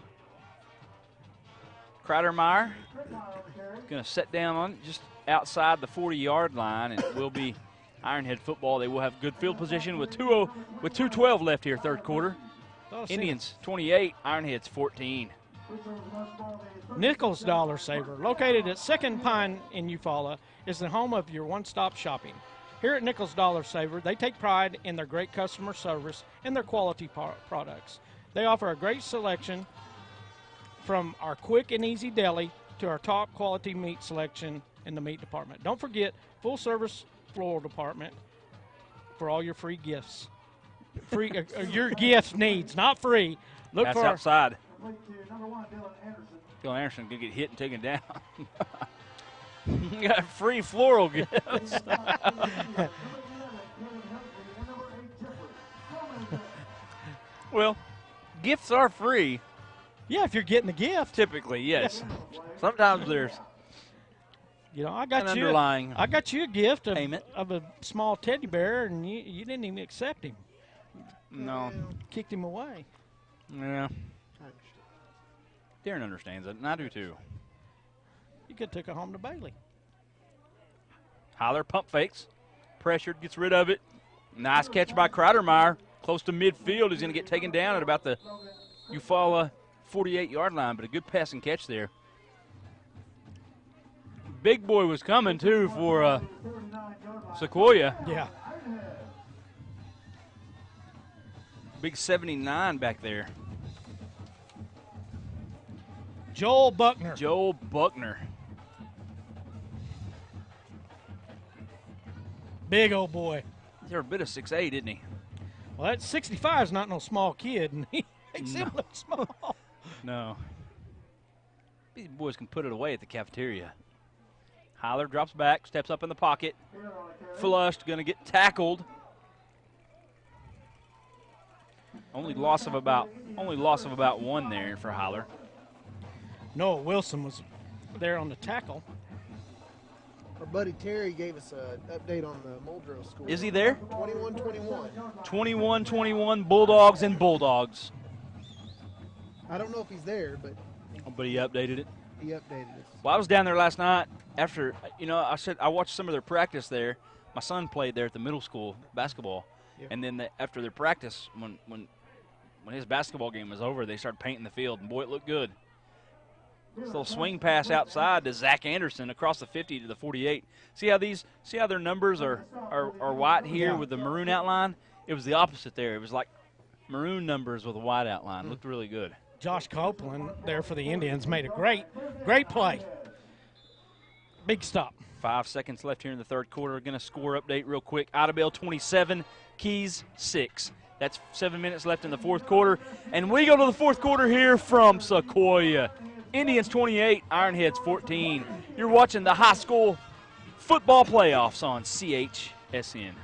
Kreidermeyer going to set down on it just outside the 40-yard line, and it will be Ironhead football. They will have good field position with 2:12 left here, third quarter. Indians 28, Ironheads 14. Nichols Dollar Saver, located at 2nd Pine in Eufaula, is the home of your one-stop shopping. Here at Nichols Dollar Saver, they take pride in their great customer service and their quality products. They offer a great selection from our quick and easy deli to our top quality meat selection in the meat department. Don't forget, full-service floral department for all your free gifts. Your gift needs, not free. Look That's for outside. Number 1, Dylan Anderson. Dylan Anderson going to get hit and taken down. You got free floral gifts. Well, gifts are free. Yeah, if you're getting a gift. Typically, yes. Sometimes there's You know, I got an you. underlying I got you a gift payment. of a small teddy bear, and you didn't even accept him. No. Kicked him away. Yeah. Darren understands it, and I do too. You could have took it home to Bailey. Heiler pump fakes. Pressured, gets rid of it. Nice catch by Kreidermeyer. Close to midfield. He's going to get taken down at about the Eufaula 48-yard line, but a good passing catch there. Big boy was coming, too, for Sequoyah. Yeah. Big 79 back there. Joel Buckner. Joel Buckner. Big old boy. He's a bit of 6'8", isn't he? Well, that 65 is not no small kid, and he makes him look small. No. These boys can put it away at the cafeteria. Heiler drops back, steps up in the pocket. Flushed, going to get tackled. Only loss of about one there for Heiler. Noah Wilson was there on the tackle. Our buddy Terry gave us an update on the Muldrow score. Is he there? 21-21. 21-21 Bulldogs and Bulldogs. I don't know if he's there, but But he updated it. he updated us. Well, I was down there last night after, I watched some of their practice there. My son played there at the middle school basketball. Yep. And then after their practice, when his basketball game was over, they started painting the field, and boy, it looked good. This little swing pass outside to Zach Anderson across the 50 to the 48. See how their numbers are white here with the maroon outline? It was the opposite there. It was like maroon numbers with a white outline. Looked really good. Josh Copeland there for the Indians made a great play. Big stop. 5 seconds left here in the third quarter. Going to score update real quick. Idabel 27, Keys 6. That's 7 minutes left in the fourth quarter. And we go to the fourth quarter here from Sequoyah. Indians 28, Ironheads 14. You're watching the high school football playoffs on CHSN.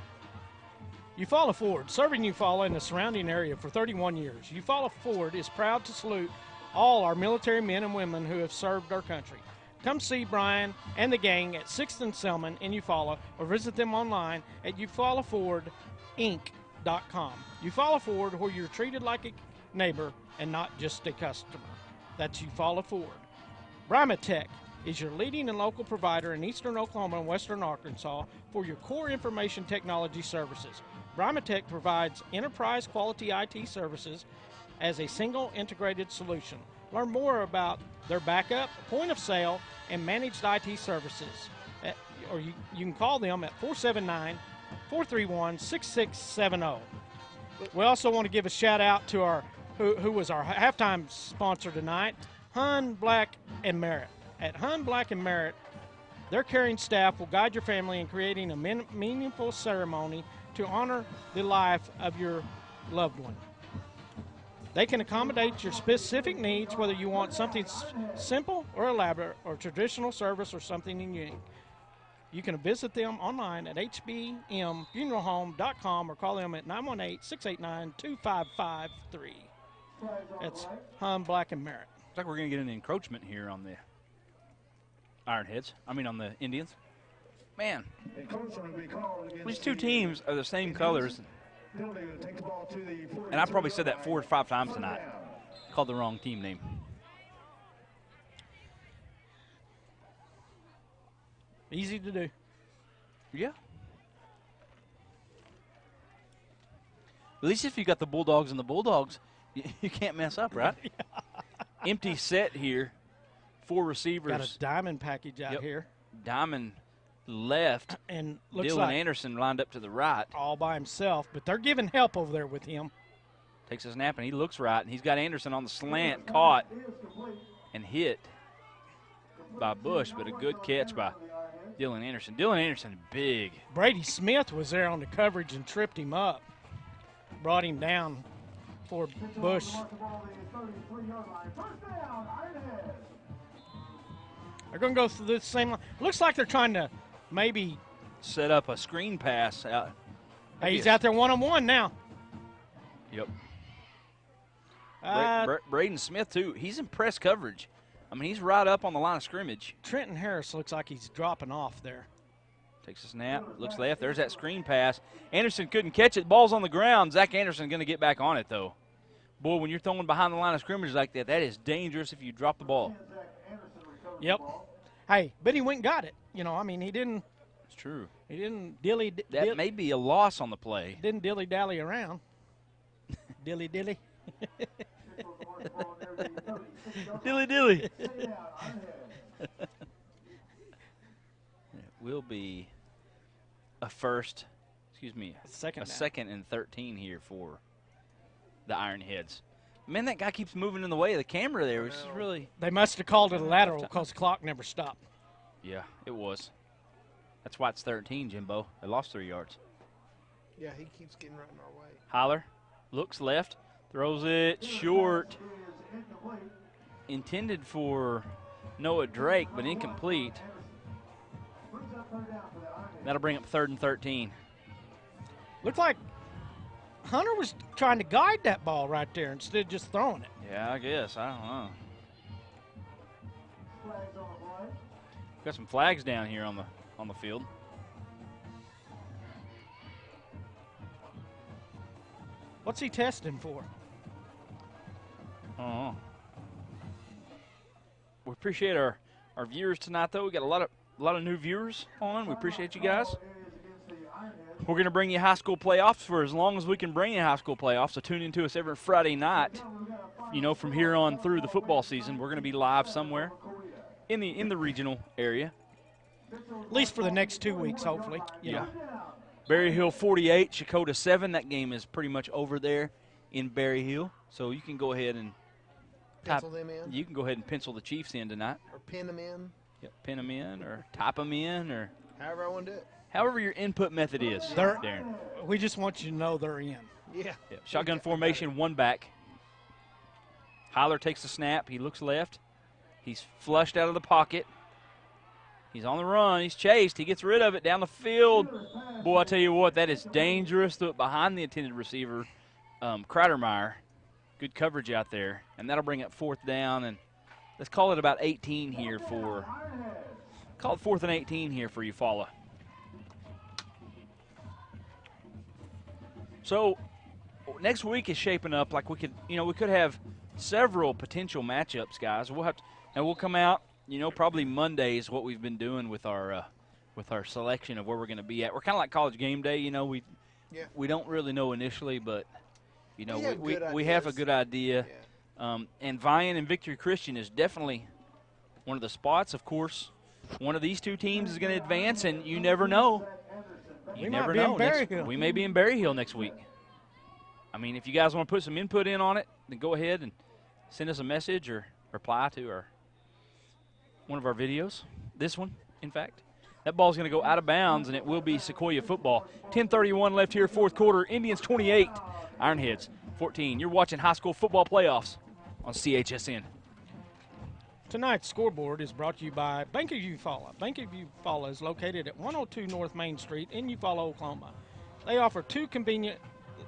Eufaula Ford, serving Eufaula and the surrounding area for 31 years. Eufaula Ford is proud to salute all our military men and women who have served our country. Come see Brian and the gang at 6th and Selman in Eufaula, or visit them online at EufaulaFordInc.com. Eufaula Ford, where you're treated like a neighbor and not just a customer. That's Eufaula Ford. Brimatech is your leading and local provider in eastern Oklahoma and western Arkansas for your core information technology services. Brimatech provides enterprise quality IT services as a single integrated solution. Learn more about their backup, point of sale, and managed IT services. Or you can call them at 479-431-6670. We also want to give a shout out to our who was our halftime sponsor tonight, Hun Black and Merritt. At Hun Black and Merritt, Their caring staff will guide your family in creating a meaningful ceremony to honor the life of your loved one. They can accommodate your specific needs, whether you want something simple or elaborate, or traditional service, or something unique. You can visit them online at hbmfuneralhome.com or call them at 918-689-2553. That's Hum, Black, and Merritt. Looks like we're going to get an encroachment here on the Ironheads. I mean, on the Indians. Man, these two teams are the same colors. And I probably said that 4 or 5 times tonight. Called the wrong team name. Easy to do. Yeah. At least if you got the Bulldogs and the Bulldogs, you can't mess up, right? Empty set here. 4 receivers. Got a diamond package out here. Diamond left. And looks Dylan like Anderson lined up to the right. all by himself, but they're giving help over there with him. Takes a snap, and he looks right, and he's got Anderson on the slant, caught and hit by Bush, but a good catch by Dylan Anderson. Dylan Anderson, big. Brady Smith was there on the coverage and tripped him up, brought him down for Bush. They're going to go through the same line. Looks like they're trying to maybe Set up a screen pass out. Hey, he's out there one-on-one now. Yep. Braden Smith, too. He's in press coverage. I mean, he's right up on the line of scrimmage. Trenton Harris looks like he's dropping off there. Takes a snap, looks left. There's that screen pass. Anderson couldn't catch it. Ball's on the ground. Zach Anderson going to get back on it, though. Boy, when you're throwing behind the line of scrimmage like that, that is dangerous if you drop the ball. Yep. Hey, but he went and got it. You know, I mean, he didn't. It's true. He didn't dilly. That may be a loss on the play. Didn't dilly-dally around. Dilly-dilly. Dilly-dilly. It will be a second and 13 here for the Ironheads. Man, that guy keeps moving in the way of the camera there, which is really... They must have called it a lateral because the clock never stopped. Yeah, it was. That's why it's 13, Jimbo. They lost 3 yards. Yeah, he keeps getting right in our way. Heiler looks left, throws it short. Intended for Noah Drake, but incomplete. That'll bring up 3rd and 13. Looked like Hunter was trying to guide that ball right there instead of just throwing it. Yeah, I guess. I don't know. Got some flags down here on the field. What's he testing for? Oh. We appreciate our viewers tonight, though. We got a lot of new viewers on. We appreciate you guys. We're going to bring you high school playoffs for as long as we can bring you high school playoffs. So tune in to us every Friday night. You know, from here on through the football season, we're going to be live somewhere in the regional area. At least for the next 2 weeks, hopefully. Yeah. Berry Hill 48, Chakota 7. That game is pretty much over there in Berry Hill. So you can go ahead and Pencil them in? You can go ahead and pencil the Chiefs in tonight. Or pin them in? Yep, pin them in or type them in or however I want to do it. However your input method is, Darren. We just want you to know they're in. Yeah. Yep. Shotgun formation, 1 back. Heiler takes the snap. He looks left. He's flushed out of the pocket. He's on the run. He's chased. He gets rid of it down the field. Boy, I tell you what, that is dangerous. Threw it behind the intended receiver, Kreidermeyer. Good coverage out there. And that'll bring up 4th down. And let's call it about 18 here for – call it 4th and 18 here for Eufaula. So next week is shaping up like we could have several potential matchups, guys. We'll come out, probably Monday is what we've been doing with our selection of where we're going to be at. We're kind of like College Game Day, we don't really know initially, but we have a good idea. Yeah. And Vian and Victory Christian is definitely one of the spots. Of course, one of these two teams is going to advance, and you never know. You never know. We may be in Berry Hill next week. I mean, if you guys want to put some input in on it, then go ahead and send us a message or reply to one of our videos. This one, in fact. That ball's going to go out of bounds, and it will be Sequoyah football. 10:31 left here, fourth quarter. Indians 28, Ironheads 14. You're watching high school football playoffs on CHSN. Tonight's scoreboard is brought to you by Bank of Eufaula. Bank of Eufaula is located at 102 North Main Street in Eufaula, Oklahoma. They offer 2 convenient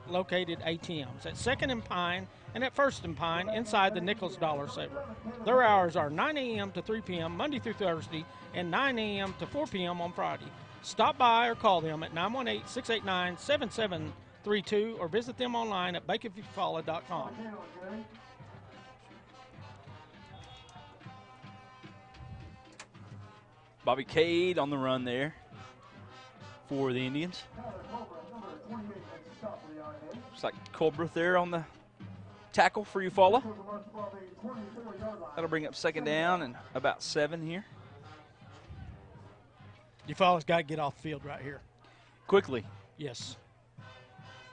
located ATMs at 2nd and Pine and at 1st and Pine inside the Nichols Dollar Saver. Their hours are 9 a.m. to 3 p.m. Monday through Thursday and 9 a.m. to 4 p.m. on Friday. Stop by or call them at 918-689-7732 or visit them online at bankofeufaula.com. Bobby Cade on the run there for the Indians. Looks like Colbert there on the tackle for Eufaula. That'll bring up second down and about 7 here. Eufaula's got to get off the field right here. Quickly. Yes.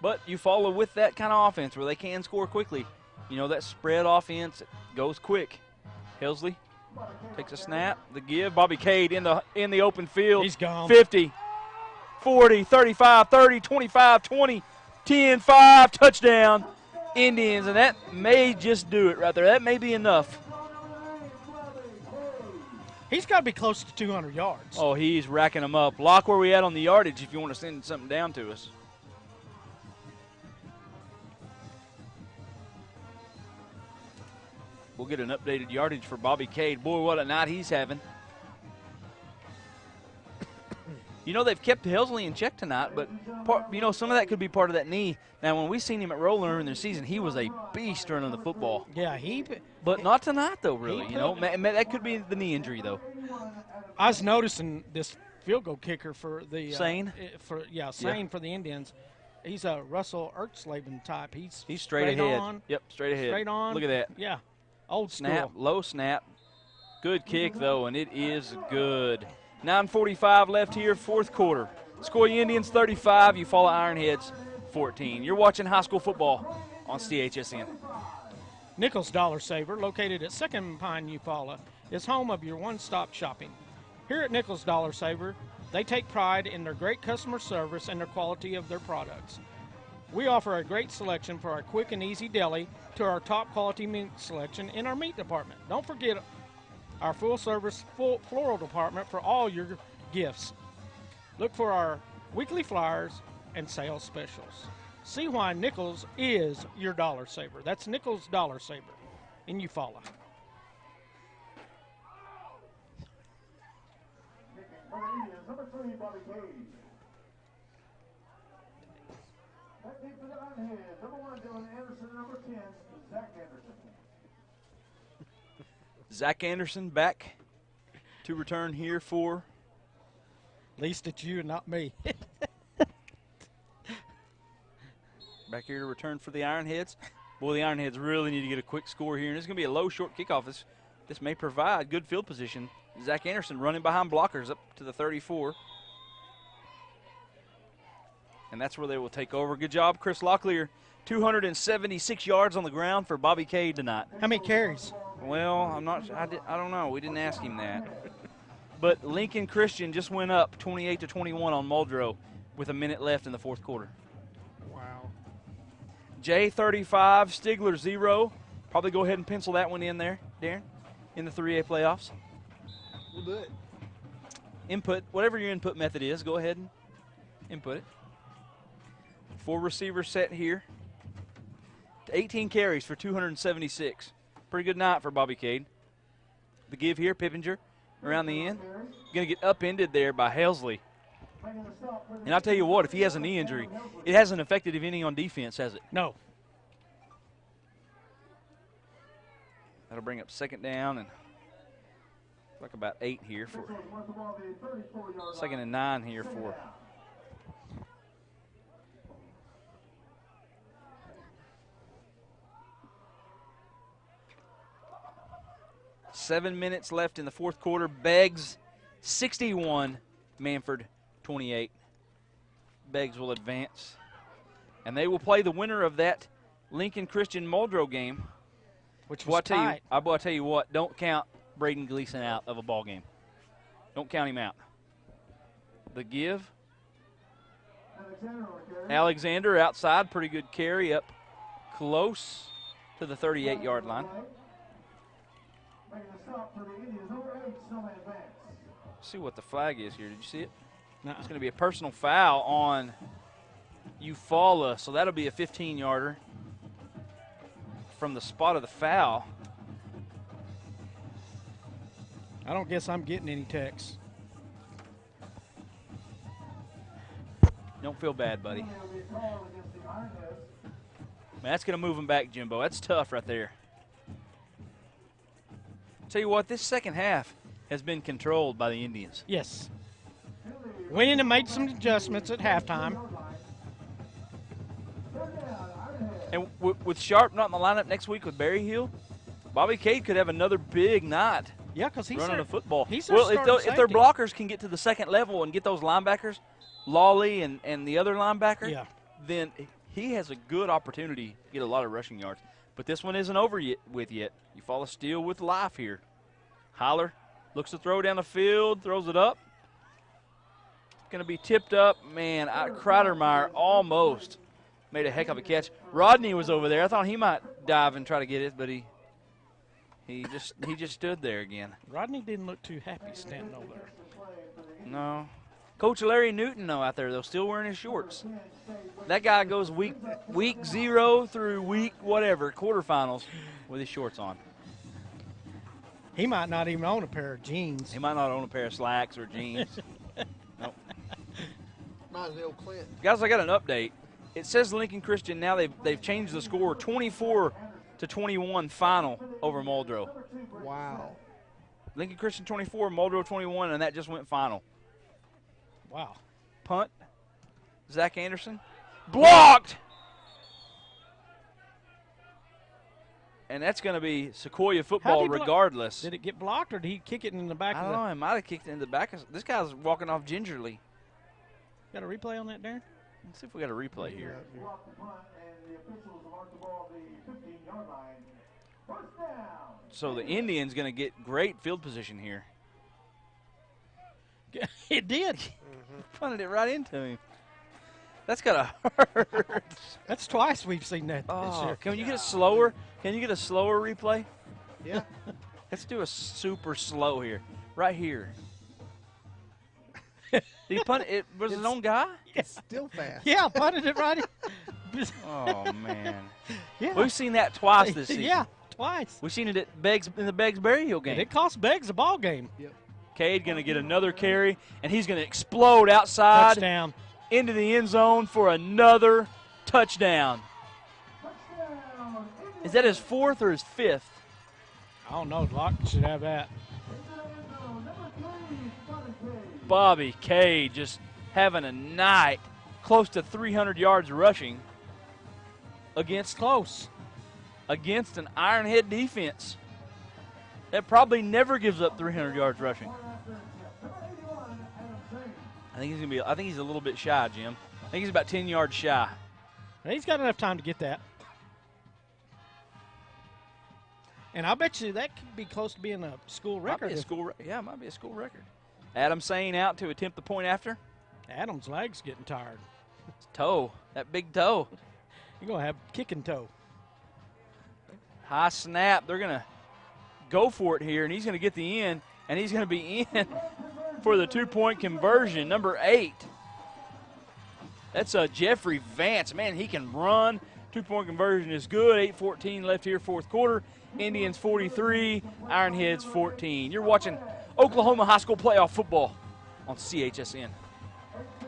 But Eufaula with that kind of offense where they can score quickly. You know, that spread offense goes quick. Helsley takes a snap, the give. Bobby Cade in the open field. He's gone. 50, 40, 35, 30, 25, 20, 10, 5, touchdown, Indians. And that may just do it right there. That may be enough. He's got to be close to 200 yards. Oh, he's racking them up. Lock where we at on the yardage if you want to send something down to us. We'll get an updated yardage for Bobby Cade. Boy, what a night he's having. You know, they've kept Helsley in check tonight, but, some of that could be part of that knee. Now, when we seen him at Roller earlier in the season, he was a beast running the football. Yeah, But not tonight, though, really. That could be the knee injury, though. I was noticing this field goal kicker for the Sane? Sane for the Indians. He's a Russell Ertzleben type. He's straight ahead. On. Yep, straight ahead. Straight on. Look at that. Yeah, old Snap, school. low snap. Good kick, though, and it is good. 9:45 left here, fourth quarter. Sequoyah Indians 35, Eufaula Ironheads 14. You're watching high school football on CHSN. Nichols Dollar Saver, located at 2nd Pine, Eufaula, is home of your one-stop shopping. Here at Nichols Dollar Saver, they take pride in their great customer service and the quality of their products. We offer a great selection for our quick and easy deli to our top quality meat selection in our meat department. Don't forget our full-service floral department for all your gifts. Look for our weekly flyers and sales specials. See why Nichols is your dollar saver. That's Nichols Dollar Saver in Eufaula. Number 3, Bobby Cade. That deep for the Ironheads. Number 1, Dylan Anderson. Number 10, Zach Anderson. Zach Anderson back to return here for. At least it's you and not me. Back here to return for the Ironheads. Boy, the Ironheads really need to get a quick score here. And it's going to be a low, short kickoff. This may provide good field position. Zach Anderson running behind blockers up to the 34. And that's where they will take over. Good job, Chris Locklear. 276 yards on the ground for Bobby Cade tonight. How many carries? Well, I don't know. We didn't ask him that. But Lincoln Christian just went up 28-21 on Muldrow with a minute left in the fourth quarter. Wow. Jay 35, Stigler 0. Probably go ahead and pencil that one in there, Darren, in the 3A playoffs. We'll do it. Input, whatever your input method is, go ahead and input it. 4 receivers set here. 18 carries for 276. Pretty good night for Bobby Cade. The give here, Pippinger around the end. Going to get upended there by Helsley. And I'll tell you what, if he has a knee injury, it hasn't affected him any on defense, has it? No. That'll bring up second down and like about 8 here for second and 9 here for. Seven minutes left in the fourth quarter. Beggs 61, Manford 28. Beggs will advance. And they will play the winner of that Lincoln Christian Muldrow game. Which was tight. I will tell you what, don't count Braden Gleason out of a ball game. Don't count him out. The give. Alexander will carry. Alexander outside. Pretty good carry up close to the 38-yard line. Making a stop for the Indians. Number 8, Snowman Vance. See what the flag is here. Did you see it? Nuh-uh. It's going to be a personal foul on Eufaula, so that'll be a 15-yarder from the spot of the foul. I don't guess I'm getting any texts. Don't feel bad, buddy. Man, There'll be a call against the Ironheads. that's going to move him back, Jimbo. That's tough right there. Tell you what, this second half has been controlled by the Indians. Yes. Went in and made some adjustments at halftime. And with Sharp not in the lineup next week with Berryhill, Bobby Cade could have another big night Yeah, because he's running their, the football. he's their Well, starting if their safety. blockers can get to the second level and get those linebackers, Lawley and the other linebacker, Yeah. then he has a good opportunity to get a lot of rushing yards. But this one isn't over yet. Eufaula still with life here. Holler looks to throw down the field, throws it up. Going to be tipped up. Man, Kreidermeyer almost made a heck of a catch. Rodney was over there. I thought he might dive and try to get it, but he just stood there again. Rodney didn't look too happy standing over there. No. Coach Larry Newton, though, out there, though, still wearing his shorts. That guy goes week 0 through week whatever, quarterfinals, with his shorts on. He might not even own a pair of jeans. He might not own a pair of slacks or jeans. Nope. Reminds me of old Clint. Guys, I got an update. It says Lincoln Christian now they've changed the score 24-21 final over Muldrow. Wow. Lincoln Christian 24, Muldrow 21, and that just went final. Wow. Punt. Zach Anderson. Blocked! And that's going to be Sequoyah football regardless. Did it get blocked or did he kick it in the back I of don't the know. He might have kicked it in the back. This guy's walking off gingerly. Got a replay on that, Darren? Let's see if we got a replay here. Block the punt, and the officials mark the ball at the 15-yard line. First down. So the Indians going to get great field position here. It did. Punted it right into him. That's got to hurt. That's twice we've seen that this Oh, year. can you get a slower? Can you get a slower replay? Yeah. Let's do a super slow here. Right here. Did he punt it? Was it his own guy? It's still fast. Yeah, punted it right in. Oh, man. Yeah. We've seen that twice this season. Yeah, twice. We've seen it at in the Beggs Berryhill game. And it cost Beggs a ball game. Yep. Cade going to get another carry, and he's going to explode outside Touchdown. into the end zone for another touchdown. Touchdown. Is that his fourth or his fifth? I don't know. Locke should have that. Bobby Cade just having a night, close to 300 yards rushing against Close. against an Ironhead defense that probably never gives up 300 yards rushing. I think he's a little bit shy, Jim. I think he's about 10 yards shy. He's got enough time to get that. And I bet you that could be close to being a school record. Might be a school, it might be a school record. Adam Sane out to attempt the point after. Adam's leg's getting tired. Toe, that big toe. You're going to have kicking toe. High snap. They're going to go for it here, and he's going to get the end, and he's going to be in for the two-point conversion, number 8. That's Jeffrey Vance. Man, he can run. Two-point conversion is good. 8:14 left here, fourth quarter. Indians 43, Ironheads 14. You're watching Oklahoma High School Playoff Football on CHSN.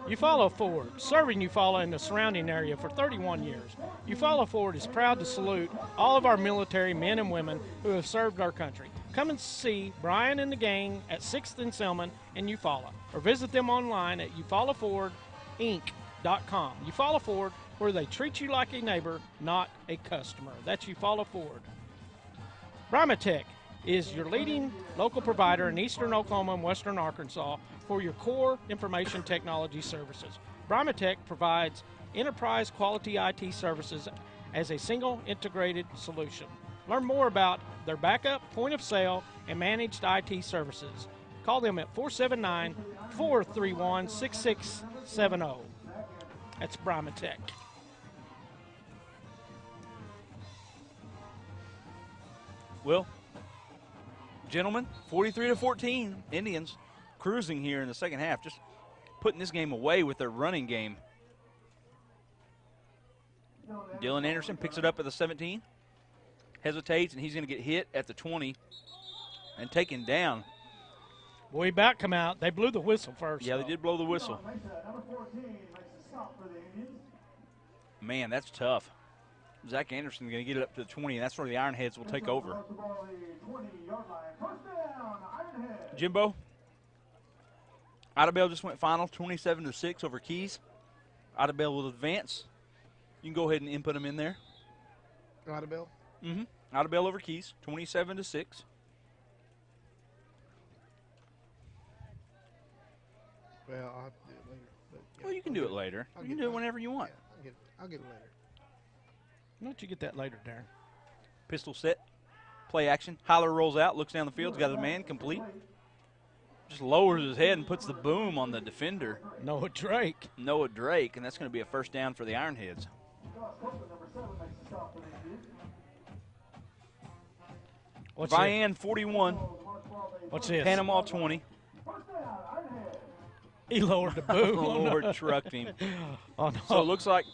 Eufaula Ford, serving Eufaula and the surrounding area for 31 years. Eufaula Ford is proud to salute all of our military men and women who have served our country. Come and see Brian and the gang at 6th and Selman in Eufaula, or visit them online at EufaulaFordInc.com. Eufaula Ford, where they treat you like a neighbor, not a customer. That's Eufaula Ford. Brimatech is your leading local provider in eastern Oklahoma and western Arkansas for your core information technology services. Brimatech provides enterprise quality IT services as a single integrated solution. Learn more about their backup, point of sale, and managed IT services Call them at 479-431-6670. That's Brahma Tech. Well, gentlemen, 43-14, Indians cruising here in the second half, just putting this game away with their running game. Dylan Anderson picks it up at the 17, hesitates, and he's going to get hit at the 20 and taken down. Boy, about come out. They blew the whistle first. Yeah, they did blow the whistle. Number 14 makes a stop for the Indians. Man, that's tough. Zach Anderson is going to get it up to the 20, and that's where the Ironheads will take over. Across the ball, the 20-yard line. First down, Ironhead. Jimbo, Idabel just went final, 27-6 over Keys. Idabel will advance. You can go ahead and input them in there. Idabel? Mm-hmm. Idabel over Keys, 27-6. Well, I'll have to do it later. But, yeah, Well, you can do it later. I'll You get can do it mine. whenever you want. Yeah, I'll get it later. Why don't you get that later, Darren? Pistol set, play action. Hyler rolls out, looks down the field, got his man complete. Just lowers his head and puts the boom on the defender, Noah Drake. Noah Drake, and that's going to be a first down for the Ironheads. Cookson, number 7 makes a stop for the Indians. What's Vian 41, What's this? Panama 20. First down, Ironhead. He lowered the boom. Oh, Lord, trucked him. Oh, no. So it looks like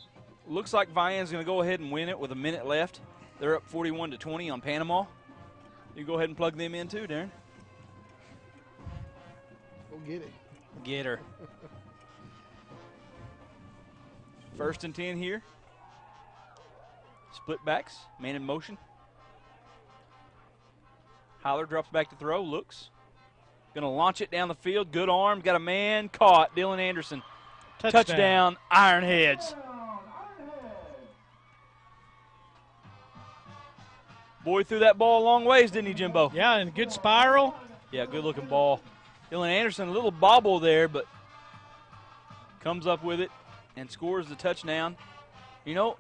Vian's going to go ahead and win it with a minute left. They're up 41-20 on Panama. You go ahead and plug them in too, Darren. Go get it. Get her. First and 10 here. Split backs, man in motion. Hyler drops back to throw, looks. Gonna launch it down the field, good arm, got a man caught, Dylan Anderson. Touchdown, Ironheads. Boy threw that ball a long ways, didn't he, Jimbo? Yeah, and good spiral. Yeah, good looking ball. Dylan Anderson, a little bobble there, but comes up with it and scores the touchdown. You know,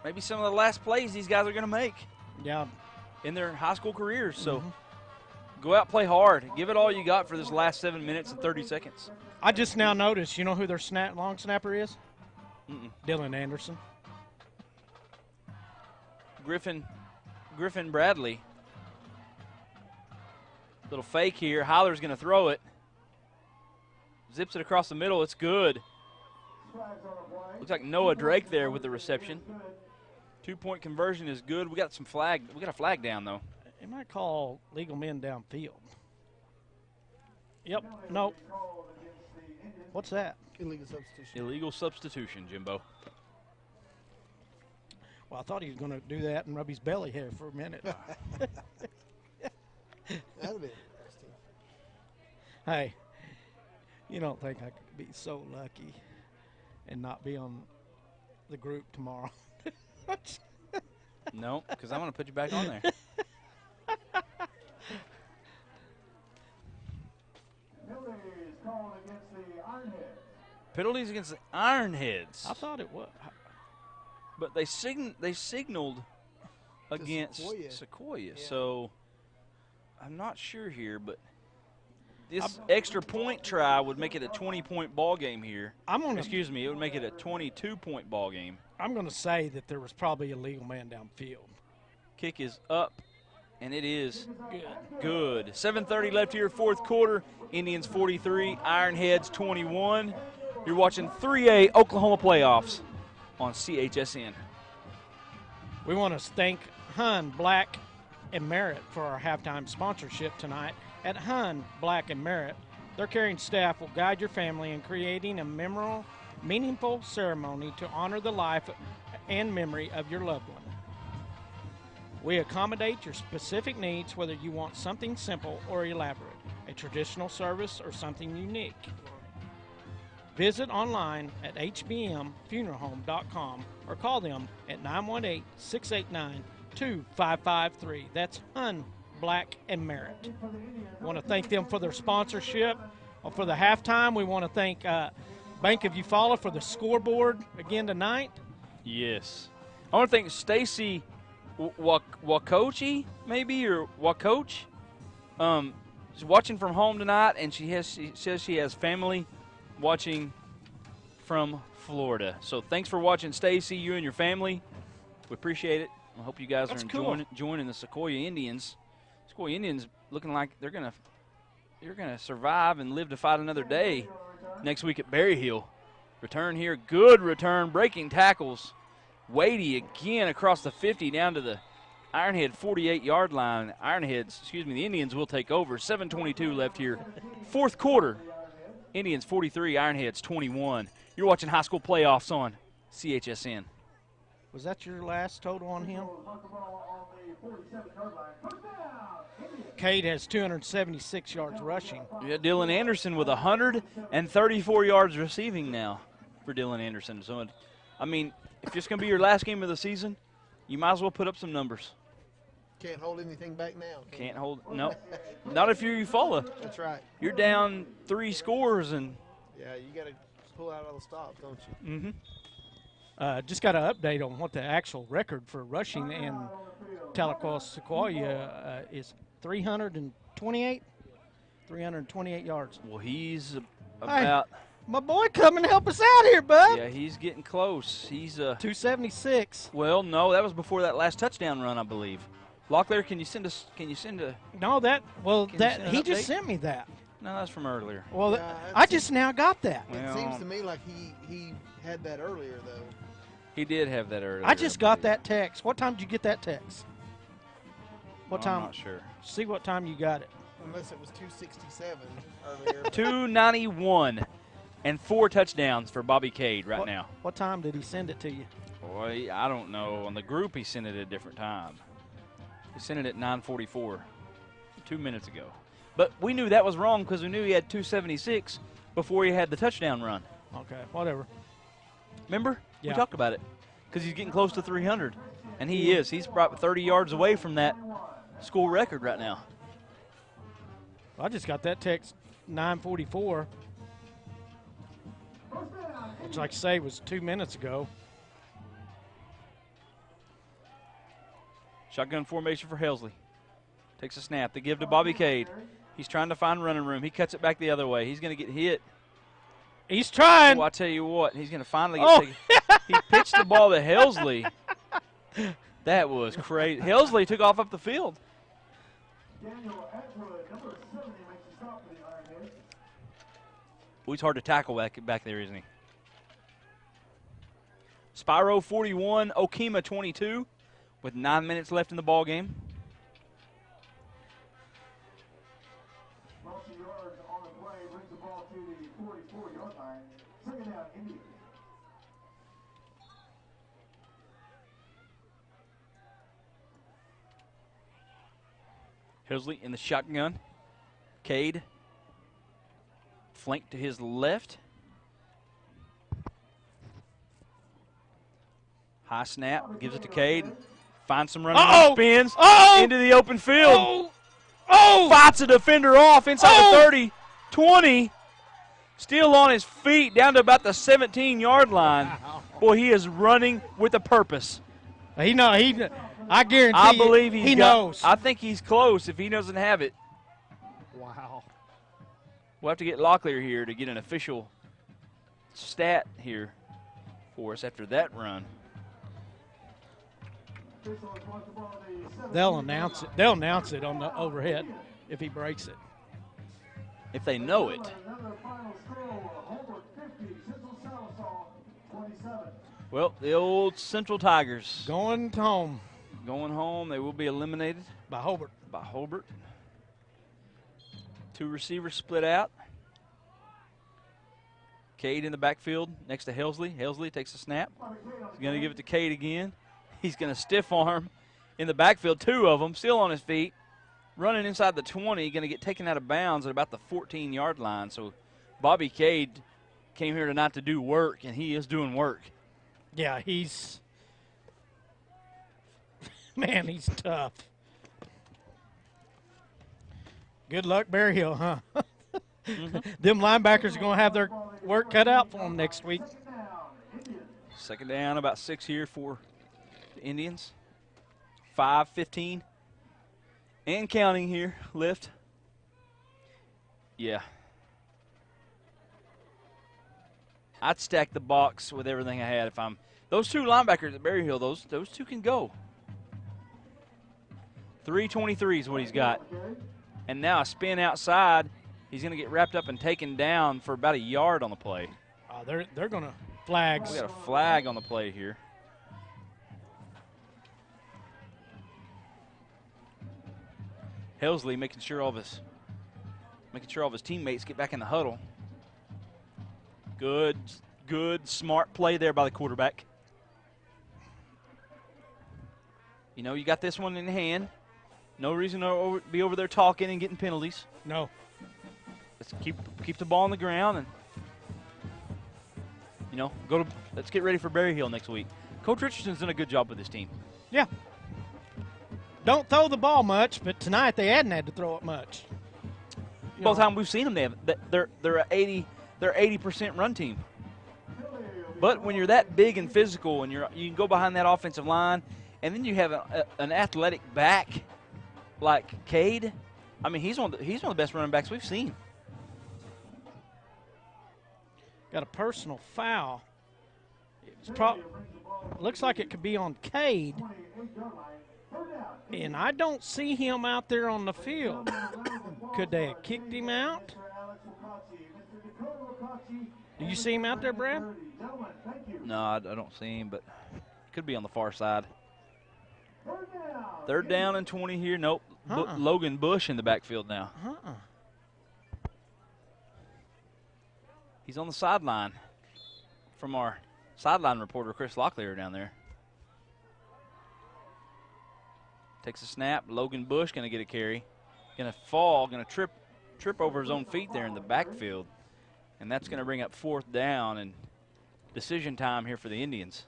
maybe some of the last plays these guys are going to make Yeah. in their high school careers. So go out, play hard. Give it all you got for this last 7 minutes and 30 seconds. I just now noticed, you know who their long snapper is? Mm-mm. Dylan Anderson. Griffin Bradley. Little fake here. Hyler's going to throw it. Zips it across the middle. It's good. Looks like Noah Drake there with the reception. 2-point conversion is good. We got a flag down though. They might call legal men downfield. Yep. Nope. What's that? Illegal substitution. Illegal substitution, Jimbo. Well, I thought he was going to do that and rub his belly hair for a minute. That'd be interesting. Hey, you don't think I could be so lucky and not be on the group tomorrow? No, because I'm going to put you back on there. Penalties called against the Ironheads. Penalties against the Ironheads. I thought it was. But they signaled against Sequoyah. Yeah. So I'm not sure here, but this extra point try would make it a 20-point ball game here. Excuse me, it would make it a 22-point ball game. I'm going to say that there was probably a legal man downfield. Kick is up, and it is good. 7:30 left here, fourth quarter. Indians 43, Ironheads 21. You're watching 3A Oklahoma playoffs on CHSN. We want to thank Hun, Black, and Merritt for our halftime sponsorship tonight. At Hun, Black, and Merritt, their caring staff will guide your family in creating a memorable, meaningful ceremony to honor the life and memory of your loved one. We accommodate your specific needs, whether you want something simple or elaborate, a traditional service or something unique. Visit online at hbmfuneralhome.com or call them at 918-689-2553. That's Hun, Black, and Merritt. I want to thank them for their sponsorship. For the halftime, we want to thank Bank of Eufaula for the scoreboard again tonight. Yes. I want to thank Stacy Wakochi, maybe, or Wakoch. She's watching from home tonight, and she says she has family watching from Florida. So thanks for watching, Stacy, you and your family. We appreciate it. I hope you guys That's are cool. joining the Sequoyah Indians. Sequoyah Indians looking like they're gonna survive and live to fight another day next week at Berry Hill. Return here, good return, breaking tackles. Weighty again across the 50 down to the Ironhead 48-yard line. The Indians will take over. 7:22 left here. Fourth quarter. Indians 43, Ironheads 21. You're watching high school playoffs on CHSN. Was that your last total on him? Cade has 276 yards rushing. Yeah, Dylan Anderson with 134 yards receiving now for Dylan Anderson. So, I mean, if it's going to be your last game of the season, you might as well put up some numbers. Can't hold anything back now. Can't hold, no. Not if you're Eufaula. That's right. You're down 3 scores and. Yeah, you got to pull out all the stops, don't you? Mm-hmm. Just got an update on what the actual record for rushing in Tahlequah Sequoyah is 328 yards. Well, he's about. Hey, my boy, come and help us out here, bud. Yeah, he's getting close. He's 276. Well, no, that was before that last touchdown run, I believe. Locklear, can you send a? No, he just update? sent me that. No, that's from earlier. Well, Yeah, I just now got that. It seems to me like he had that earlier, though. He did have that earlier. I just got believe. that text. What time did you get that text? What time? I'm not sure. See what time you got it. Unless it was 267 earlier. 291 and 4 touchdowns for Bobby Cade right now. What time did he send it to you? Boy, I don't know. On the group, he sent it at a different time. He sent it at 9:44, 2 minutes ago. But we knew that was wrong because we knew he had 276 before he had the touchdown run. Okay, whatever. Remember? Yeah. We talked about it because he's getting close to 300. And he is. He's probably 30 yards away from that school record right now. I just got that text 9:44, which, like I say, was 2 minutes ago. Shotgun formation for Helsley. Takes a snap. They give to Bobby Cade. He's trying to find running room. He cuts it back the other way. He's going to get hit. He's trying. Oh, I tell you what, he's going to finally get He pitched the ball to Helsley. That was crazy. Helsley took off up the field. Oh, he's hard to tackle back there, isn't he? Spyro 41, Okima 22, with 9 minutes left in the ball game. Helsley in the shotgun. Cade flanked to his left. High snap, gives it to Cade. Finds some running, spins into the open field. Fights a defender off inside the 30, 20. Still on his feet down to about the 17-yard line. Boy, he is running with a purpose. I guarantee I believe he knows. I think he's close if he doesn't have it. Wow. We'll have to get Locklear here to get an official stat here for us after that run. They'll announce it. They'll announce it on the overhead if he breaks it. If they know it. Well, the old Central Tigers. Going home. Going home. They will be eliminated. By Hobart. By Hobart. 2 receivers split out. Cade in the backfield next to Helsley. Helsley takes a snap. He's going to give it to Cade again. He's going to stiff arm in the backfield. 2 of them still on his feet. Running inside the 20. Going to get taken out of bounds at about the 14-yard line. So Bobby Cade came here tonight to do work, and he is doing work. Yeah, he's tough. Good luck, Berry Hill, huh? Them linebackers are going to have their work cut out for them next week. Second down, about 6 here for the Indians. 5:15 and counting here, lift. Yeah. I'd stack the box with everything I had if I'm – those two linebackers at Berry Hill, those two can go. 323 is what he's got. And now a spin outside. He's going to get wrapped up and taken down for about a yard on the play. They're going to flags. We got a flag on the play here. Helsley making sure all of his teammates get back in the huddle. Good, smart play there by the quarterback. You know, you got this one in hand. No reason to be over there talking and getting penalties. No. Let's keep the ball on the ground and, you know, let's get ready for Berry Hill next week. Coach Richardson's done a good job with this team. Yeah. Don't throw the ball much, but tonight they hadn't had to throw it much. Both time we've seen them, they're 80% run team. But when you're that big and physical, and you can go behind that offensive line, and then you have an athletic back like Cade. I mean, he's one of the best running backs we've seen. Got a personal foul. Looks like it could be on Cade. And I don't see him out there on the field. Could they have kicked him out? Do you see him out there, Brad? No, I don't see him, but could be on the far side. Third down and 20 here. Nope. Logan Bush in the backfield now. He's on the sideline from our sideline reporter, Chris Locklear, down there. Takes a snap. Logan Bush going to get a carry. Going to fall, going to trip over his own feet there in the backfield. And that's going to bring up fourth down and decision time here for the Indians.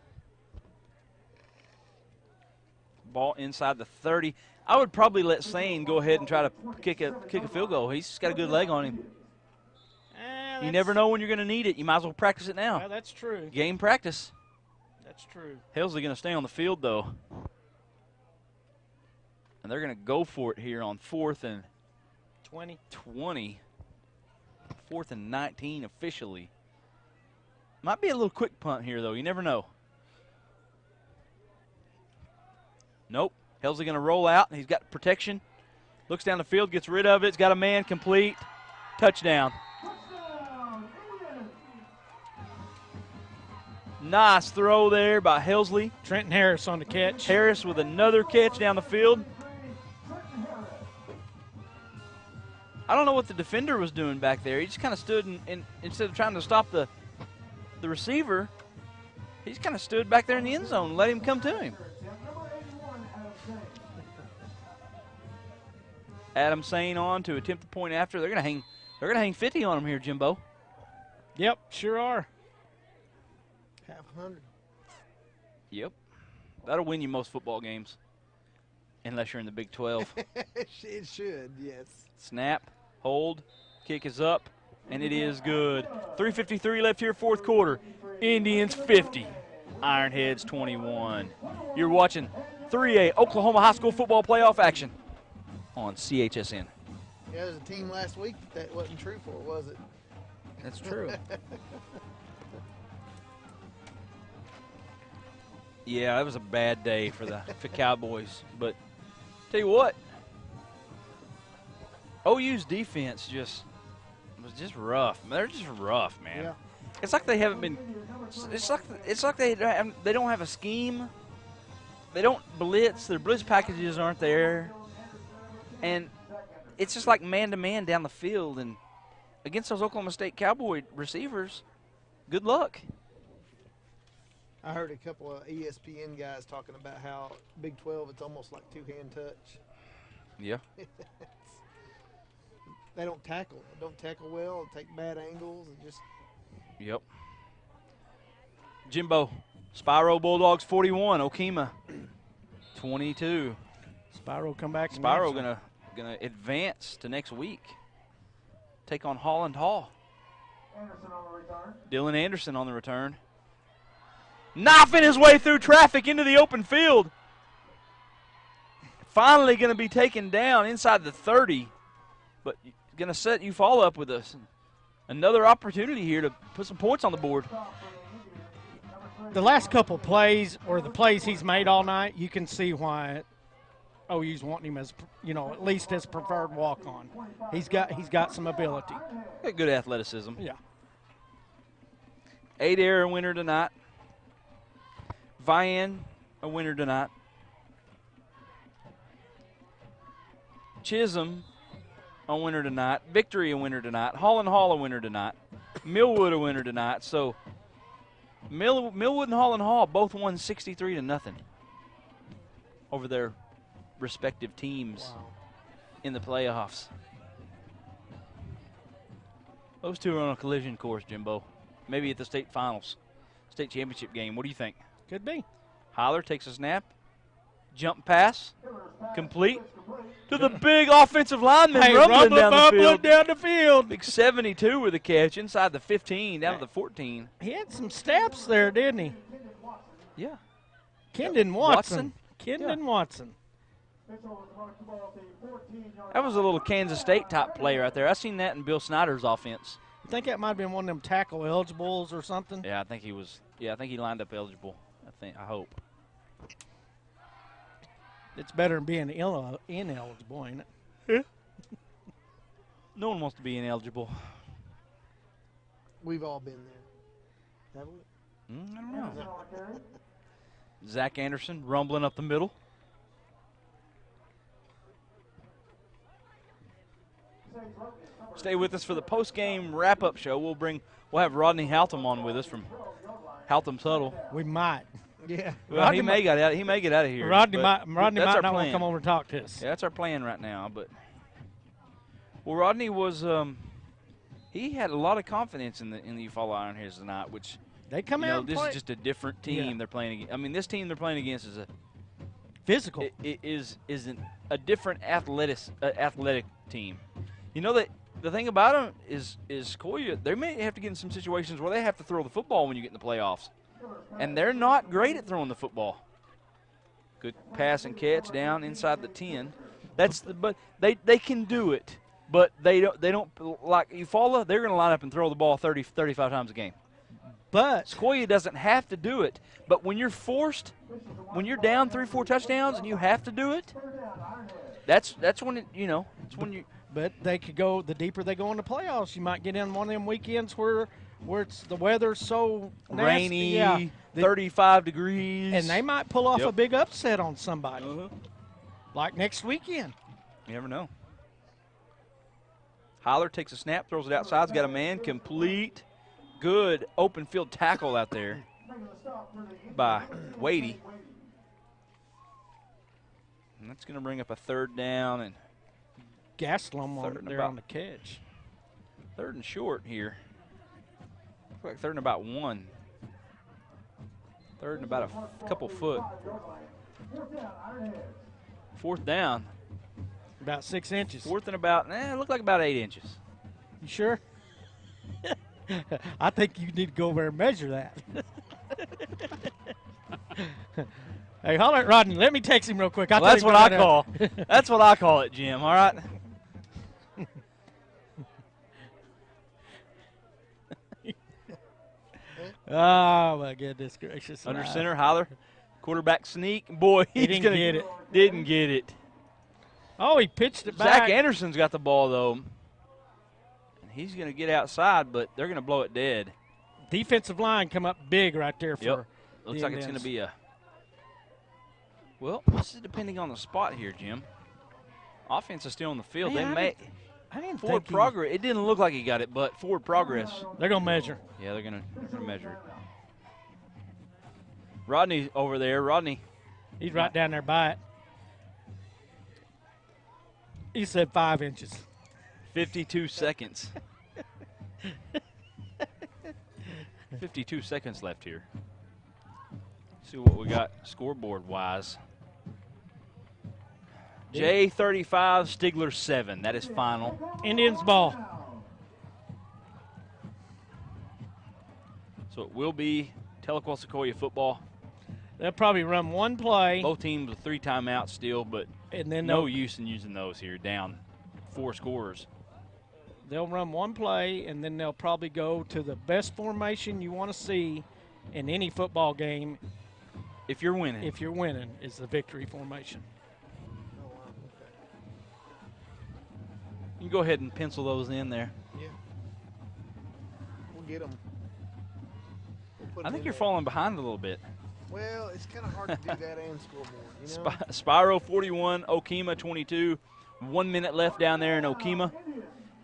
Ball inside the 30. I would probably let Sane go ahead and try to kick a field goal. He's got a good leg on him. You never know when you're going to need it. You might as well practice it now. Yeah, that's true. Game practice. That's true. Helsley going to stay on the field, though. And they're going to go for it here on 4th and 20. 4th and 19 officially. Might be a little quick punt here, though. You never know. Nope. Helsley going to roll out. He's got protection. Looks down the field, gets rid of it. He's got a man complete. Touchdown. Nice throw there by Helsley. Trenton Harris on the catch. Harris with another catch down the field. I don't know what the defender was doing back there. He just kind of stood and instead of trying to stop the receiver, he just kind of stood back there in the end zone and let him come to him. Adam Sane on to attempt the point after. They're gonna hang 50 on him here, Jimbo. Yep, sure are. Half 100. Yep. That'll win you most football games. Unless you're in the Big 12. It should, yes. Snap, hold, kick is up, and it is good. 3:53 left here, fourth quarter. Indians 50, Ironheads 21. You're watching 3A Oklahoma High School football playoff action on CHSN. Yeah, there's a team last week that wasn't true for, was it? That's true. Yeah, that was a bad day for the Cowboys. But tell you what, OU's defense was just rough. They're just rough, man. Yeah. It's like they haven't been. It's like they don't have a scheme. They don't blitz. Their blitz packages aren't there, and it's just like man to man down the field. And against those Oklahoma State Cowboy receivers, good luck. I heard a couple of ESPN guys talking about how Big 12, it's almost like two-hand touch. Yeah. They don't tackle. They don't tackle well. They take bad angles. And just. Yep. Jimbo, Spyro Bulldogs 41, Okema 22. Spyro come back. Spyro gonna advance to next week. Take on Holland Hall. Anderson on the return. Dylan Anderson on the return. Knifing his way through traffic into the open field. Finally going to be taken down inside the 30. But going to set Eufaula up with another opportunity here to put some points on the board. The last couple plays, or the plays he's made all night, you can see why OU's wanting him as, at least his preferred walk-on. He's got some ability. Good athleticism. Yeah. 8-air winner tonight. Vian a winner tonight. Chisholm a winner tonight. Victory a winner tonight. Holland Hall a winner tonight. Millwood a winner tonight. So Millwood and Holland Hall both won 63-0 over their respective teams in the playoffs. Those two are on a collision course, Jimbo. Maybe at the state finals, state championship game. What do you think? Could be. Hyler takes a snap. Jump pass. Complete to the big offensive lineman rumbling down the field. Big 72 with a catch inside the 15, down to the 14. He had some steps there, didn't he? Yeah. Kendon Watson. Kendon Watson. That was a little Kansas State type play right there. I seen that in Bill Snyder's offense. You think that might have been one of them tackle eligibles or something? Yeah, I think he was. Yeah, I think he lined up eligible. I hope. It's better than being ineligible, ain't it? No one wants to be ineligible. We've all been there, haven't we? I don't know. Zach Anderson rumbling up the middle. Stay with us for the post-game wrap-up show. We'll have Rodney Haltham on with us from Haltham's Huddle. We might. Yeah. Well, he may get out of here. Rodney might not plan. want to come over and talk to us. Yeah, that's our plan right now. But Rodney was he had a lot of confidence in the Eufaula Ironheads tonight, which they come out. This is just a different team they're playing against. I mean, this team they're playing against is a physical. It is a different athletic team. You know that the thing about them is Sequoyah, they may have to get in some situations where they have to throw the football when you get in the playoffs. And they're not great at throwing the football. Good pass and catch down inside the 10. But they can do it. But they don't like Eufaula, they're going to line up and throw the ball 30, 35 times a game. But Sequoyah doesn't have to do it. But when you're forced, when you're down 3-4 touchdowns and you have to do it, that's when it's when you. But they could go, the deeper they go in the playoffs, you might get in one of them weekends where it's the weather's so rainy, 35 degrees. And they might pull off a big upset on somebody. Like next weekend. You never know. Hyler takes a snap, throws it outside, has got a man, complete. Good open field tackle out there by Wadey. And that's going to bring up a third down and Gastelum on the catch. Third and short here. Looks like third and about 1. Third and about a couple foot. Fourth down. About 6 inches. Fourth and about, it looked like about 8 inches. You sure? I think you need to go over and measure that. Hey, holler at Rodney. Let me text him real quick. That's what I call. That's what I call it, Jim. All right. Oh my goodness gracious! Under center, Hyler, quarterback sneak. Boy, he didn't get it. Didn't get it. Oh, he pitched it back. Zach Anderson's got the ball though. He's going to get outside, but they're going to blow it dead. Defensive line come up big right there for. Looks like it's going to be a. Well, this is depending on the spot here, Jim. Offense is still on the field. Man, I didn't forward progress. It didn't look like he got it, but forward progress. They're going to measure. Yeah, they're going to measure it. Rodney over there. Rodney. He's right down there by it. He said 5 inches. 52 seconds. 52 seconds left here. See what we got scoreboard-wise. J35, Stigler 7. That is final. Indians ball. So it will be Tahlequah Sequoyah football. They'll probably run one play. Both teams with 3 timeouts still, but and then no use in using those here. Down 4 scorers. they'll run one play, and then they'll probably go to the best formation you want to see in any football game. If you're winning. If you're winning, is the victory formation. Oh, wow. Okay. You can go ahead and pencil those in there. Yeah. We'll get them. I think you're falling behind a little bit. Well, it's kind of hard to do that and scoreboard, you know? Spiro 41, Okemah 22. 1 minute left down there in Okemah.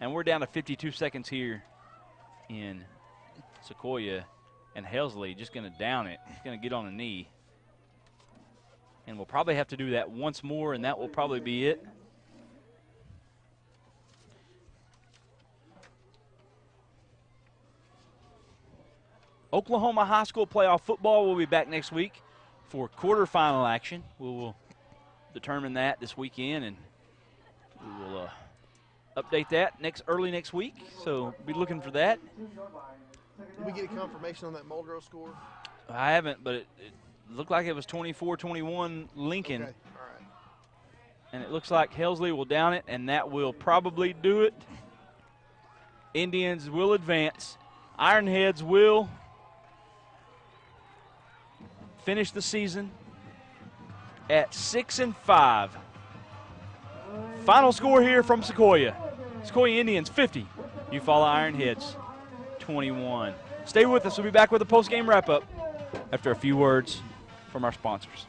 And we're down to 52 seconds here in Sequoyah. And Helsley just going to down it. He's going to get on a knee. And we'll probably have to do that once more, and that will probably be it. Oklahoma High School playoff football will be back next week for quarterfinal action. We will determine that this weekend, and we will update that early next week. So be looking for that. Did we get a confirmation on that Muldrow score? I haven't, but it looked like it was 24-21 Lincoln. Okay, all right. And it looks like Helsley will down it, and that will probably do it. Indians will advance. Ironheads will finish the season at 6-5. Final score here from Sequoyah. Sequoyah Indians 50. Eufaula Ironheads 21. Stay with us. We'll be back with a post-game wrap-up after a few words from our sponsors.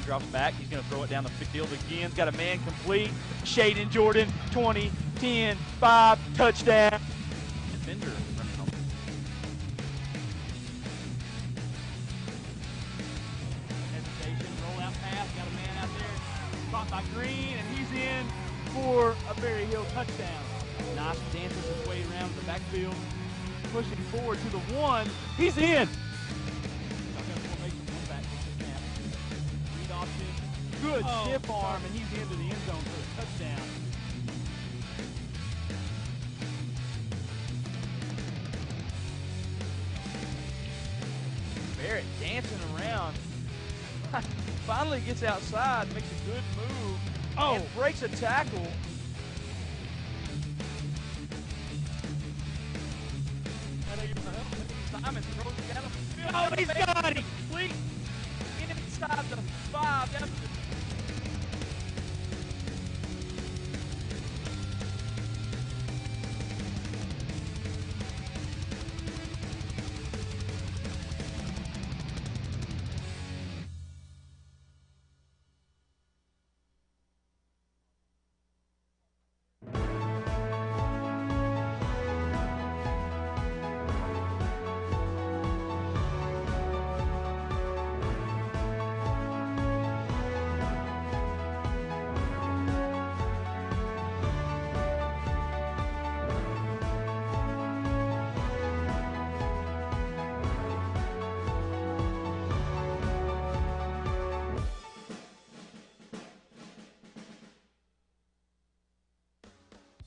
Drops back. He's going to throw it down the field again. He's got a man complete. Shaden Jordan, 20, 10, 5, touchdown. Defender running home. Hesitation, roll out pass, got a man out there. Caught by Green, and he's in for a Berry Hill touchdown. Nice dances his way around the backfield. Pushing forward to the one. He's in. Good stiff arm, and he's into the end zone for a touchdown. Barrett dancing around. Finally gets outside, makes a good move. Oh, and breaks a tackle. Simon throws it down the field. Oh, he's got it. Complete. Inside the 5. Down to the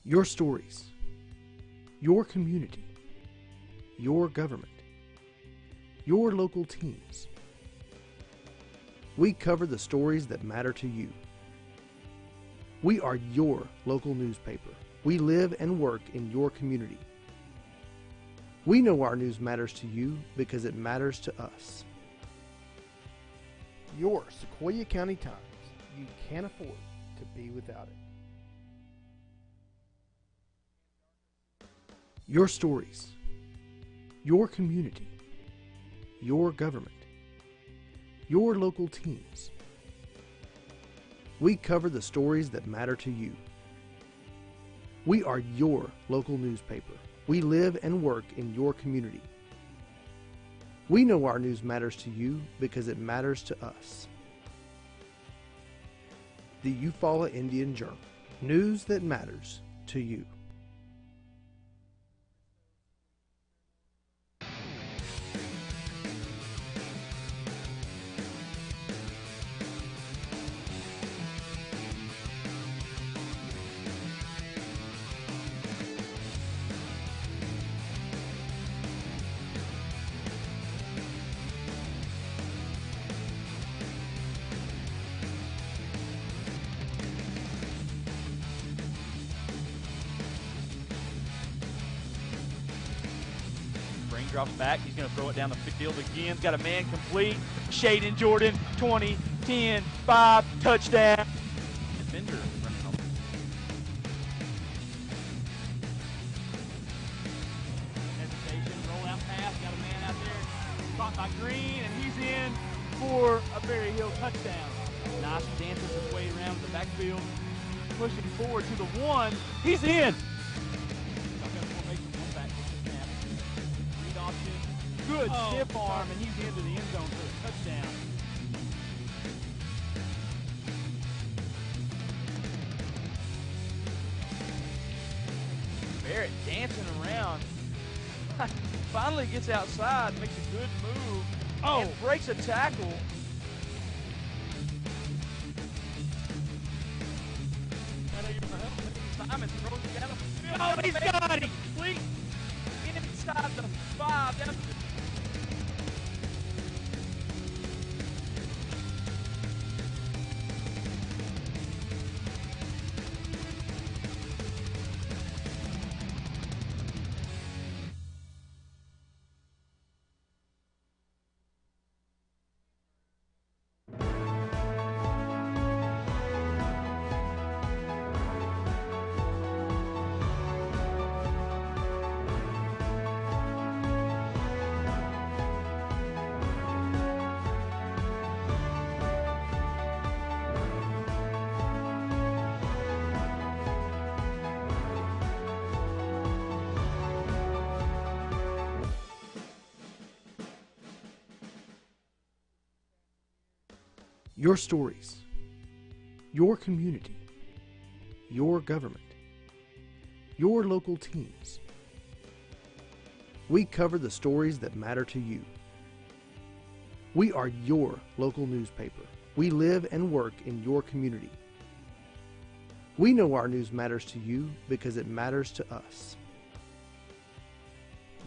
Your stories, your community, your government, your local teams. We cover the stories that matter to you. We are your local newspaper. We live and work in your community. We know our news matters to you because it matters to us. Your Sequoyah County Times. You can't afford to be without it. Your stories, your community, your government, your local teams. We cover the stories that matter to you. We are your local newspaper. We live and work in your community. We know our news matters to you because it matters to us. The Eufaula Indian Journal. News that matters to you. Drops back. He's going to throw it down the field again. Got a man complete. Shaden Jordan, 20, 10, 5, touchdown. Defender running home. Hesitation, roll out pass. Got a man out there. Caught by Green, and he's in for a Berry Hill touchdown. Nice dances his way around the backfield. Pushing forward to the one. He's in. Good stiff arm, and he's into the end zone for a touchdown. Barrett dancing around. Finally gets outside, makes a good move, and breaks a tackle. Simon throws it down the field. Oh, he's got it! Complete inside the 5. Down to the Your stories, your community, your government, your local teams. We cover the stories that matter to you. We are your local newspaper. We live and work in your community. We know our news matters to you because it matters to us.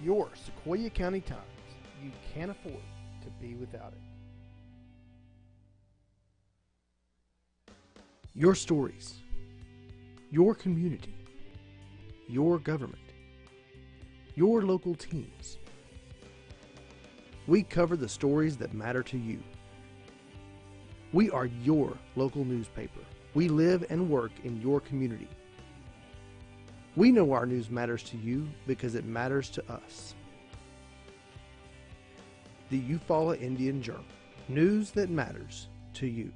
Your Sequoyah County Times. You can't afford to be without it. Your stories, your community, your government, your local teams. We cover the stories that matter to you. We are your local newspaper. We live and work in your community. We know our news matters to you because it matters to us. The Eufaula Indian Journal. News that matters to you.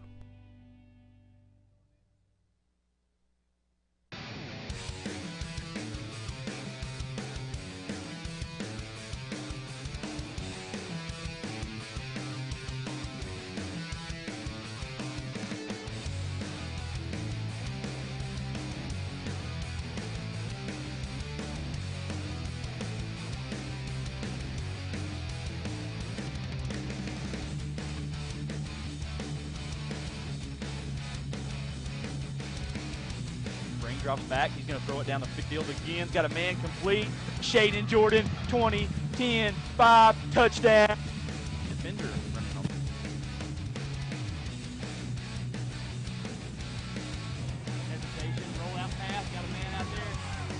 Drops back. He's going to throw it down the field again. Got a man complete. Shaden Jordan, 20, 10, 5, touchdown. Defender running home. Hesitation, roll out pass. Got a man out there.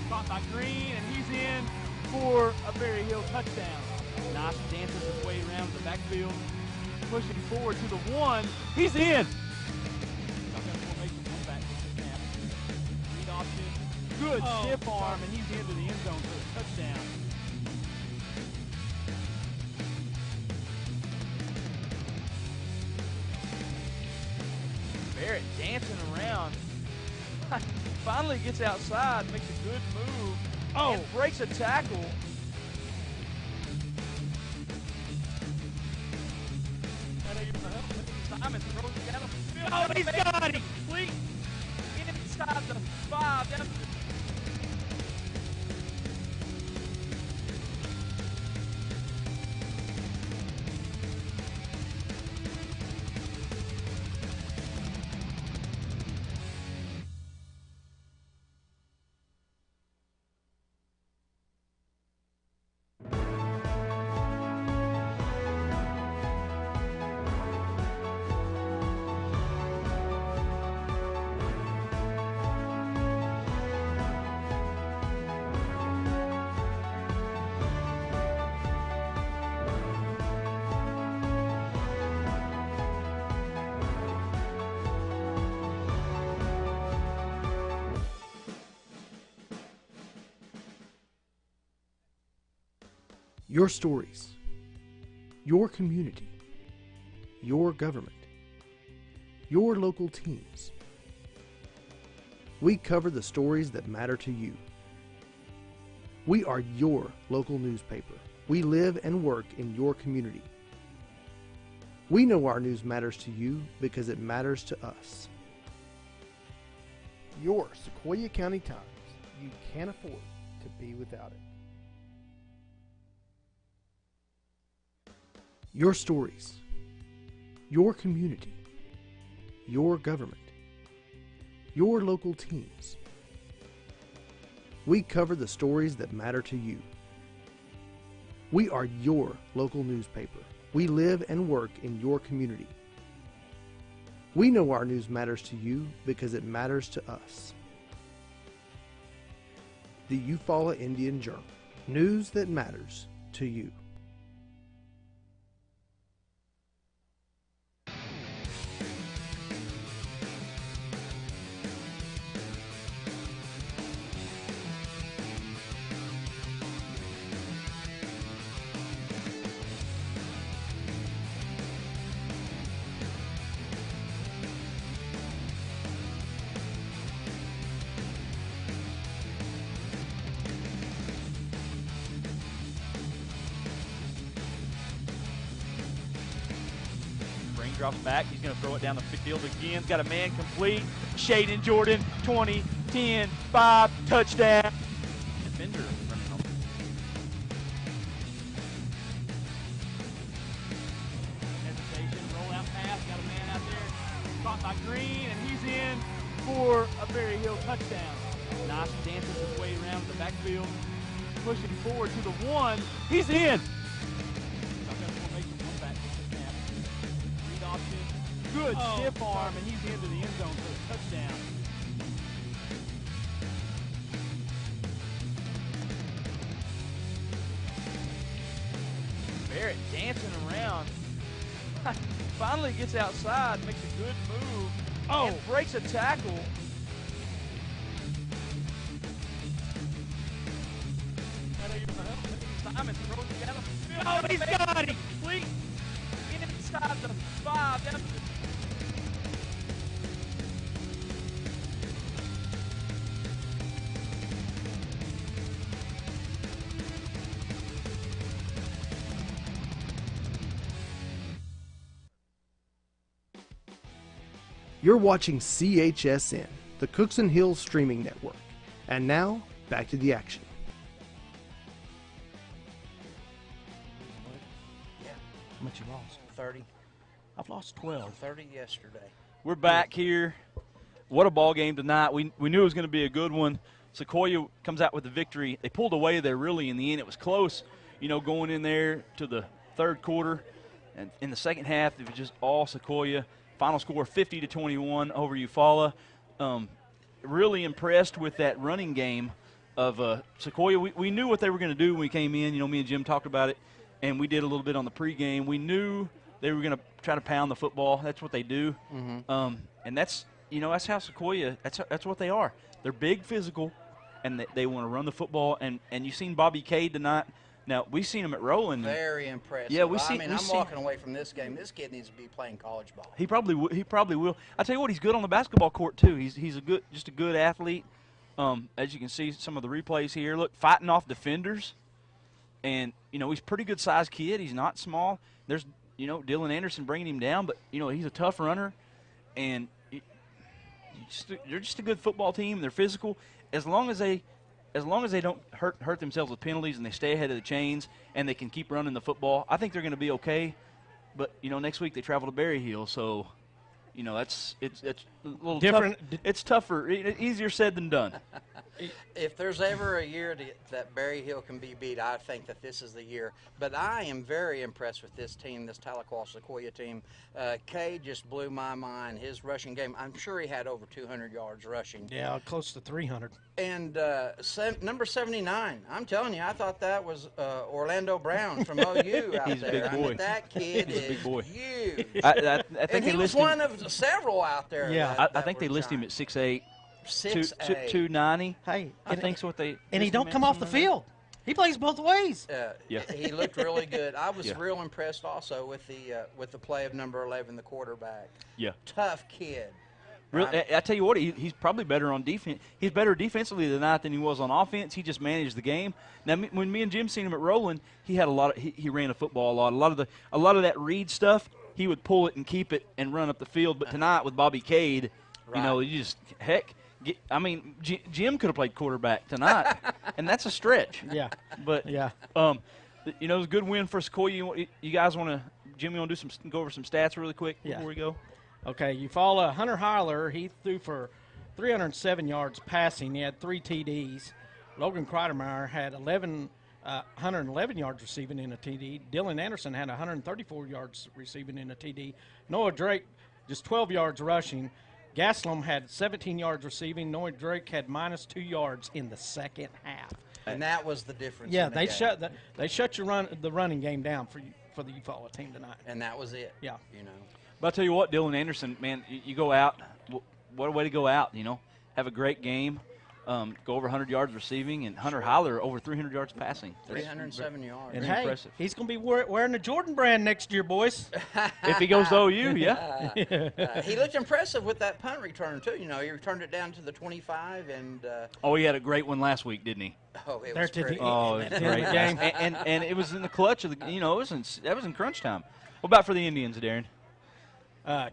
Caught by Green, and he's in for a Berry Hill touchdown. Nice dances his way around the backfield. Pushing forward to the one. He's in. Good stiff arm, and he's into the end zone for a touchdown. Barrett dancing around. Finally gets outside, makes a good move, and breaks a tackle. Simon throws it down the field. Oh, he's got it! complete inside the 5. Down Your stories, your community, your government, your local teams. We cover the stories that matter to you. We are your local newspaper. We live and work in your community. We know our news matters to you because it matters to us. Your Sequoyah County Times. You can't afford to be without it. Your stories, your community, your government, your local teams. We cover the stories that matter to you. We are your local newspaper. We live and work in your community. We know our news matters to you because it matters to us. The Eufaula Indian Journal. News that matters to you. drops back. He's going to throw it down the field again. Got a man complete. Shaden Jordan, 20, 10, 5, touchdown. Defender running home. Hesitation, roll out pass. Got a man out there. Caught by Green, and he's in for a Berry Hill touchdown. Nice dances his way around the backfield. Pushing forward to the 1. He's in. Good stiff arm, and he's into the end zone for a touchdown. Barrett dancing around. Finally gets outside, makes a good move, and breaks a tackle. Simon throws it down the field. Oh, he's got it! Complete inside the 5. Down to the You're watching CHSN, the Cookson Hills Streaming Network. And now, back to the action. Yeah. How much you lost? 30. I've lost 12. 30 yesterday. We're back here. What a ball game tonight. We knew it was going to be a good one. Sequoyah comes out with the victory. They pulled away there really in the end. It was close, you know, going in there to the third quarter. And in the second half, it was just all Sequoyah. Final score 50-21 over Eufaula. Really impressed with that running game of Sequoyah. We knew what they were going to do when we came in. You know, me and Jim talked about it, and we did a little bit on the pregame. We knew they were going to try to pound the football. That's what they do. Mm-hmm. And that's, you know, that's how Sequoyah, that's what they are. They're big, physical, and they want to run the football. And you seen Bobby Cade tonight. Now, we've seen him at Roland. Very impressive. Yeah, I'm walking away from this game. This kid needs to be playing college ball. He probably will. I tell you what, he's good on the basketball court too. He's just a good athlete. As you can see, some of the replays here. Look, fighting off defenders, and you know he's a pretty good sized kid. He's not small. There's Dylan Anderson bringing him down, but you know he's a tough runner, and They're just a good football team. They're physical. As long as they don't hurt themselves with penalties and they stay ahead of the chains and they can keep running the football, I think they're going to be okay. But next week they travel to Berry Hill, so it's a little Different. Tough. It's tougher, easier said than done. If there's ever a year that Berry Hill can be beat, I think that this is the year. But I am very impressed with this team, this Tahlequah Sequoyah team. Cade just blew my mind. His rushing game, I'm sure he had over 200 yards rushing. Yeah, close to 300. And number 79, I'm telling you, I thought that was Orlando Brown from OU out He's a there. big boy. I mean, that kid He's a big boy. huge. I think And he was one of several out there. Yeah. I think they list him at 6'8", 290. Hey, I think's what they. and he don't come off the field. He plays both ways. Yeah. He looked really good. I was real impressed also with the play of number 11, the quarterback. Yeah. Tough kid. I tell you what, he's probably better on defense. He's better defensively tonight than he was on offense. He just managed the game. Now, when me and Jim seen him at Roland, he had he ran the football a lot. A lot of that read stuff, he would pull it and keep it and run up the field. But tonight with Bobby Cade, you just Jim could have played quarterback tonight, and that's a stretch. Yeah. But Yeah. it was a good win for Sequoyah. You guys want to, Jim? You want to go over some stats really quick before we go? Okay, Eufaula, Hunter Heiler, he threw for 307 yards passing. He had 3 TDs. Logan Kreidermeyer had 111 yards receiving in a TD. Dylan Anderson had 134 yards receiving in a TD. Noah Drake, just 12 yards rushing. Gaslam had 17 yards receiving. Noah Drake had -2 yards in the second half. And that was the difference. Yeah, in the they game. shut the running game down for the Eufaula team tonight. And that was it. Yeah. But I'll tell you what, Dylan Anderson, man, you go out. What a way to go out, Have a great game. Go over 100 yards receiving, and Hunter Heiler over 300 yards passing. 307 yards. And Very hey, impressive. he's going to be wearing the Jordan brand next year, boys. If he goes to OU, yeah. He looked impressive with that punt return, too. He returned it down to the 25. And He had a great one last week, didn't he? it There was to the pretty. Oh, it was great. game. And it was in the clutch of the, that was in crunch time. What about for the Indians, Darren?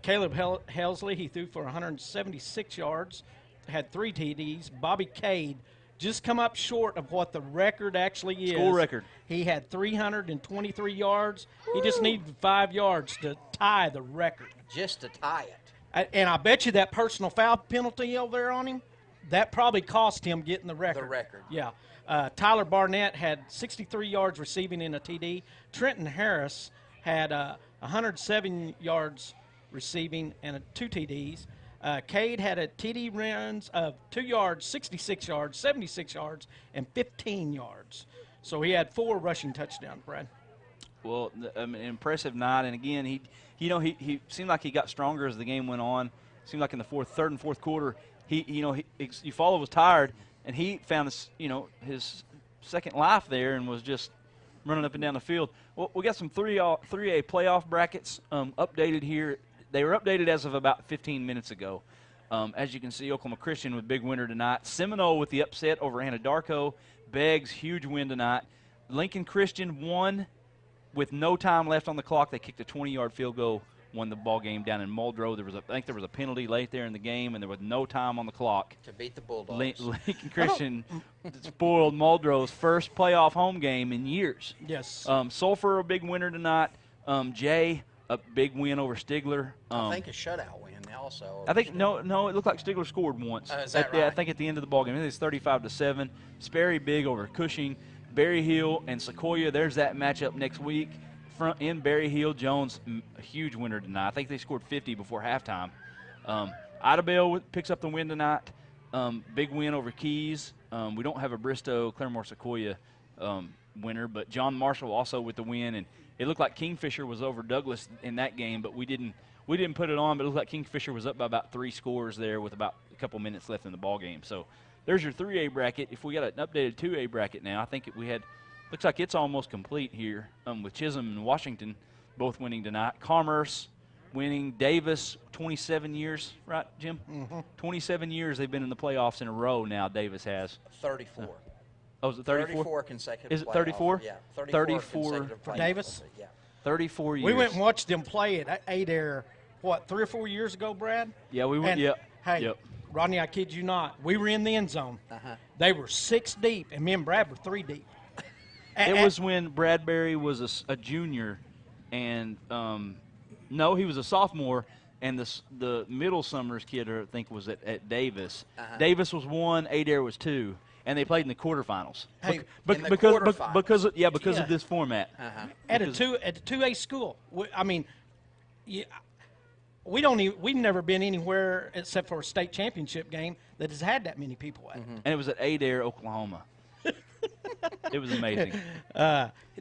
Caleb Helsley, he threw for 176 yards, had 3 TDs. Bobby Cade just come up short of what the record actually is. School record. He had 323 yards. He just needed 5 yards to tie the record. Just to tie it. And I bet you that personal foul penalty over there on him, that probably cost him getting the record. The record. Yeah. Tyler Barnett had 63 yards receiving in a TD. Trenton Harris had 107 yards receiving and 2 TDs. Cade had a TD runs of 2 yards, 66 yards, 76 yards, and 15 yards. So he had 4 rushing touchdowns, Brad. Well, an impressive night, and again, he seemed like he got stronger as the game went on. Seemed like in the third and fourth quarter, Eufaula was tired, and he found his second life there and was just running up and down the field. Well, we got some 3A playoff brackets updated here. They were updated as of about 15 minutes ago. As you can see, Oklahoma Christian with big winner tonight. Seminole with the upset over Anadarko. Beggs, huge win tonight. Lincoln Christian won with no time left on the clock. They kicked a 20-yard field goal, won the ball game down in Muldrow. I think there was a penalty late there in the game, and there was no time on the clock. To beat the Bulldogs. Lincoln Christian spoiled Muldrow's first playoff home game in years. Yes. Sulphur, a big winner tonight. Jay, a big win over Stigler. I think a shutout win also. I think no, it looked like Stigler scored once. Is that Yeah, I right? think at the end of the ball game, I think it's 35-7. Sperry big over Cushing. Berry Hill and Sequoyah. There's that matchup next week. In Berry Hill, Jones, a huge winner tonight. I think they scored 50 before halftime. Idabel picks up the win tonight. Big win over Keys. We don't have a Bristow, Claremore, Sequoyah winner, but John Marshall also with the win. And it looked like Kingfisher was over Douglas in that game, but we didn't put it on. But it looked like Kingfisher was up by about 3 scores there with about a couple minutes left in the ball game. So there's your 3A bracket. If we got an updated 2A bracket now, I think looks like it's almost complete here with Chisholm and Washington both winning tonight. Commerce winning. Davis, 27 years, right, Jim? Mm-hmm. 27 years they've been in the playoffs in a row now, Davis has. 34. Oh, is it 34? 34 consecutive Is it playoff. 34? Yeah, 34 consecutive for playoff. Davis? Yeah. 34 years. We went and watched them play at Adair, 3 or 4 years ago, Brad? Yeah, we went. And Yeah. Hey, Yep. Rodney, I kid you not. We were in the end zone. They were 6 deep, and me and Brad were 3 deep. It was when Bradbury was a junior, and no, he was a sophomore, and the middle Summers kid, I think, was at Davis. Davis was 1, Adair was 2, and they played in the quarterfinals. Hey, in the because quarterfinals. of this format. At a 2A school. We've never been anywhere except for a state championship game that has had that many people at it. And it was at Adair, Oklahoma. It was amazing.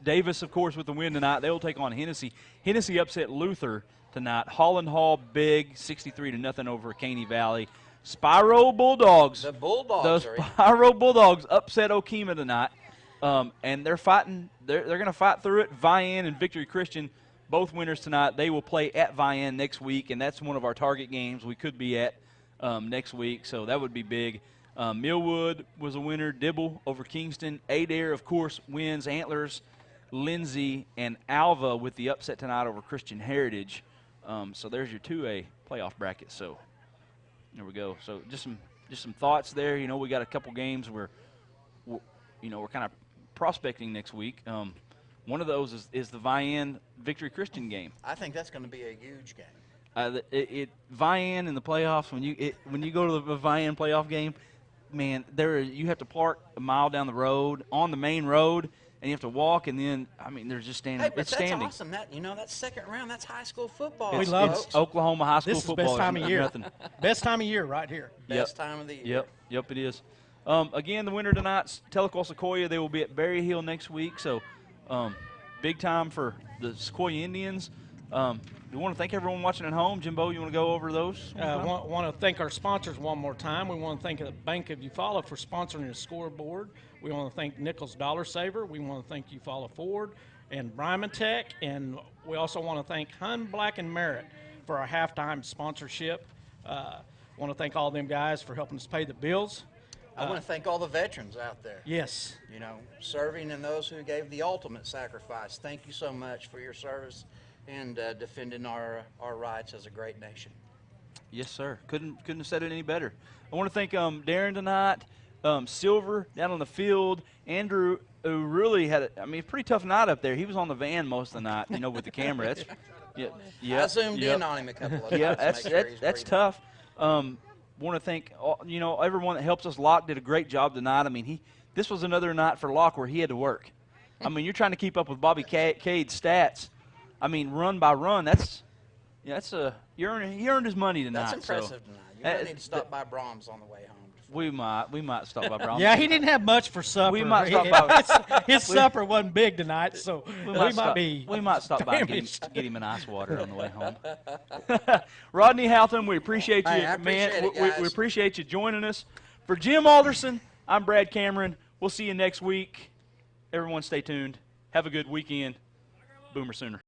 Davis, of course, with the win tonight, they will take on Hennessy. Hennessy upset Luther tonight. Holland Hall big, 63-0 over Caney Valley. Spyro Bulldogs. The Bulldogs. The Spyro Bulldogs upset Okemah tonight, and they're fighting. They're going to fight through it. Vian and Victory Christian, both winners tonight. They will play at Vian next week, and that's one of our target games we could be at next week. So that would be big. Millwood was a winner. Dibble over Kingston. Adair, of course, wins. Antlers, Lindsay, and Alva with the upset tonight over Christian Heritage. So there's your 2A playoff bracket. So there we go. So just some thoughts there. You know, we got a couple games where we're kind of prospecting next week. One of those is the Vian Victory Christian game. I think that's going to be a huge game. Vian in the playoffs, when you go to the Vian playoff game, man, you have to park a mile down the road on the main road, and you have to walk, and then there's just standing. Hey, but it's that's standing. awesome. That second round, that's high school football. We love folks. it. Oklahoma high school This is football. best time of year. Nothing. Best time of year right here. Best time of the year. Yep, it is. Again, the winner tonight's Telequa Sequoyah. They will be at Berry Hill next week, so big time for the Sequoyah Indians. We want to thank everyone watching at home. Jimbo, you want to go over those? Want to thank our sponsors one more time. We want to thank the Bank of Eufaula for sponsoring the scoreboard. We want to thank Nichols Dollar Saver. We want to thank Eufaula Ford and Bryman Tech. And we also want to thank Hun Black and Merritt for our halftime sponsorship. Want to thank all them guys for helping us pay the bills. I want to thank all the veterans out there. Yes. Serving and those who gave the ultimate sacrifice. Thank you so much for your service and defending our rights as a great nation. Yes, sir. Couldn't have said it any better. I want to thank Darren tonight, Silver down on the field, Andrew, who really had a pretty tough night up there. He was on the van most of the night, with the camera. That's I zoomed in on him a couple of times. Yeah, to make sure he's that's breathing. tough. Want to thank everyone that helps us. Locke did a great job tonight. This was another night for Locke where he had to work. You're trying to keep up with Bobby Cade's stats. Run by run. He earned his money tonight. That's impressive tonight. You might need to stop by Brahms on the way home. We might stop by Brahms. Yeah, he didn't have much for supper. We might stop by. His supper wasn't big tonight, so we might stop by and get him an ice water on the way home. Rodney Haltham, we appreciate you, Hey, I appreciate man. it, guys. We appreciate you joining us. For Jim Alderson, I'm Brad Cameron. We'll see you next week. Everyone, stay tuned. Have a good weekend. Boomer Sooner.